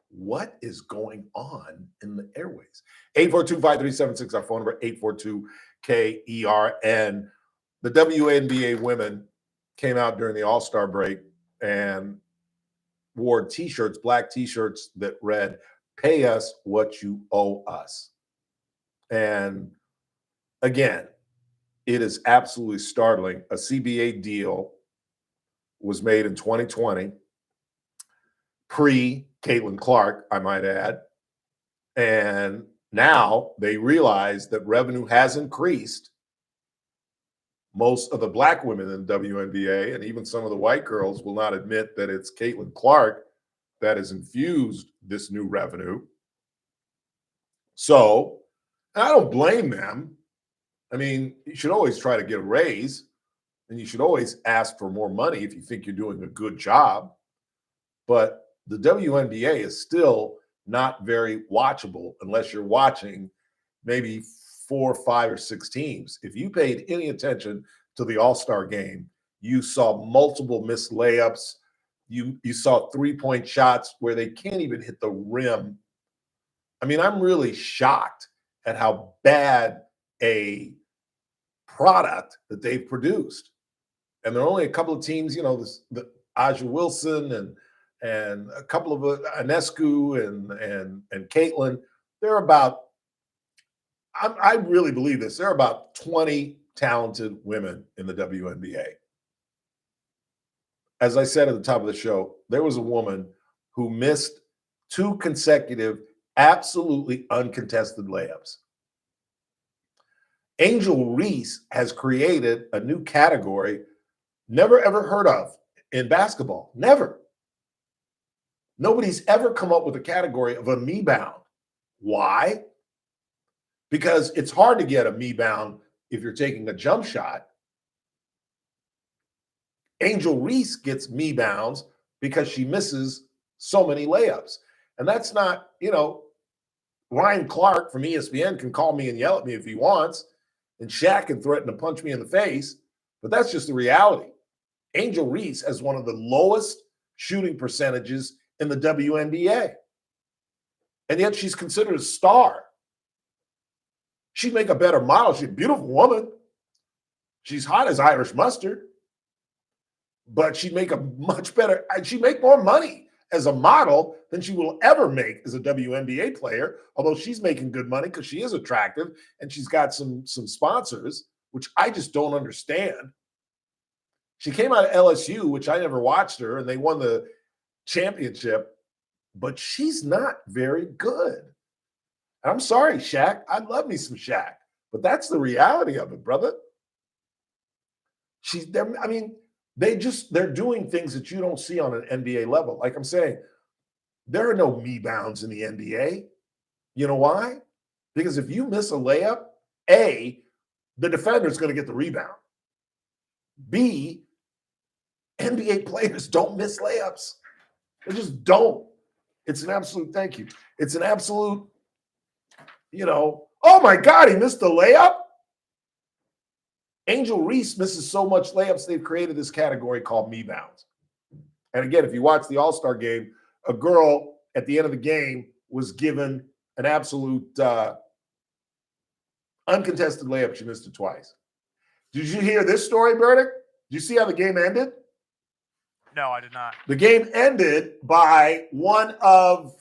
What is going on in the airways? 842-5376, our phone number, 842-KERN. The WNBA women came out during the All-Star break and wore T-shirts, black T-shirts that read, "Pay us what you owe us." And again, it is absolutely startling. A CBA deal was made in 2020, pre-Caitlin Clark, I might add. And now they realize that revenue has increased. Most of the black women in the WNBA and even some of the white girls will not admit that it's Caitlin Clark that has infused this new revenue. So, and I don't blame them. I mean, you should always try to get a raise, and you should always ask for more money if you think you're doing a good job. But the WNBA is still not very watchable unless you're watching maybe 4, 5, or 6 teams. If you paid any attention to the All-Star game, you saw multiple missed layups. You saw 3-point shots where they can't even hit the rim. I mean, I'm really shocked at how bad a product that they've produced. And there are only a couple of teams, you know, the Aja Wilson and a couple of Ionescu and Caitlin. They're about, I really believe this, there are about 20 talented women in the WNBA. As I said at the top of the show, there was a woman who missed 2 consecutive, absolutely uncontested layups. Angel Reese has created a new category never ever heard of in basketball. Never. Nobody's ever come up with a category of a me-bound. Why? Because it's hard to get a me-bound if you're taking a jump shot. Angel Reese gets me-bounds because she misses so many layups. And that's not, Ryan Clark from ESPN can call me and yell at me if he wants, and Shaq can threaten to punch me in the face, but that's just the reality. Angel Reese has one of the lowest shooting percentages in the WNBA. And yet she's considered a star. She'd make a better model. She's a beautiful woman. She's hot as Irish mustard. But she'd make she'd make more money as a model than she will ever make as a WNBA player, although she's making good money because she is attractive and she's got some sponsors, which I just don't understand. She came out of LSU, which I never watched her, and they won the championship, but she's not very good. I'm sorry, Shaq. I love me some Shaq, but that's the reality of it, brother. They're doing things that you don't see on an NBA level. Like I'm saying, there are no me-bounds in the NBA. You know why? Because if you miss a layup, A, the defender's going to get the rebound. B, NBA players don't miss layups. They just don't. It's an absolute, thank you. It's an absolute, oh my God, he missed the layup? Angel Reese misses so much layups, they've created this category called me-bounds. And again, if you watch the All-Star game, a girl at the end of the game was given an absolute uncontested layup. She missed it twice. Did you hear this story, Burdick? Did you see how the game ended? No, I did not. The game ended by one of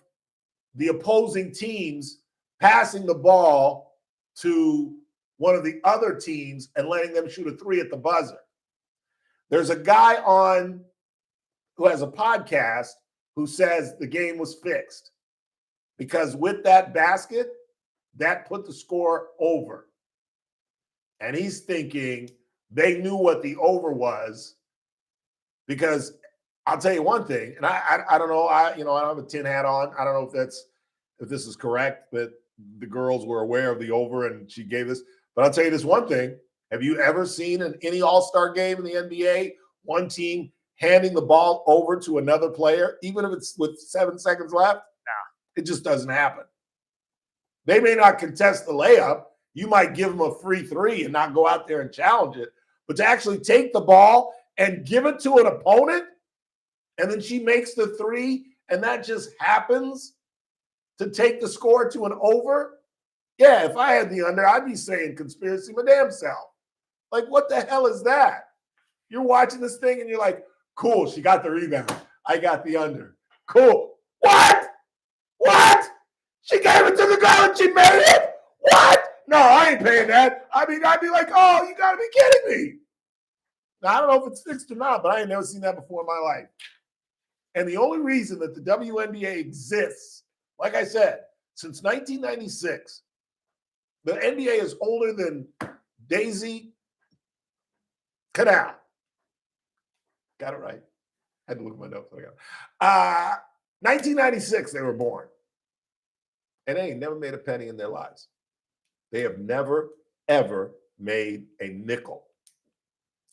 the opposing teams passing the ball to one of the other teams and letting them shoot a 3 at the buzzer. There's a guy on who has a podcast who says the game was fixed because with that basket, that put the score over. And he's thinking they knew what the over was because I'll tell you one thing, and I don't know, I don't have a tin hat on. I don't know if this is correct that the girls were aware of the over and she gave this. But I'll tell you this one thing. Have you ever seen in any All-Star game in the NBA, one team handing the ball over to another player, even if it's with 7 seconds left? No. It just doesn't happen. They may not contest the layup. You might give them a free 3 and not go out there and challenge it. But to actually take the ball and give it to an opponent, and then she makes the 3, and that just happens to take the score to an over, yeah, if I had the under, I'd be saying conspiracy my damn self. Like, what the hell is that? You're watching this thing and you're like, cool, she got the rebound. I got the under. Cool. What? She gave it to the girl and she made it? What? No, I ain't paying that. I mean, I'd be like, oh, you got to be kidding me. Now, I don't know if it's fixed or not, but I ain't never seen that before in my life. And the only reason that the WNBA exists, like I said, since 1996, the NBA is older than Daisy Canal. Got it right. Had to look at my notes. 1996, they were born. And they ain't never made a penny in their lives. They have never, ever made a nickel.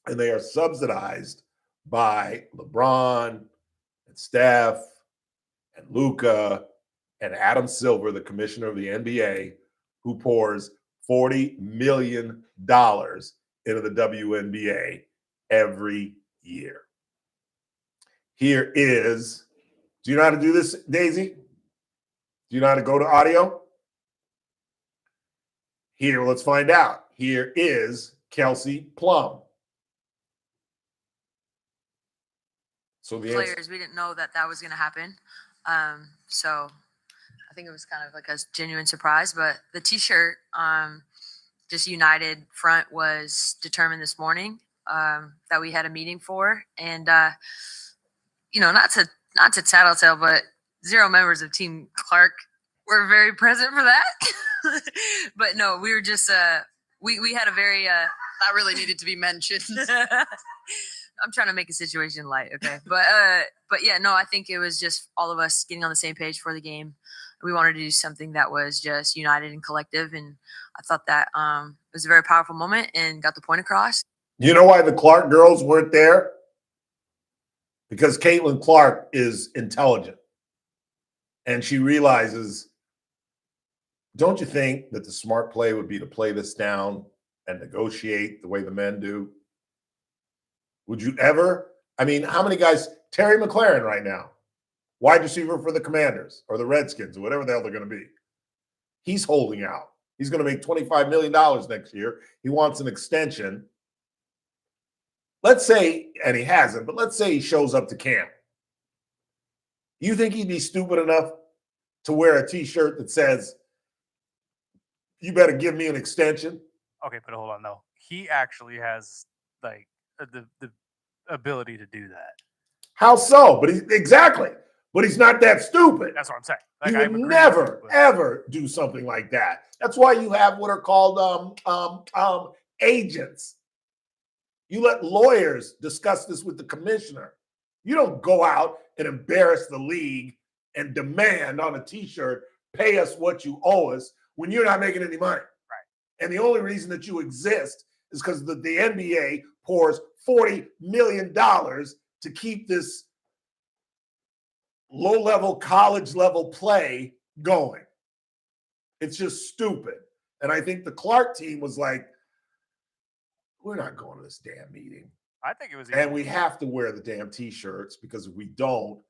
And they are subsidized by LeBron and Steph and Luka and Adam Silver, the commissioner of the NBA, who pours $40 million into the WNBA every year. Here is, do you know how to do this, Daisy? Do you know how to go to audio? Here, let's find out. Here is Kelsey Plum. So the players. We didn't know that was going to happen. So I think it was kind of like a genuine surprise. But the T-shirt, just United front was determined this morning that we had a meeting for, and not to tattletale, but 0 members of Team Clark were very present for that. But no, we were just we had a very that really needed to be mentioned. I'm trying to make a situation light, okay? But yeah, no, I think it was just all of us getting on the same page for the game. We wanted to do something that was just united and collective, and I thought that it was a very powerful moment and got the point across. You know why the Clark girls weren't there? Because Caitlin Clark is intelligent, and she realizes, don't you think that the smart play would be to play this down and negotiate the way the men do? Would you ever? I mean, how many guys? Terry McLaren right now, wide receiver for the Commanders or the Redskins or whatever the hell they're going to be. He's holding out. He's going to make $25 million next year. He wants an extension. Let's say, and he hasn't, but let's say he shows up to camp. You think he'd be stupid enough to wear a T-shirt that says, "You better give me an extension"? Okay, but hold on, though. He actually has like the ability to do that. How so? But exactly. But he's not that stupid. That's what I'm saying. He would never, ever do something like that. That's why you have what are called agents. You let lawyers discuss this with the commissioner. You don't go out and embarrass the league and demand on a T-shirt, "Pay us what you owe us," when you're not making any money. Right. And the only reason that you exist is because the NBA pours $40 million to keep this low-level, college-level play going. It's just stupid. And I think the Clark team was like, we're not going to this damn meeting. I think it was. And we have to wear the damn T-shirts, because if we don't,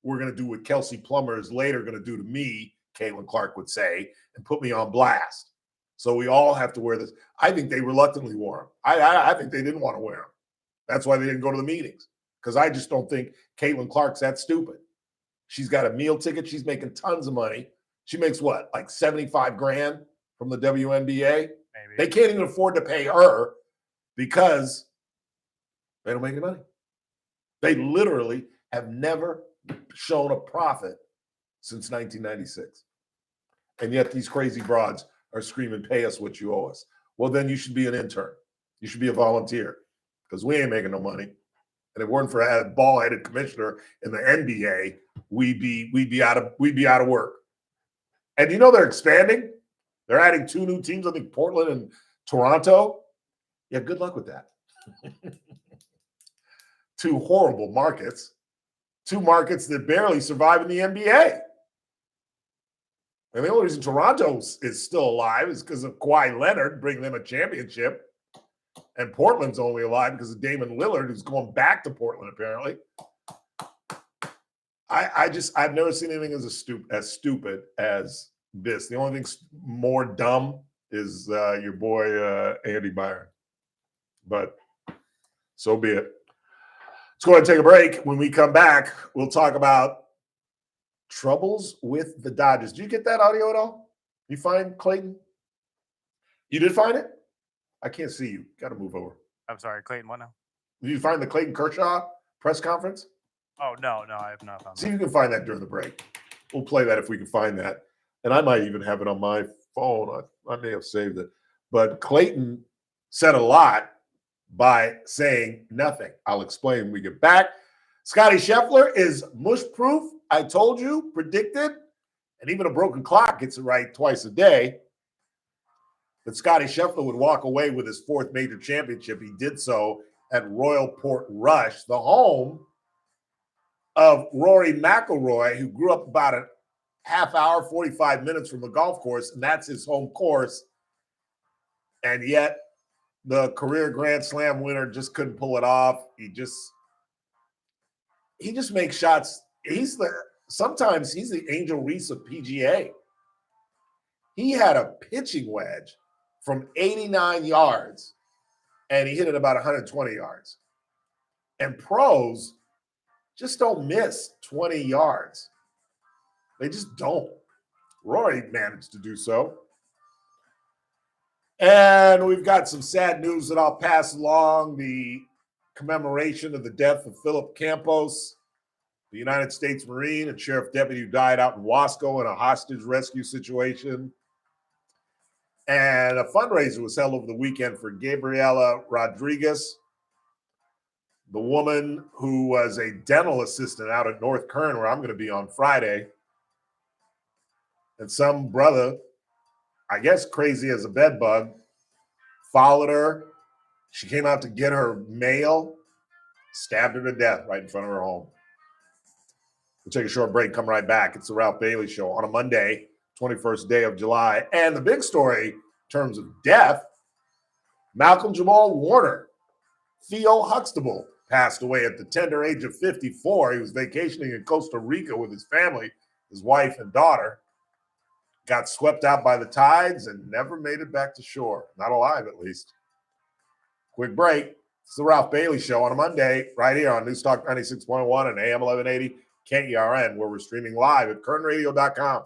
we're going to do what Kelsey Plummer is later going to do to me, Caitlin Clark would say, and put me on blast. So we all have to wear this. I think they reluctantly wore them. I think they didn't want to wear them. That's why they didn't go to the meetings, because I just don't think Caitlin Clark's that stupid. She's got a meal ticket. She's making tons of money. She makes what, like 75 grand from the WNBA? Maybe. They can't even afford to pay her because they don't make any money. They literally have never shown a profit since 1996. And yet these crazy broads are screaming, "Pay us what you owe us." Well, then you should be an intern. You should be a volunteer, because we ain't making no money. And if it weren't for a ball-headed commissioner in the NBA, we'd be out of work. And you know they're expanding. They're adding 2 new teams, I think Portland and Toronto. Yeah, good luck with that. 2 horrible markets. 2 markets that barely survive in the NBA. And the only reason Toronto is still alive is because of Kawhi Leonard bringing them a championship. And Portland's only alive because of Damon Lillard, who's going back to Portland, apparently. I've never seen anything as stupid as this. The only thing more dumb is your boy Andy Byron. But so be it. Let's go ahead and take a break. When we come back, we'll talk about troubles with the Dodgers. Did you get that audio at all? You find Clayton? You did find it? I can't see you. Got to move over. I'm sorry, Clayton. What now? Did you find the Clayton Kershaw press conference? Oh no, I have not found See if you can find that during the break. We'll play that if we can find that. And I might even have it on my phone. I may have saved it. But Clayton said a lot by saying nothing. I'll explain when we get back. Scotty Scheffler is mush-proof. I told you, predicted, and even a broken clock gets it right twice a day. That Scotty Scheffler would walk away with his 4th major championship. He did so at Royal Portrush, the home of Rory McIlroy, who grew up about a half hour, 45 minutes from the golf course, and that's his home course. And yet the career Grand Slam winner just couldn't pull it off. He just makes shots. Sometimes he's the Angel Reese of PGA. He had a pitching wedge from 89 yards, and he hit it about 120 yards. And pros just don't miss 20 yards. They just don't. Rory managed to do so. And we've got some sad news that I'll pass along. The commemoration of the death of Philip Campos, the United States Marine and sheriff deputy who died out in Wasco in a hostage rescue situation. And a fundraiser was held over the weekend for Gabriela Rodriguez, the woman who was a dental assistant out at North Kern, where I'm going to be on Friday. And some brother, I guess crazy as a bed bug, followed her. She came out to get her mail, stabbed her to death right in front of her home. We'll take a short break, come right back. It's the Ralph Bailey Show on a Monday, 21st day of July. And the big story in terms of death, Malcolm Jamal Warner, Theo Huxtable, passed away at the tender age of 54. He was vacationing in Costa Rica with his family, his wife and daughter. Got swept out by the tides and never made it back to shore. Not alive, at least. Quick break. It's the Ralph Bailey Show on a Monday, right here on News Talk 96.1 and AM 1180 KERN, where we're streaming live at kernradio.com.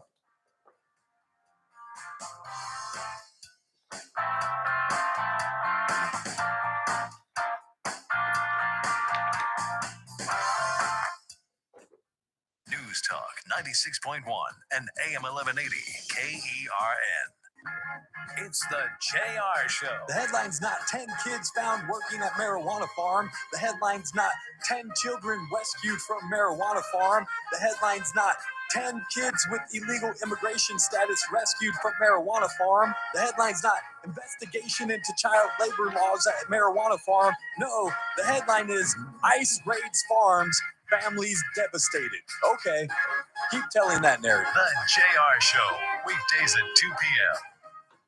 News Talk 96.1 and AM 1180 KERN. It's the JR Show. The headline's not 10 kids found working at marijuana farm. The headline's not 10 children rescued from marijuana farm. The headline's not 10 kids with illegal immigration status rescued from marijuana farm. The headline's not investigation into child labor laws at marijuana farm. No, the headline is ICE raids farms, families devastated. Okay, keep telling that narrative. The JR Show, weekdays at 2 p.m.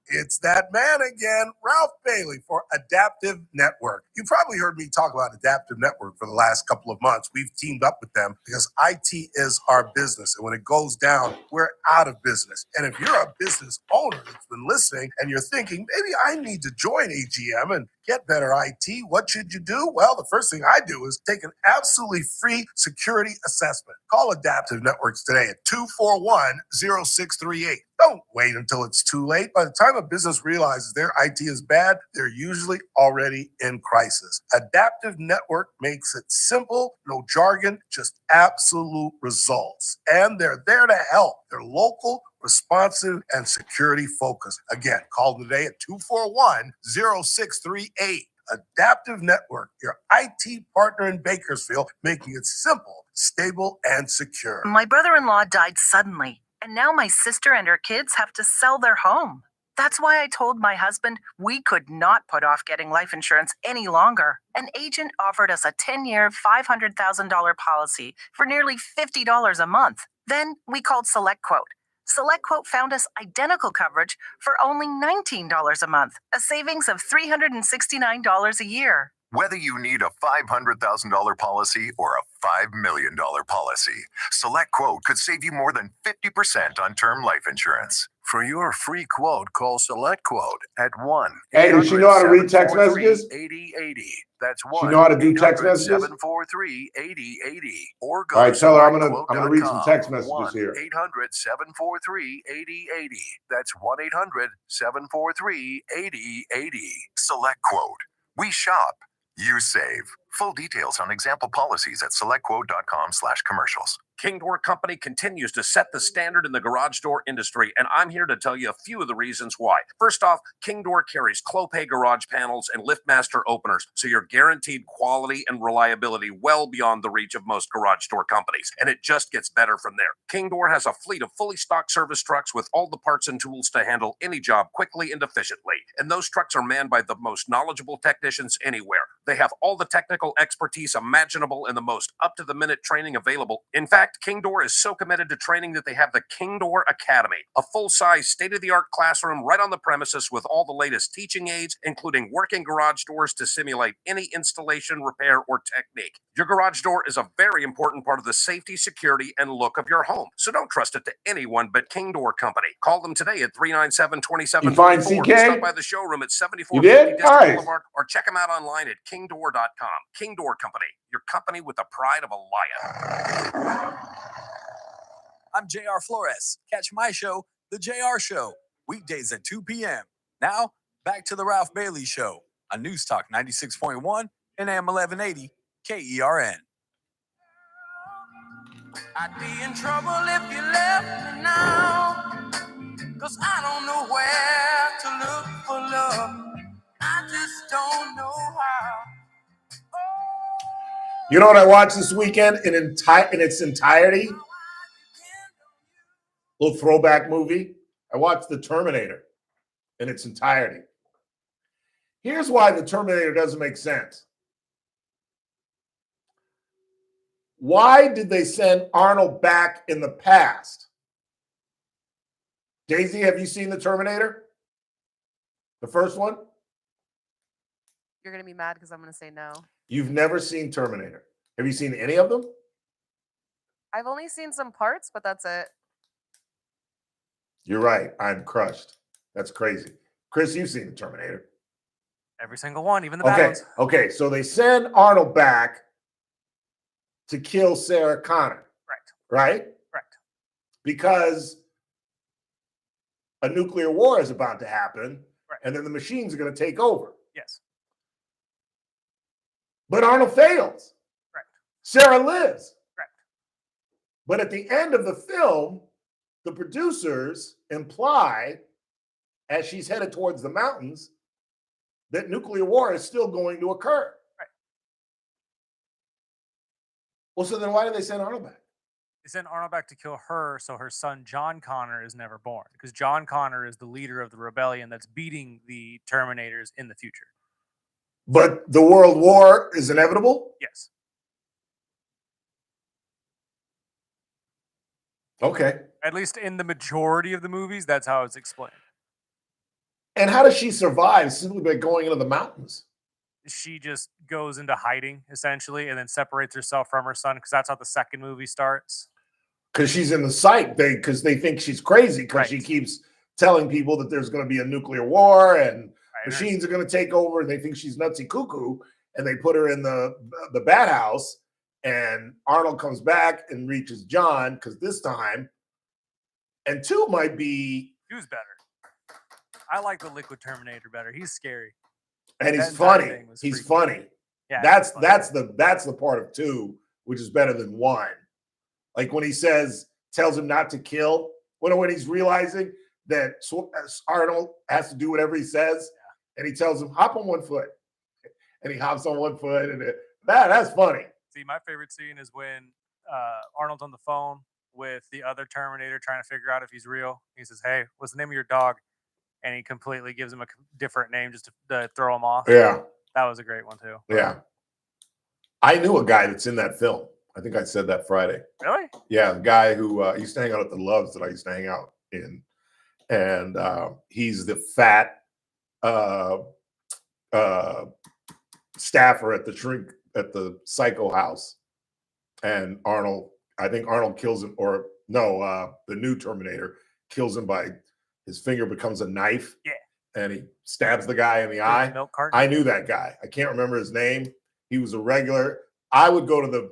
It's that man again, Ralph Bailey for Adaptive Network. You probably heard me talk about Adaptive Network for the last couple of months. We've teamed up with them because IT is our business. And when it goes down, we're out of business. And if you're a business owner that's been listening and you're thinking, maybe I need to join AGM and get better IT, what should you do? Well, the first thing I do is take an absolutely free security assessment. Call Adaptive Networks today at 241-0638. Don't wait until it's too late. By the time a business realizes their IT is bad, they're usually already in crisis. Adaptive Network makes it simple, no jargon, just absolute results. And they're there to help. They're local, responsive, and security focused. Again, call today at 241-0638. Adaptive Network, your IT partner in Bakersfield, making it simple, stable, and secure. My brother-in-law died suddenly, and now my sister and her kids have to sell their home. That's why I told my husband we could not put off getting life insurance any longer. An agent offered us a 10-year, $500,000 policy for nearly $50 a month. Then we called SelectQuote. SelectQuote found us identical coverage for only $19 a month, a savings of $369 a year. Whether you need a $500,000 policy or a $5 million policy, SelectQuote could save you more than 50% on term life insurance. For your free quote, call SelectQuote at 1. Hey, does she know how to read text messages? 8080. That's She 1. know how to do text messages? 743-8080. Or go All right, to tell her I'm gonna read some SelectQuote.com. text messages here. 1-800-743-8080. That's 1-800-743-8080. SelectQuote. We shop. You save. Full details on example policies at selectquote.com/commercials. King Door Company continues to set the standard in the garage door industry, and I'm here to tell you a few of the reasons why. First off, King Door carries Clopay garage panels and LiftMaster openers, so you're guaranteed quality and reliability well beyond the reach of most garage door companies, and it just gets better from there. King Door has a fleet of fully stocked service trucks with all the parts and tools to handle any job quickly and efficiently, and those trucks are manned by the most knowledgeable technicians anywhere. They have all the technical expertise imaginable and the most up-to-the-minute training available. In fact, King Door is so committed to training that they have the King Door Academy, a full-size, state-of-the-art classroom right on the premises with all the latest teaching aids, including working garage doors to simulate any installation, repair, or technique. Your garage door is a very important part of the safety, security, and look of your home, so don't trust it to anyone but King Door Company. Call them today at 397-2744. You find CK? Stop by the showroom at 7450 You did? District All right. Boulevard, or check them out online at kingdoor.com. King Door Company, your company with the pride of a lion. I'm JR Flores. Catch my show, The JR Show, weekdays at 2 p.m. Now, back to the Ralph Bailey Show on News Talk 96.1 and AM 1180 KERN. I'd be in trouble if you left me now, 'cause I don't know where to look for love. I just don't know how. You know what I watched this weekend in its entirety? Little throwback movie. I watched The Terminator in its entirety. Here's why The Terminator doesn't make sense. Why did they send Arnold back in the past? Daisy, have you seen The Terminator? The first one? You're going to be mad because I'm going to say no. You've never seen Terminator. Have you seen any of them? I've only seen some parts, but that's it. You're right. I'm crushed. That's crazy. Chris, you've seen The Terminator. Every single one, even the bad ones. Okay. So they send Arnold back to kill Sarah Connor. Right? Correct. Because a nuclear war is about to happen, and then the machines are going to take over. Yes. But Arnold fails. Correct. Sarah lives. Correct. But at the end of the film, the producers imply, as she's headed towards the mountains, that nuclear war is still going to occur. Right. Well, so then why did they send Arnold back? They sent Arnold back to kill her so her son John Connor is never born. Because John Connor is the leader of the rebellion that's beating the Terminators in the future. But the world war is inevitable? Yes. Okay. At least in the majority of the movies, that's how it's explained. And how does she survive simply by going into the mountains? She just goes into hiding, essentially, and then separates herself from her son, because that's how the second movie starts. Because she's in the psych, because they think she's crazy, because she keeps telling people that there's going to be a nuclear war and machines are going to take over, and they think she's nutsy cuckoo, and they put her in the bat house, and Arnold comes back and reaches John, because this time, and 2 might be... Who's better? I like the Liquid Terminator better. He's scary. And he's funny. He's funny. Yeah, that's the part of 2 which is better than 1. Like when he tells him not to kill. When he's realizing that Arnold has to do whatever he says, and he tells him hop on one foot, and he hops on one foot, and that's funny. See, my favorite scene is when Arnold's on the phone with the other Terminator trying to figure out if he's real. He says, "Hey, what's the name of your dog?" And he completely gives him a different name just to throw him off. Yeah. That was a great one, too. Yeah. I knew a guy that's in that film. I think I said that Friday. Really? Yeah, the guy who used to hang out at the Loves that I used to hang out in. And he's the fat staffer at the Psycho House. And I think Arnold kills him, or no, the new Terminator kills him by his finger becomes a knife. Yeah. And he stabs the guy in the eye. Milk carton. I knew that guy. I can't remember his name. He was a regular. I would go to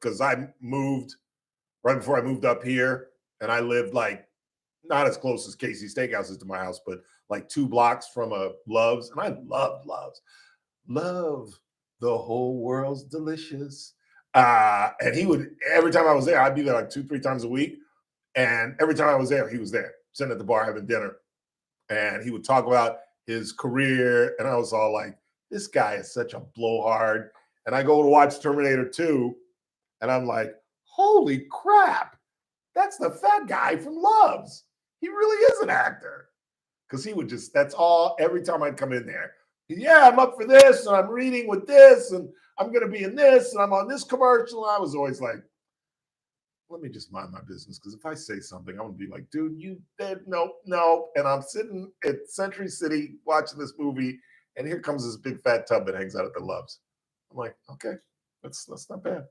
because I moved right before I moved up here, and I lived like not as close as Casey Steakhouse is to my house, but like 2 blocks from a Love's, and I loved Love's. Love, the whole world's delicious. And he would, every time I was there, I'd be there like 2-3 times a week, and every time I was there, he was there, sitting at the bar having dinner, and he would talk about his career, and I was all like, this guy is such a blowhard. And I go to watch Terminator 2, and I'm like, holy crap, that's the fat guy from Loves. He really is an actor. Because he would that's all, every time I'd come in there. Yeah, I'm up for this, and I'm reading with this, and I'm going to be in this, and I'm on this commercial. And I was always like, let me just mind my business, because if I say something, I'm going to be like, dude, you did, no. And I'm sitting at Century City watching this movie, and here comes this big fat tub that hangs out at the Loves. I'm like, okay, that's not bad.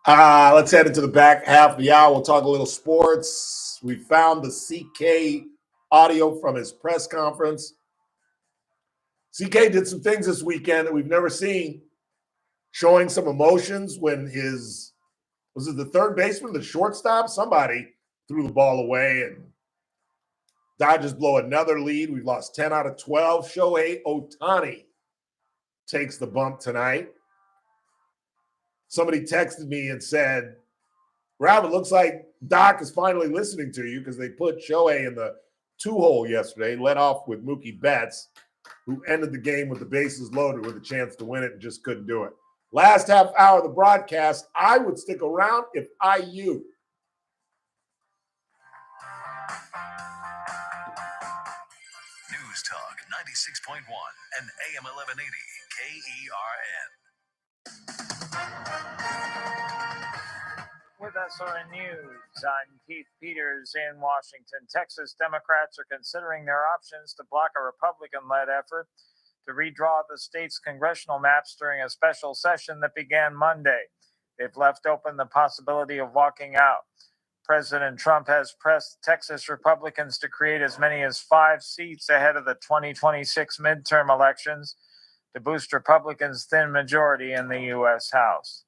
Let's head into the back half of the hour. We'll talk a little sports. We found the CK audio from his press conference. CK did some things this weekend that we've never seen. showing some emotions when was it the third baseman, the shortstop? Somebody threw the ball away, and Dodgers blow another lead. We've lost 10 out of 12. Shohei Ohtani takes the bump tonight. Somebody texted me and said, Rob, it looks like Doc is finally listening to you because they put Shohei in the 2-hole yesterday, led off with Mookie Betts, who ended the game with the bases loaded with a chance to win it and just couldn't do it. Last half hour of the broadcast, I would stick around if I you. News Talk 96.1 and AM 1180 KERN. With SRN News, I'm Keith Peters in Washington. Texas Democrats are considering their options to block a Republican-led effort to redraw the state's congressional maps during a special session that began Monday. They've left open the possibility of walking out. President Trump has pressed Texas Republicans to create as many as 5 seats ahead of the 2026 midterm elections to boost Republicans' thin majority in the U.S. House.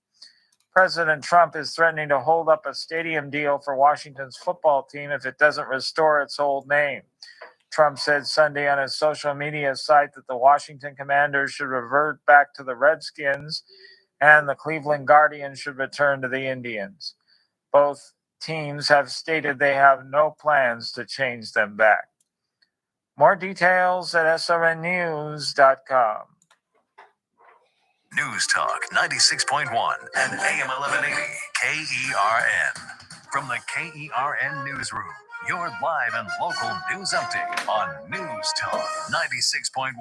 President Trump is threatening to hold up a stadium deal for Washington's football team if it doesn't restore its old name. Trump said Sunday on his social media site that the Washington Commanders should revert back to the Redskins and the Cleveland Guardians should return to the Indians. Both teams have stated they have no plans to change them back. More details at srnnews.com. News Talk 96.1 and AM 1180 KERN. From the KERN Newsroom, your live and local news update on News Talk 96.1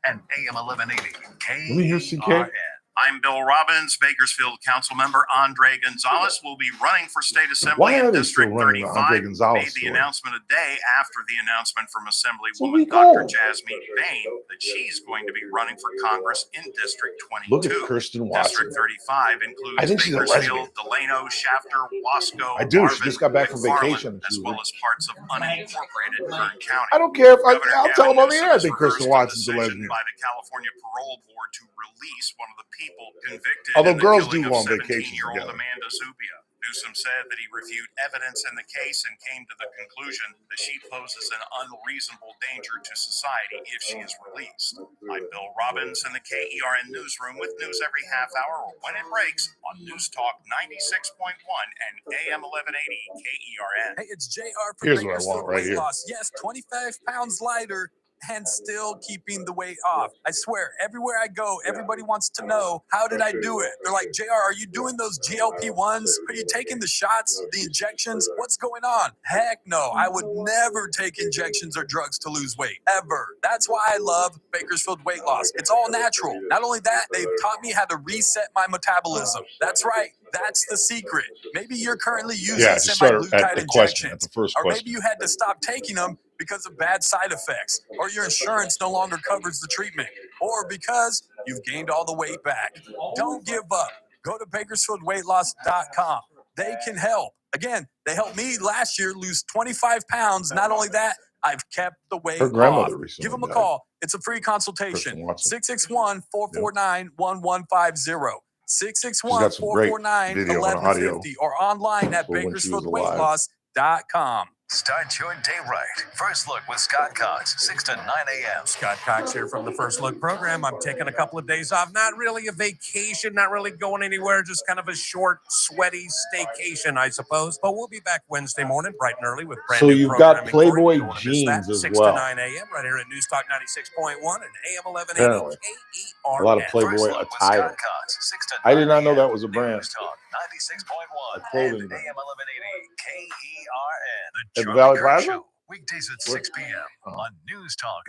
and AM 1180 KERN. Let me hear CK. I'm Bill Robbins. Bakersfield Council member Andre Gonzalez will be running for state assembly Why are in they District still running the Andre 35. Gonzalez Made the story? announcement a day after the announcement from Assemblywoman Rico. Dr. Jasmine Bain that she's going to be running for Congress in District 22. Look at Kirsten Watson. District 35 includes I think she's a Bakersfield, lesbian. Delano, Shafter, Wasco, I do. She Marvin, just got back from McFarland, vacation. as well as parts of unincorporated Kern County. I don't care if Governor I'll tell them on the Gavin air I Newsom think has Kirsten reversed Watson's a decision lesbian. by the California Parole Board to release one of the people convicted Although in the girls killing do of go on vacations 17-year-old together. Amanda Zupia. Newsom said that he reviewed evidence in the case and came to the conclusion that she poses an unreasonable danger to society if she is released. I'm Bill Robbins in the KERN Newsroom with news every half hour or when it breaks on News Talk 96.1 and AM 1180 KERN. Hey, it's JR for Here's what I Bakersfield want right Weight here. Loss. Yes, 25 pounds lighter and still keeping the weight off. I swear, everywhere I go, everybody wants to know, how did I do it? They're like, JR, are you doing those GLP-1s? Are you taking the shots, the injections? What's going on? Heck no, I would never take injections or drugs to lose weight, ever. That's why I love Bakersfield Weight Loss. It's all natural. Not only that, they've taught me how to reset my metabolism. That's right. That's the secret. Maybe you're currently using Yeah, just start semaglutide at the question, at injections. the first Or question. maybe you had to stop taking them because of bad side effects, or your insurance no longer covers the treatment, or because you've gained all the weight back. Don't give up. Go to BakersfieldWeightLoss.com. They can help. Again, they helped me last year lose 25 pounds. Not only that, I've kept the weight Her grandmother off. recently Give them a died. call. It's a free consultation. Kristen Watson. 661-449-1150. She's got some great video and audio 661-449-1150 or online at when she was alive. BakersfieldWeightLoss.com. Start your day right. First Look with Scott Cox, 6 to 9 a.m. Scott Cox here from the First Look program. I'm taking a couple of days off. Not really a vacation, not really going anywhere, just kind of a short, sweaty staycation, I suppose. But we'll be back Wednesday morning, bright and early, with brand So new you've got programming for you. Playboy You don't wanna miss that. jeans as 6 well. to 9 a.m. right here at News Talk 96.1 and AM 1180 Apparently. KERN. A lot of Playboy First Look with attire. Scott Cox, 6 to 9 I did not know a.m. that was a brand. News Talk 96.1 A clothing and brand. AM 1180 KERN. At The the Charlie Valley Kirk Plaza? Show, weekdays at 6 p.m. on News Talk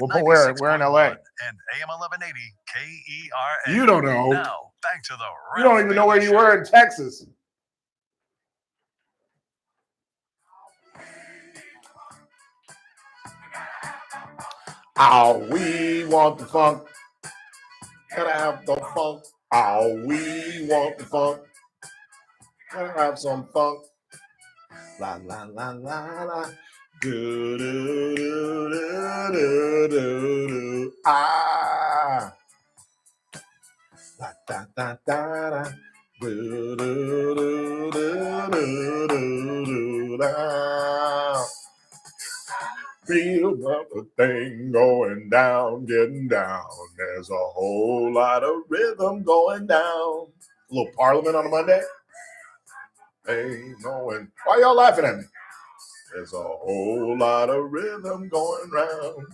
Where in LA? 96.1 and AM 1180 KERN. You don't know. Now, back to the You don't Ralph even know where Bailey you Show. were in Texas. Oh, we want the funk. Gotta have the funk. Oh, we want the funk. Gotta have some funk. La la la la la. Do do do do do do do. Ah. La Da, da, da, da. Do, do, do, do, do, do, do, da. Feel the thing going down, getting down. There's a whole lot of rhythm going down. A little Parliament on a Monday. Ain't knowing. Why y'all laughing at me? There's a whole lot of rhythm going round.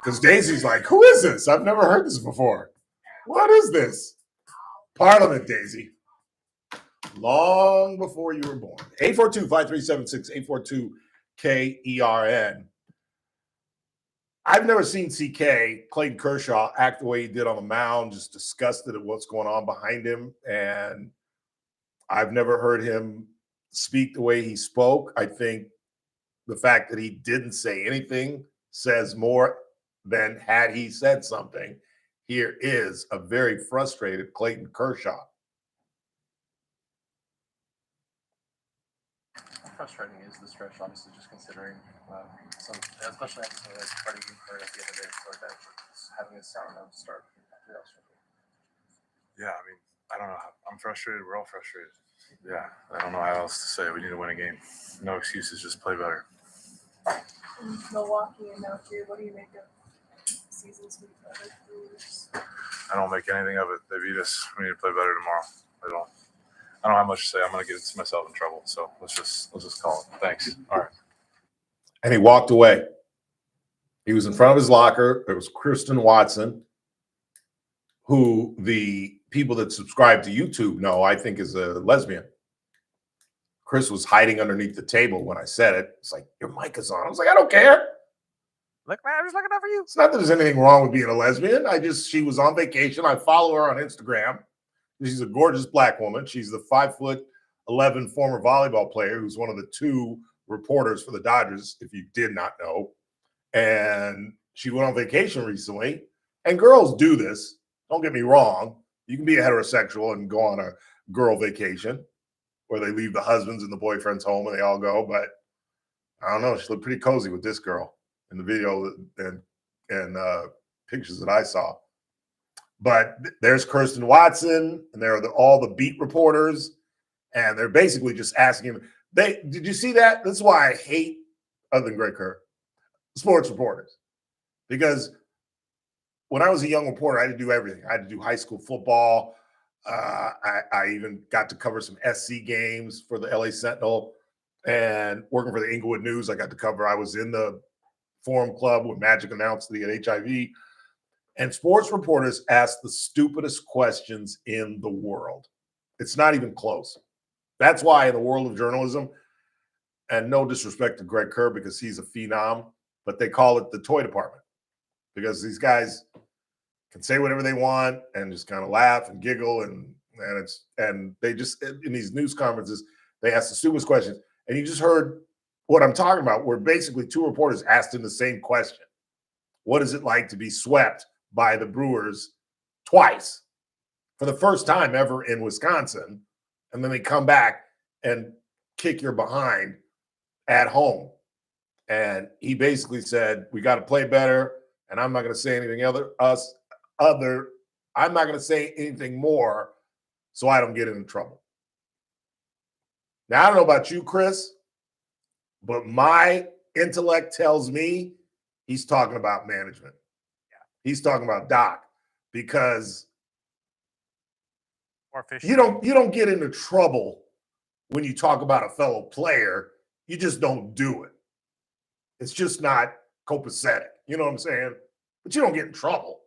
Because Daisy's like, who is this? I've never heard this before. What is this? Parliament, Daisy. Long before you were born. 842-5376, 842-KERN. I've never seen CK, Clayton Kershaw, act the way he did on the mound, just disgusted at what's going on behind him. And I've never heard him speak the way he spoke. I think the fact that he didn't say anything says more than had he said something. Here is a very frustrated Clayton Kershaw. Frustrating is the stretch, obviously, just considering some, especially after something like Freddie Hooper at the end of the day, like that, just having a sound note to start. Yeah, I mean, I don't know. I'm frustrated. We're all frustrated. Yeah, I don't know how else to say. We need to win a game. No excuses. Just play better. Milwaukee and now here, what do you make of season sweep? I don't make anything of it. They beat us. We need to play better tomorrow. I don't have much to say. I'm going to get myself in trouble. So let's just call it. Thanks. All right. And he walked away. He was in front of his locker. It was Kristen Watson, who the people that subscribe to YouTube know I think is a lesbian. Chris was hiding underneath the table when I said it. It's like, your mic is on. I was like, I don't care. Look, man, I'm just looking out for you. It's not that there's anything wrong with being a lesbian. She was on vacation. I follow her on Instagram. She's a gorgeous black woman. She's the 5'11" former volleyball player who's one of the two reporters for the Dodgers, if you did not know. And she went on vacation recently. And girls do this. Don't get me wrong. You can be a heterosexual and go on a girl vacation where they leave the husbands and the boyfriends home and they all go. But I don't know. She looked pretty cozy with this girl in the video and pictures that I saw. But there's Kirsten Watson, and there are all the beat reporters, and they're basically just asking him. Did you see that? That's why I hate, other than Greg Kerr, sports reporters. Because when I was a young reporter, I had to do everything. I had to do high school football. I even got to cover some SC games for the LA Sentinel, and working for the Inglewood News, I got to cover. I was in the Forum Club when Magic announced that he had HIV. And sports reporters ask the stupidest questions in the world. It's not even close. That's why in the world of journalism, and no disrespect to Greg Kerr because he's a phenom, but they call it the toy department because these guys can say whatever they want and just kind of laugh and giggle and they just, in these news conferences, they ask the stupidest questions. And you just heard what I'm talking about, where basically two reporters asked him the same question. What is it like to be swept by the Brewers twice for the first time ever in Wisconsin, and then they come back and kick your behind at home? And he basically said, we got to play better, and I'm not going to say anything I'm not going to say anything more so I don't get into trouble. Now, I don't know about you, Chris, but my intellect tells me he's talking about management. He's talking about Doc, because you don't get into trouble when you talk about a fellow player. You just don't do it. It's just not copacetic. You know what I'm saying? But you don't get in trouble.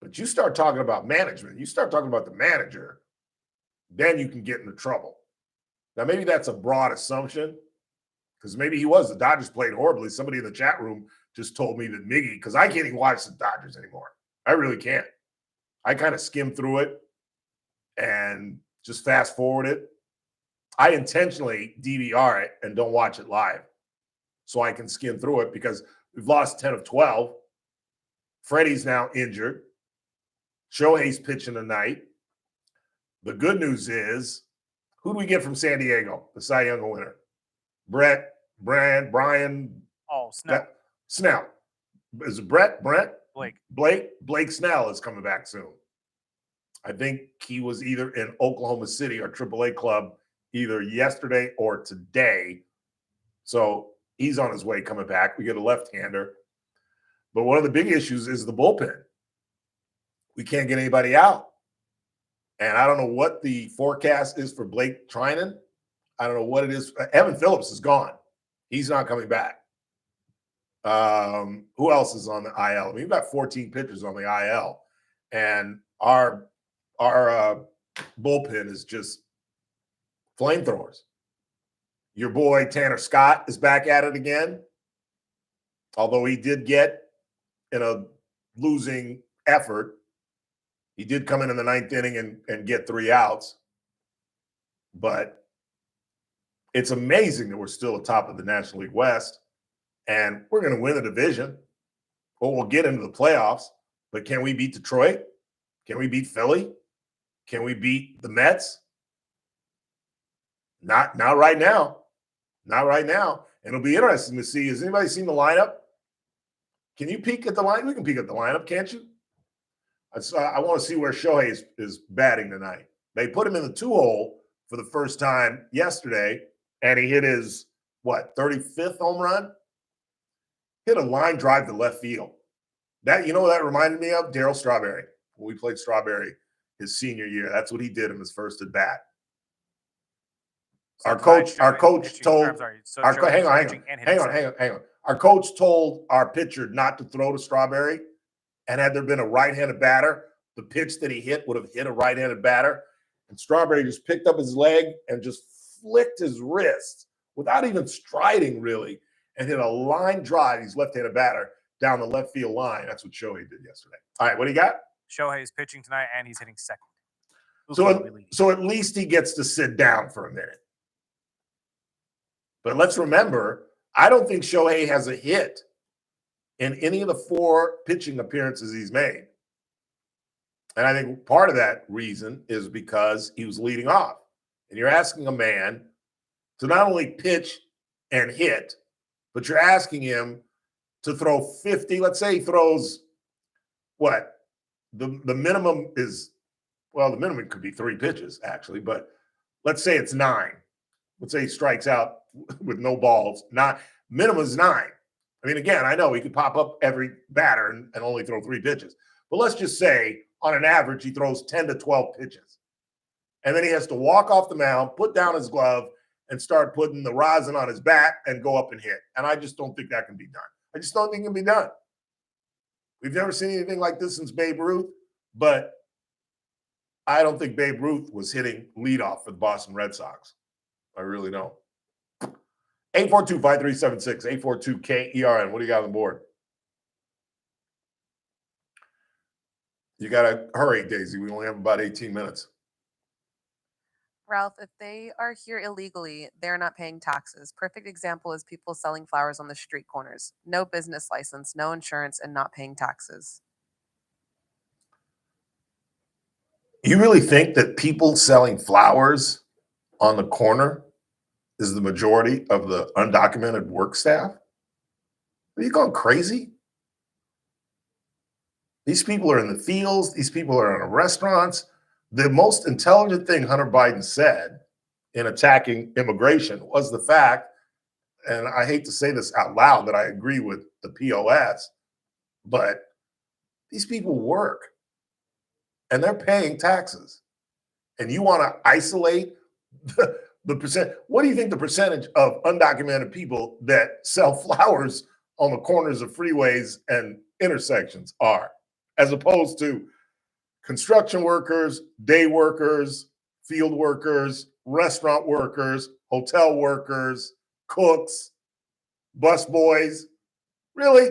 But you start talking about management, you start talking about the manager, then you can get into trouble. Now, maybe that's a broad assumption, because maybe he was. The Dodgers played horribly. Somebody in the chat room just told me that Miggy, because I can't even watch the Dodgers anymore. I really can't. I kind of skim through it and just fast forward it. I intentionally DVR it and don't watch it live so I can skim through it, because we've lost 10 of 12. Freddie's now injured. Shohei's pitching tonight. The good news is, who do we get from San Diego, the Cy Young winner? Brian. Oh, Snell. Snell. Is it Brent? Blake. Blake Snell is coming back soon. I think he was either in Oklahoma City or AAA club either yesterday or today. So he's on his way coming back. We get a left-hander. But one of the big issues is the bullpen. We can't get anybody out. And I don't know what the forecast is for Blake Trinan. I don't know what it is. Evan Phillips is gone. He's not coming back. Who else is on the IL? I mean, we've got 14 pitchers on the IL. And our bullpen is just flamethrowers. Your boy Tanner Scott is back at it again, although he did get in a losing effort. He did come in the ninth inning and get 3 outs. But it's amazing that we're still atop of the National League West, and we're going to win the division, or we'll get into the playoffs. But can we beat Detroit? Can we beat Philly? Can we beat the Mets? Not right now. Not right now. And it'll be interesting to see. Has anybody seen the lineup? Can you peek at the lineup? We can peek at the lineup, can't you? I want to see where Shohei is batting tonight. They put him in the 2-hole for the first time yesterday, and he hit his, 35th home run? Hit a line drive to left field. That, you know what that reminded me of? Darryl Strawberry. When we played Strawberry his senior year, that's what he did in his first at bat. Our coach told hang on. Our coach told our pitcher not to throw to Strawberry, and had there been a right-handed batter, the pitch that he hit would have hit a right-handed batter. And Strawberry just picked up his leg and just flicked his wrist without even striding, really, and hit a line drive. He's left-handed batter down the left field line. That's what Shohei did yesterday. All right, what do you got? Shohei is pitching tonight, and he's hitting second. So at least he gets to sit down for a minute. But let's remember, I don't think Shohei has a hit in any of the 4 pitching appearances he's made. And I think part of that reason is because he was leading off. And you're asking a man to not only pitch and hit, but you're asking him to throw 50. Let's say he throws what? The minimum is, well, the minimum could be 3 pitches, actually, but let's say it's 9. Let's say he strikes out with no balls. Minimum is 9. I mean, again, I know he could pop up every batter and only throw 3 pitches. But let's just say, on an average, he throws 10 to 12 pitches. And then he has to walk off the mound, put down his glove, and start putting the rosin on his bat and go up and hit. And I just don't think that can be done. I just don't think it can be done. We've never seen anything like this since Babe Ruth, but I don't think Babe Ruth was hitting leadoff for the Boston Red Sox. I really don't. 842-5376, 842-KERN. What do you got on the board? You got to hurry, Daisy. We only have about 18 minutes. Ralph, if they are here illegally, they're not paying taxes. Perfect example is people selling flowers on the street corners. No business license, no insurance, and not paying taxes. You really think that people selling flowers on the corner is the majority of the undocumented work staff? Are you going crazy? These people are in the fields. These people are in the restaurants. The most intelligent thing Hunter Biden said in attacking immigration was the fact, and I hate to say this out loud, that I agree with the POS, but these people work and they're paying taxes. And you want to isolate the percent. What do you think the percentage of undocumented people that sell flowers on the corners of freeways and intersections are, as opposed to construction workers, day workers, field workers, restaurant workers, hotel workers, cooks, bus boys? Really?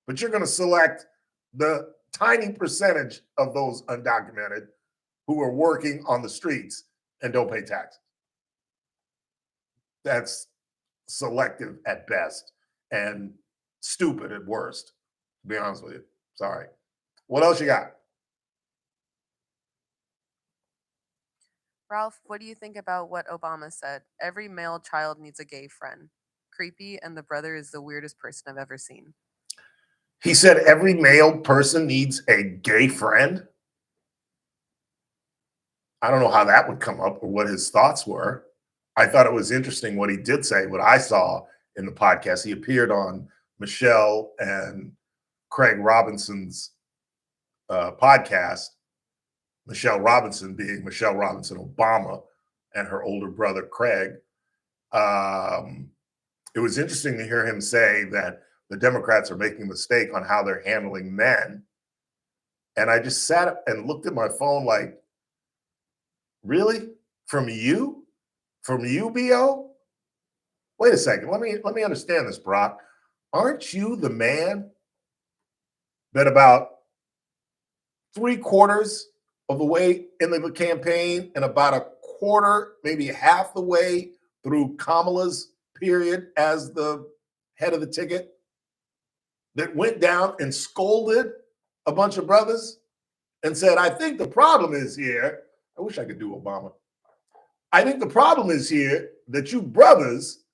But you're going to select the tiny percentage of those undocumented who are working on the streets and don't pay taxes. That's selective at best and stupid at worst, to be honest with you. Sorry. What else you got? Ralph, what do you think about what Obama said? Every male child needs a gay friend. Creepy, and the brother is the weirdest person I've ever seen. He said every male person needs a gay friend? I don't know how that would come up or what his thoughts were. I thought it was interesting what he did say, what I saw in the podcast. He appeared on Michelle and Craig Robinson's podcast. Michelle Robinson being Michelle Robinson Obama and her older brother, Craig. It was interesting to hear him say that the Democrats are making a mistake on how they're handling men. And I just sat up and looked at my phone like, really? From you? From you, B.O.? Wait a second. Let me understand this, Brock. Aren't you the man that about 3/4 of the way in the campaign and about a quarter, maybe half the way through Kamala's period as the head of the ticket, that went down and scolded a bunch of brothers and said, I think the problem is here. I wish I could do Obama. I think the problem is here that you brothers,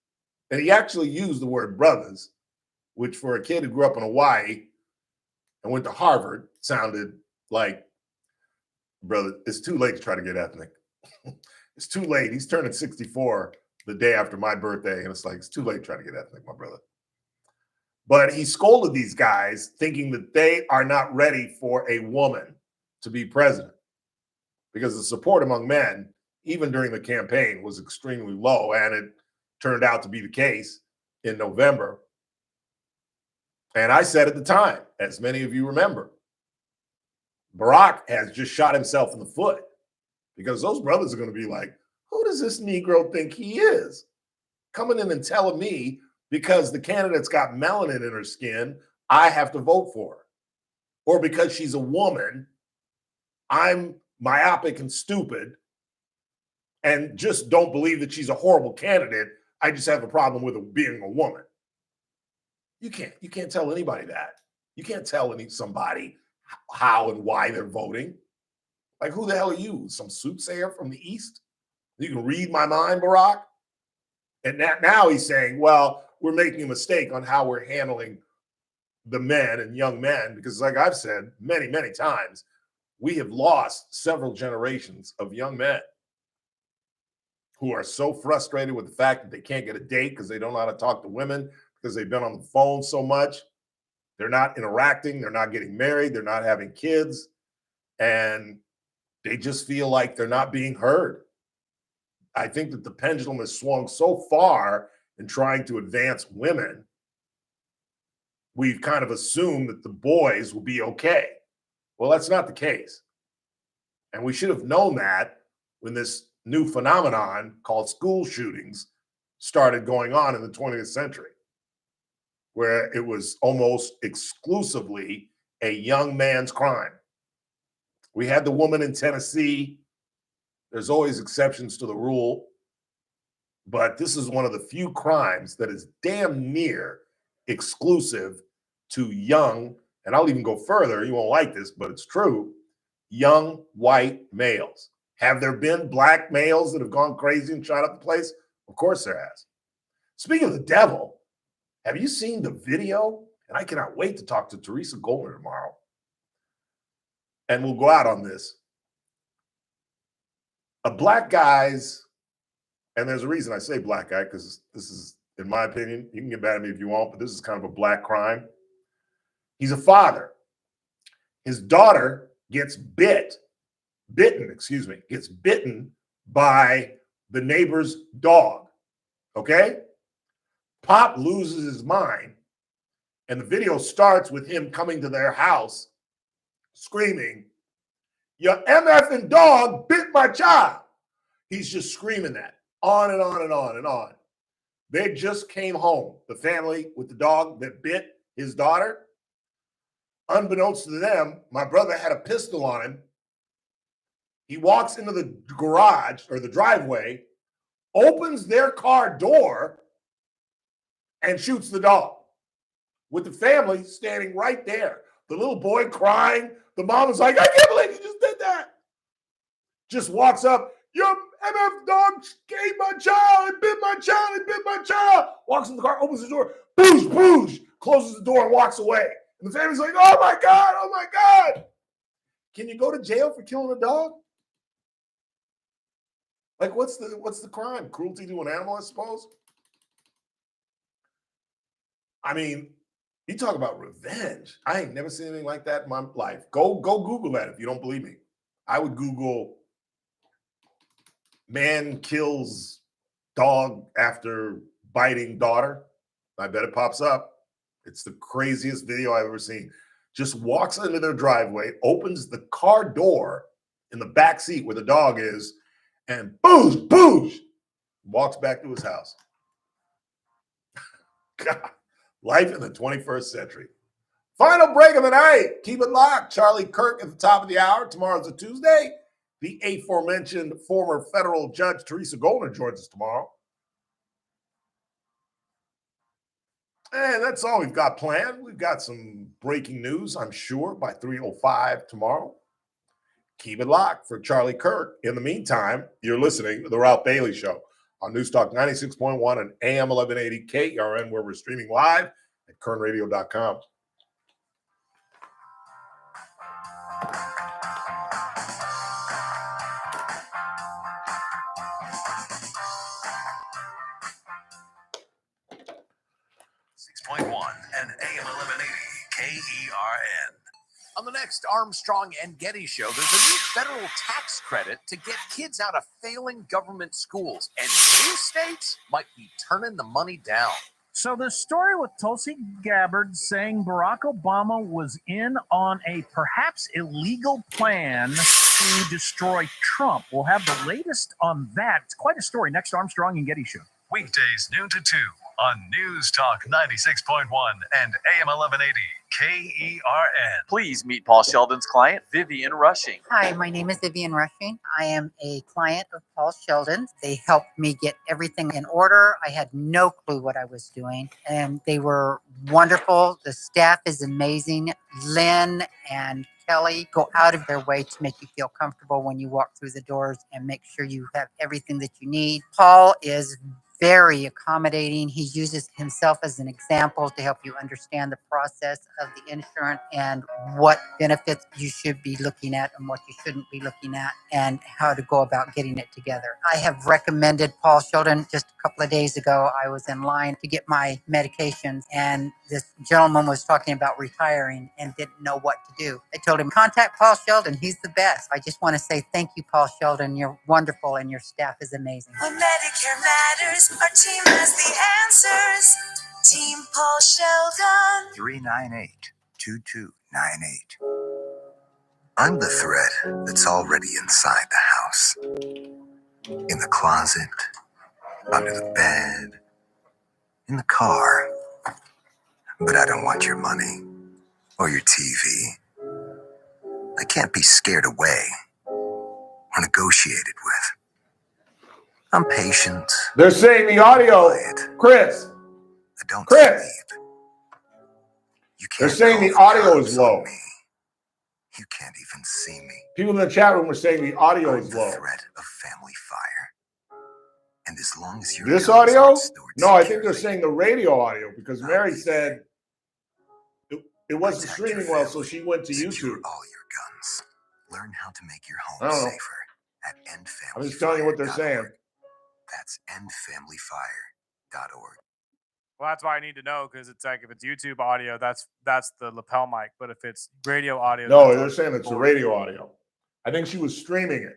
and he actually used the word brothers, which for a kid who grew up in Hawaii and went to Harvard sounded like, brother, it's too late to try to get ethnic. It's too late. He's turning 64 the day after my birthday, and it's like, it's too late to try to get ethnic, my brother. But he scolded these guys thinking that they are not ready for a woman to be president because the support among men, even during the campaign, was extremely low, and it turned out to be the case in November. And I said at the time, as many of you remember, Barack has just shot himself in the foot because those brothers are going to be like, who does this Negro think he is? Coming in and telling me because the candidate's got melanin in her skin, I have to vote for her. Or because she's a woman, I'm myopic and stupid and just don't believe that she's a horrible candidate. I just have a problem with her being a woman. You can't tell anybody that. You can't tell somebody how and why they're voting. Like, who the hell are you? Some soothsayer from the East? You can read my mind, Barack? And now he's saying, well, we're making a mistake on how we're handling the men and young men, because like I've said many, many times, we have lost several generations of young men who are so frustrated with the fact that they can't get a date because they don't know how to talk to women, because they've been on the phone so much. They're not interacting. They're not getting married. They're not having kids. And they just feel like they're not being heard. I think that the pendulum has swung so far in trying to advance women, we've kind of assumed that the boys will be okay. Well, that's not the case. And we should have known that when this new phenomenon called school shootings started going on in the 20th century, where it was almost exclusively a young man's crime. We had the woman in Tennessee. There's always exceptions to the rule, but this is one of the few crimes that is damn near exclusive to young, and I'll even go further, you won't like this, but it's true, young white males. Have there been black males that have gone crazy and shot up the place? Of course there has. Speaking of the devil, have you seen the video? And I cannot wait to talk to Teresa Goldner tomorrow. And we'll go out on this. A black guy's, and there's a reason I say black guy, because this is, in my opinion, you can get mad at me if you want, but this is kind of a black crime. He's a father. His daughter gets bitten by the neighbor's dog. Okay? Pop loses his mind, and the video starts with him coming to their house screaming, "Your MFing dog bit my child." He's just screaming that on and on and on and on. They just came home, the family with the dog that bit his daughter. Unbeknownst to them, my brother had a pistol on him. He walks into the garage or the driveway, opens their car door, and shoots the dog with the family standing right there. The little boy crying. The mom is like, I can't believe you just did that. Just walks up. Your MF dog ate my child. It bit my child. It bit my child. Walks in the car, opens the door. Boosh, boosh. Closes the door and walks away. And the family's like, oh my God, oh my God. Can you go to jail for killing a dog? Like, what's the crime? Cruelty to an animal, I suppose. I mean, you talk about revenge. I ain't never seen anything like that in my life. Go Google that if you don't believe me. I would Google man kills dog after biting daughter. I bet it pops up. It's the craziest video I've ever seen. Just walks into their driveway, opens the car door in the back seat where the dog is, and boosh, walks back to his house. God, life in the 21st century. Final break of the night. Keep it locked. Charlie Kirk at the top of the hour. Tomorrow's a Tuesday. The aforementioned former federal judge Teresa Goldner joins us tomorrow. And that's all we've got planned. We've got some breaking news, I'm sure, by 3:05 tomorrow. Keep it locked for Charlie Kirk. In the meantime, you're listening to The Ralph Bailey Show on News Talk 96.1 and AM 1180 KRN, where we're streaming live at kernradio.com. .1 and AM 1180 KERN. On the next Armstrong and Getty Show, there's a new federal tax credit to get kids out of failing government schools, and new states might be turning the money down. So the story with Tulsi Gabbard saying Barack Obama was in on a perhaps illegal plan to destroy Trump. We'll have the latest on that. It's quite a story. Next Armstrong and Getty Show. Weekdays noon to 2 on News Talk 96.1 and AM 1180 KERN. Please meet Paul Sheldon's client, Vivian Rushing. Hi, my name is Vivian Rushing. I am a client of Paul Sheldon. They helped me get everything in order. I had no clue what I was doing, and they were wonderful. The staff is amazing. Lynn and Kelly go out of their way to make you feel comfortable when you walk through the doors and make sure you have everything that you need. Paul is very accommodating. He uses himself as an example to help you understand the process of the insurance and what benefits you should be looking at and what you shouldn't be looking at and how to go about getting it together. I have recommended Paul Sheldon. Just a couple of days ago, I was in line to get my medications, and this gentleman was talking about retiring and didn't know what to do. I told him, contact Paul Sheldon. He's the best. I just want to say thank you, Paul Sheldon. You're wonderful and your staff is amazing. When Medicare matters, our team has the answers. Team Paul Sheldon. 398-2298. I'm the threat that's already inside the house. In the closet, under the bed, in the car. But I don't want your money or your TV. I can't be scared away or negotiated with. I'm patient. They're saying the audio, Chris. I don't Chris. sleep. You They're can't saying call the audio cops is on low. me. You can't even see me. People in the chat room are saying the audio I'm is the low. threat of family fire. And as long as your This guns audio? aren't stored No, I think securely, they're saying the radio audio because Mary said it wasn't protect your streaming well, so family. she went to Secure YouTube. all your guns. Learn how to make your I home don't know. safer at endfamilyfire.org. I'm just telling you what they're saying. That's endfamilyfire.org. Well, that's why I need to know, because it's like if it's YouTube audio, that's the lapel mic. But if it's radio audio, No, that's they're on saying it's the board. radio audio. I think she was streaming it.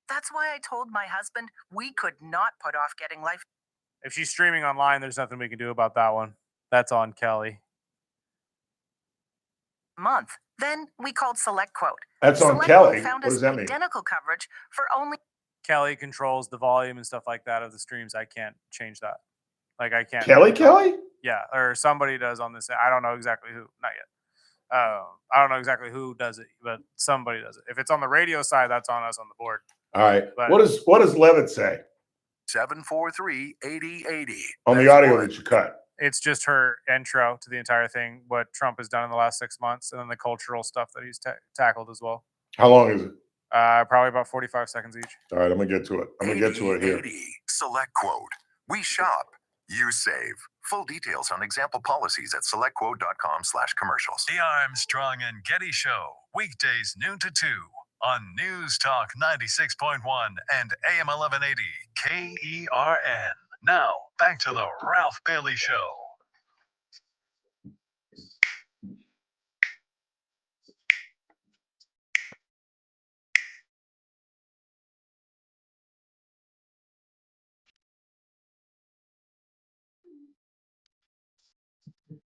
That's why I told my husband we could not put off getting life If she's streaming online, there's nothing we can do about that one. That's on Kelly. month. Then we called Select Quote. That's on Select Kelly. Quote found What us does that mean? identical coverage for only Kelly controls the volume and stuff like that of the streams. I can't change that. Like I can't. Kelly? Yeah, or somebody does on this. I don't know exactly who. Not yet. I don't know exactly who does it, but somebody does it. If it's on the radio side, that's on us on the board. All right. But- What does Levitt say 743-8080. on the That's audio one. that you cut? It's just her intro to the entire thing, what Trump has done in the last 6 months, and then the cultural stuff that he's tackled as well. How long is it? Probably about 45 seconds each. All right, I'm gonna get to it. I'm gonna get to it here. 80. Select Quote. We shop. You save. Full details on example policies at selectquote.com/commercials. The Armstrong and Getty Show. Weekdays noon to 2 on News Talk 96.1 and AM 1180 KERN. Now, back to the Ralph Bailey Show.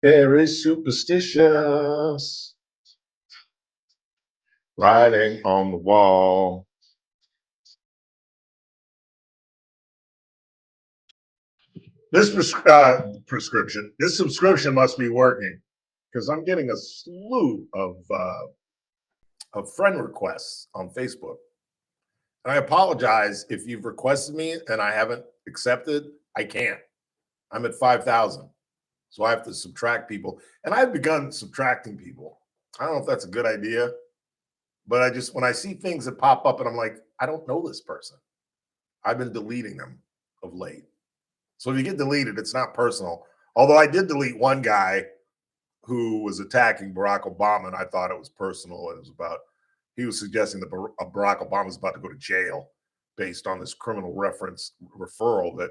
Very superstitious. Writing on the wall. This prescription, this subscription must be working because I'm getting a slew of friend requests on Facebook. And I apologize if you've requested me and I haven't accepted. I can't. I'm at 5,000. So I have to subtract people. And I've begun subtracting people. I don't know if that's a good idea, but when I see things that pop up and I'm like, I don't know this person. I've been deleting them of late. So if you get deleted, it's not personal. Although I did delete one guy who was attacking Barack Obama, and I thought it was personal. It was about, he was suggesting that Barack Obama was about to go to jail based on this criminal referral that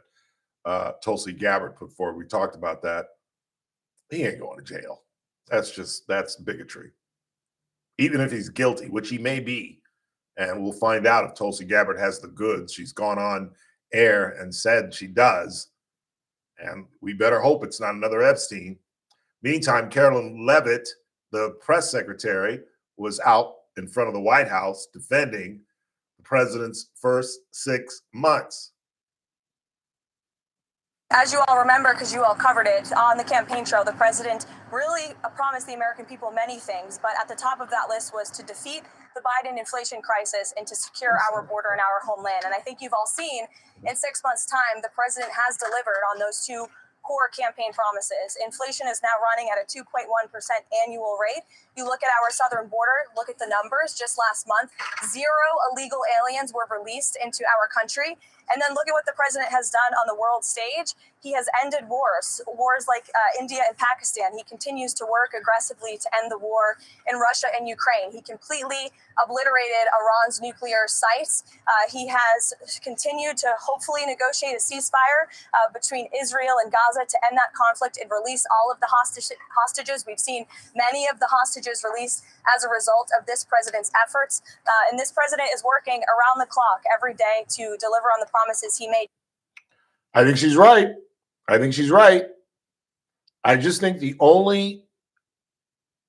Tulsi Gabbard put forward. We talked about that. He ain't going to jail. That's bigotry. Even if he's guilty, which he may be. And we'll find out if Tulsi Gabbard has the goods. She's gone on air and said she does. And we better hope it's not another Epstein. Meantime, Carolyn Levitt, the press secretary, was out in front of the White House defending the president's first 6 months. As you all remember, because you all covered it on the campaign trail, the president really promised the American people many things, but at the top of that list was to defeat the Biden inflation crisis and to secure our border and our homeland. And I think you've all seen in 6 months' time, the president has delivered on those two core campaign promises. Inflation is now running at a 2.1% annual rate. You look at our southern border, look at the numbers. Just last month, 0 illegal aliens were released into our country. And then look at what the president has done on the world stage. He has ended wars like India and Pakistan. He continues to work aggressively to end the war in Russia and Ukraine. He completely obliterated Iran's nuclear sites. He has continued to hopefully negotiate a ceasefire between Israel and Gaza to end that conflict and release all of the hostages. We've seen many of the hostages released as a result of this president's efforts. And this president is working around the clock every day to deliver on the promises he made. I think she's right. I just think the only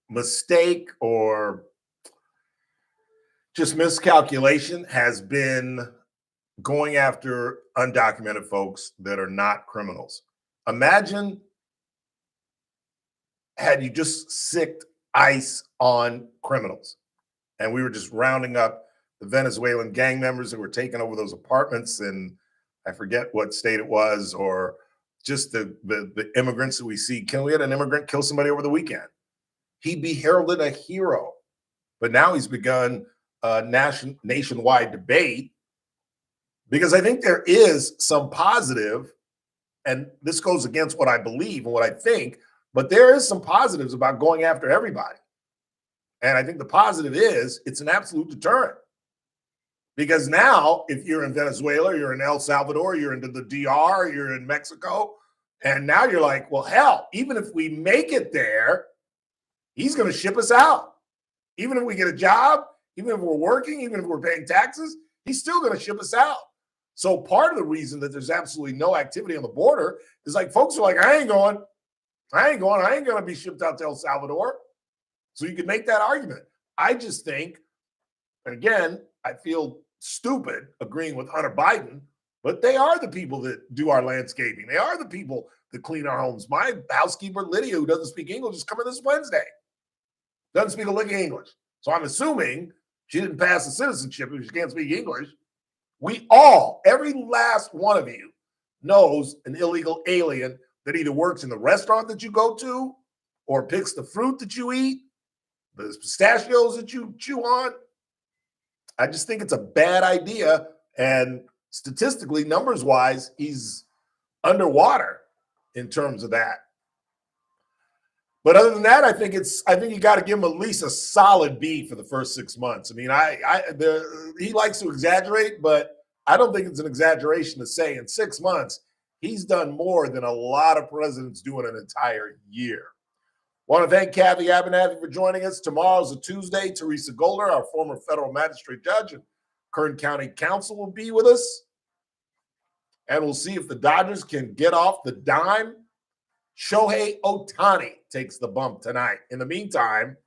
mistake or just miscalculation has been going after undocumented folks that are not criminals. Imagine had you just sicked ICE on criminals and we were just rounding up the Venezuelan gang members that were taking over those apartments in, I forget what state it was, or just the immigrants that we see. We had an immigrant kill somebody over the weekend. He'd be heralded a hero. But now he's begun a nationwide debate because I think there is some positive, and this goes against what I believe and what I think, but there is some positives about going after everybody. And I think the positive is it's an absolute deterrent. Because now, if you're in Venezuela, you're in El Salvador, you're into the DR, you're in Mexico, and now you're like, well, hell, even if we make it there, he's going to ship us out. Even if we get a job, even if we're working, even if we're paying taxes, he's still going to ship us out. So part of the reason that there's absolutely no activity on the border is like folks are like, I ain't going to be shipped out to El Salvador. So you can make that argument. I just think, and again, I feel stupid agreeing with Hunter Biden, but they are the people that do our landscaping. They are the people that clean our homes. My housekeeper, Lydia, who doesn't speak English, is coming this Wednesday. Doesn't speak a lick of English. So I'm assuming she didn't pass the citizenship if she can't speak English. We all, every last one of you, knows an illegal alien that either works in the restaurant that you go to or picks the fruit that you eat, the pistachios that you chew on. I just think it's a bad idea. And statistically, numbers-wise, he's underwater in terms of that. But other than that, I think you got to give him at least a solid B for the first 6 months. I mean, he likes to exaggerate, but I don't think it's an exaggeration to say in 6 months he's done more than a lot of presidents do in an entire year. Want to thank Kathy Abernathy for joining us. Tomorrow's a Tuesday. Teresa Golder, our former federal magistrate judge and Kern County Council, will be with us. And we'll see if the Dodgers can get off the dime. Shohei Ohtani takes the bump tonight. In the meantime,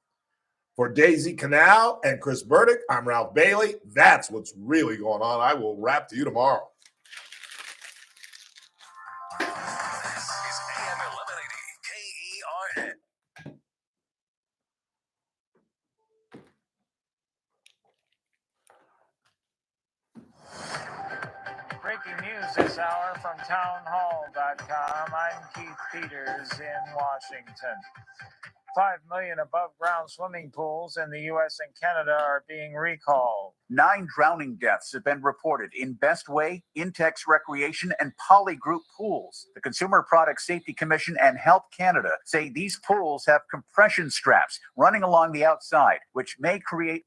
for Daisy Canal and Chris Burdick, I'm Ralph Bailey. That's what's really going on. I will rap to you tomorrow. This is AM 1180 KERN. Breaking news this hour from townhall.com. I'm Keith Peters in Washington. 5 million above-ground swimming pools in the U.S. and Canada are being recalled. 9 drowning deaths have been reported in Bestway, Intex Recreation, and Poly Group pools. The Consumer Product Safety Commission and Health Canada say these pools have compression straps running along the outside, which may create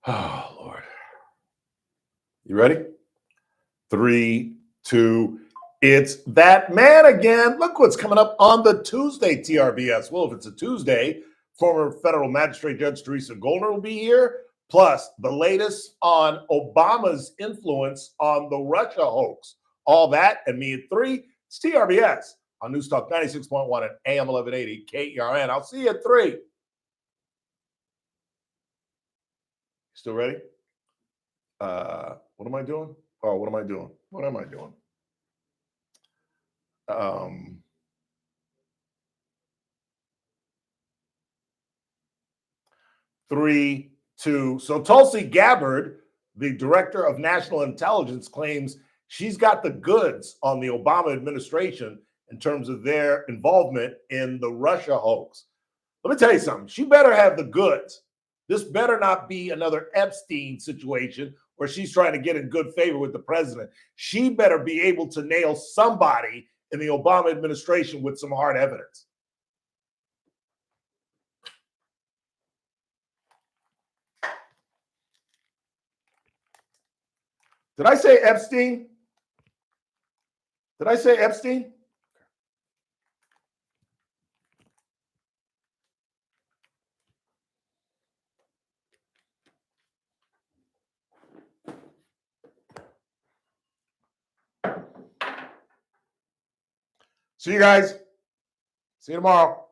Oh, Lord. You ready? 3, 2, it's that man again. Look what's coming up on the Tuesday TRBS. Well, if it's a Tuesday, former federal magistrate Judge Teresa Golder will be here, plus the latest on Obama's influence on the Russia hoax. All that and me at 3. It's TRBS on News Talk 96.1 and AM 1180 KERN. I'll see you at 3. Still ready? What am I doing? Oh, what am I doing? What am I doing? 3, 2. So Tulsi Gabbard, the director of national intelligence, claims she's got the goods on the Obama administration in terms of their involvement in the Russia hoax. Let me tell you something. She better have the goods. This better not be another Epstein situation where she's trying to get in good favor with the president. She better be able to nail somebody in the Obama administration with some hard evidence. Did I say Epstein? Did I say Epstein? See you guys. See you tomorrow.